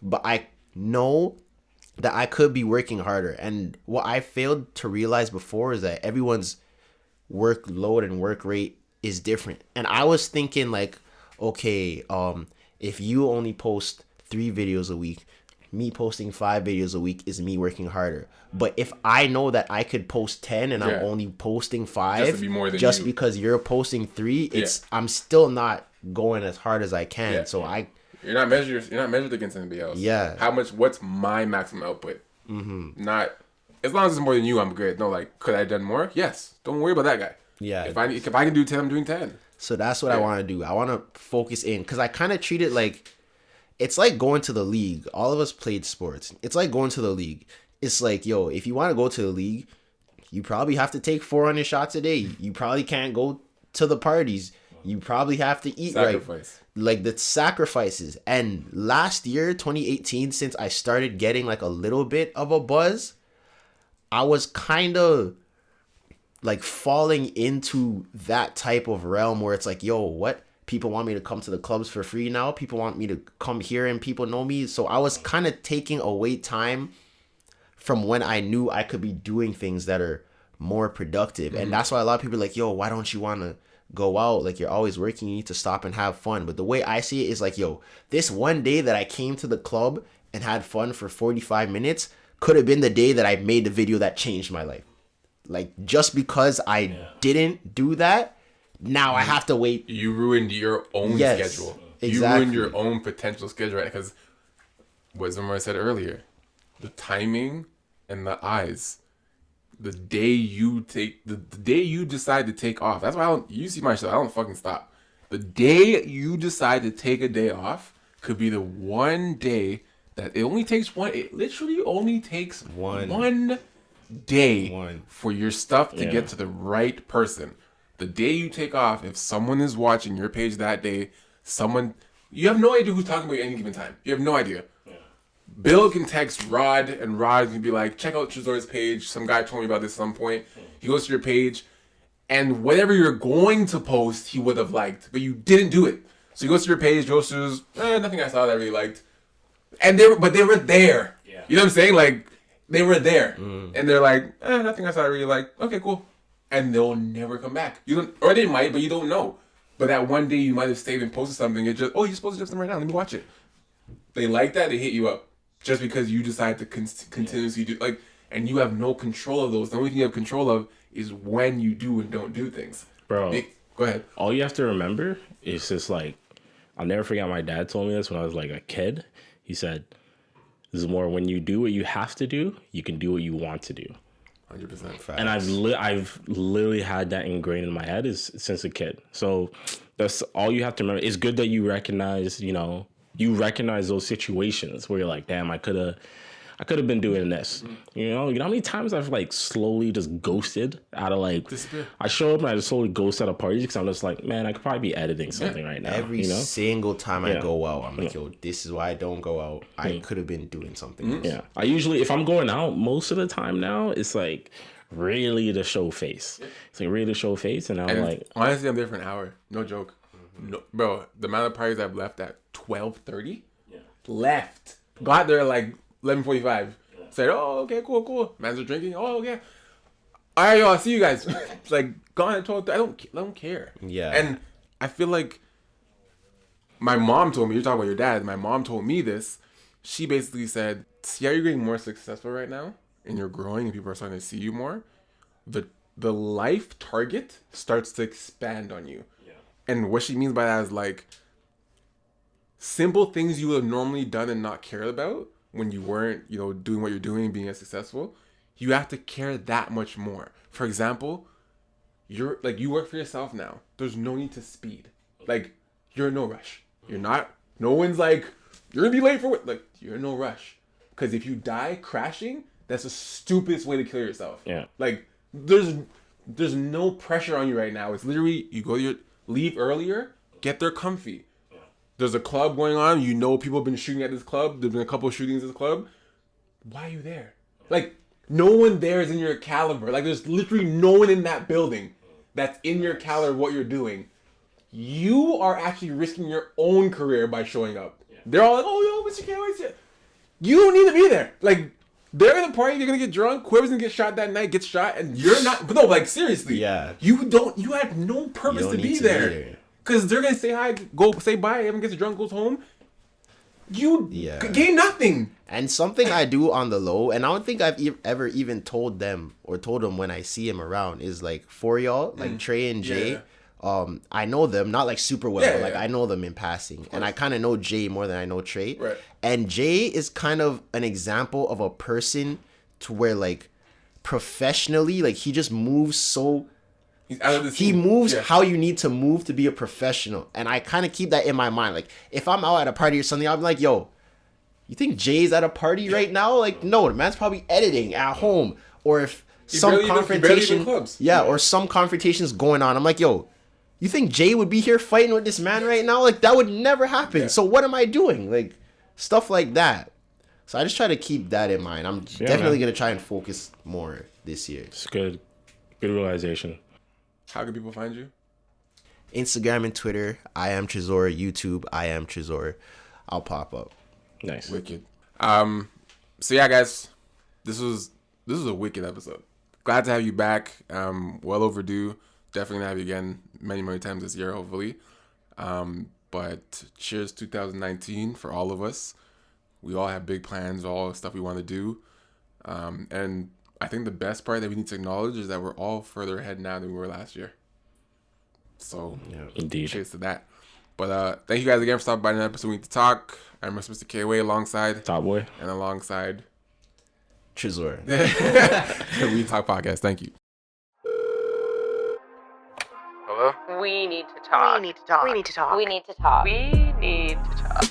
but I know that I could be working harder. And what I failed to realize before is that everyone's workload and work rate is different. And I was thinking like, okay, if you only post 3 videos a week, me posting 5 videos a week is me working harder. But if I know that I could post 10 and I'm only posting 5 just to be more than just you. because you're posting 3, I'm still not going as hard as I can. So You're not measured against anybody else. Yeah. What's my maximum output? Mm-hmm. Not as long as it's more than you, I'm good. No, like could I have done more? Yes. Don't worry about that guy. Yeah. If I can do 10, I'm doing 10. So that's what I want to do. I want to focus in, because I kind of treat it like it's like going to the league. All of us played sports. It's like going to the league. It's like, yo, if you want to go to the league, you probably have to take 400 shots a day. You probably can't go to the parties. You probably have to eat right. Like the sacrifices. And last year, 2018, since I started getting like a little bit of a buzz, I was kind of like falling into that type of realm where it's like, yo, what? People want me to come to the clubs for free now. People want me to come here and people know me. So I was kind of taking away time from when I knew I could be doing things that are more productive. And that's why a lot of people are like, yo, why don't you want to go out? Like, you're always working. You need to stop and have fun. But the way I see it is like, yo, this one day that I came to the club and had fun for 45 minutes could have been the day that I made the video that changed my life. Like, just because I didn't do that, now I have to wait. You ruined your own schedule. Exactly. You ruined your own potential schedule, right? Because what Zamora said earlier, the timing and the eyes, the day you decide to take off. That's why you see my show. I don't fucking stop. The day you decide to take a day off could be the one day that it only takes one. It literally only takes one day for your stuff to get to the right person. The day you take off, if someone is watching your page that day, you have no idea who's talking about you at any given time. You have no idea. Yeah. Bill can text Rod, and Rod can be like, check out Tresor's page. Some guy told me about this at some point. He goes to your page, and whatever you're going to post, he would have liked, but you didn't do it. So he goes to your page, Joe says, nothing I saw that I really liked. And they were there. Yeah. You know what I'm saying? Like, they were there. And they're like, nothing I saw I really liked. Okay, cool. And they'll never come back. Or they might, but you don't know. But that one day you might have stayed and posted something. It's just, you're supposed to do something right now. Let me watch it. They like that. They hit you up just because you decide to continuously do and you have no control of those. The only thing you have control of is when you do and don't do things. Bro, go ahead. All you have to remember is just like, I'll never forget. My dad told me this when I was like a kid. He said, "This is more when you do what you have to do, you can do what you want to do." 100% facts. And I've literally had that ingrained in my head since a kid. So that's all you have to remember. It's good that you recognize, you recognize those situations where you're like, damn, I could have been doing this. You know how many times I've like slowly just ghosted out of like, disappear. I show up and I just slowly ghost out of parties because I'm just like, man, I could probably be editing something right now. Every single time I go out, I'm like, yo, this is why I don't go out. I could have been doing something else. Yeah. I usually, if I'm going out, most of the time now, it's like really to show face. It's like really to show face. And I'm like, honestly, I'm there for an hour. No joke. No, bro, the amount of parties I've left at 12:30. Left. Got there like 11:45. Said, oh, okay, cool. Man's are drinking. Oh, okay. All right, y'all. See you guys. It's like gone at 12:30. I don't care. Yeah. And I feel like my mom told me. You're talking about your dad. My mom told me this. She basically said, see how you're getting more successful right now, and you're growing, and people are starting to see you more. The life target starts to expand on you. Yeah. And what she means by that is like simple things you would have normally done and not cared about when you weren't, you know, doing what you're doing, being as successful. You have to care that much more. For example, you work for yourself now. There's no need to speed. Like, you're in no rush. You're not. No one's like, you're gonna be late for what? Like, you're in no rush. Because if you die crashing, that's the stupidest way to kill yourself. Yeah. Like, there's no pressure on you right now. It's literally you leave earlier, get there comfy. There's a club going on. You know people have been shooting at this club. There's been a couple of shootings at this club. Why are you there? Like, no one there is in your caliber. Like, there's literally no one in that building that's in your caliber of what you're doing. You are actually risking your own career by showing up. Yeah. They're all like, oh, yo, Mr. KOA. You don't need to be there. Like, they're in the party, they're gonna get drunk. Whoever's gonna get shot that night gets shot, and you're not. But no, like, seriously. Yeah. You have no purpose to be there. Because they're going to say hi, go say bye, everyone gets drunk, goes home. You gain nothing. And something I do on the low, and I don't think I've ever even told them when I see him around, is like, for y'all, like Trey and Jay, I know them, not like super well, but like I know them in passing. And I kind of know Jay more than I know Trey. Right. And Jay is kind of an example of a person to where, like, professionally, like, he just moves so... He moves how you need to move to be a professional. And I kind of keep that in my mind. Like, if I'm out at a party or something, I'll be like, yo, you think Jay's at a party right now? Like, no, the man's probably editing at home. Or if some confrontation... or some confrontation's going on, I'm like, yo, you think Jay would be here fighting with this man right now? Like, that would never happen. Yeah. So what am I doing? Like, stuff like that. So I just try to keep that in mind. I'm definitely going to try and focus more this year. It's good. Good realization. How can people find you? Instagram and Twitter, I am Trezor. YouTube, I am Trezor. I'll pop up. Nice. Wicked. So yeah, guys, this was a wicked episode. Glad to have you back. Well overdue. Definitely gonna have you again many times this year, hopefully. But cheers 2019 for all of us. We all have big plans, all the stuff we want to do. And I think the best part that we need to acknowledge is that we're all further ahead now than we were last year. So, indeed. Cheers to that. But thank you guys again for stopping by another episode of We Need to Talk. I'm Mr. KOA alongside Top Boy and alongside Trezor. We Need to Talk podcast. Thank you. Hello? We need to talk. We need to talk. We need to talk. We need to talk. We need to talk.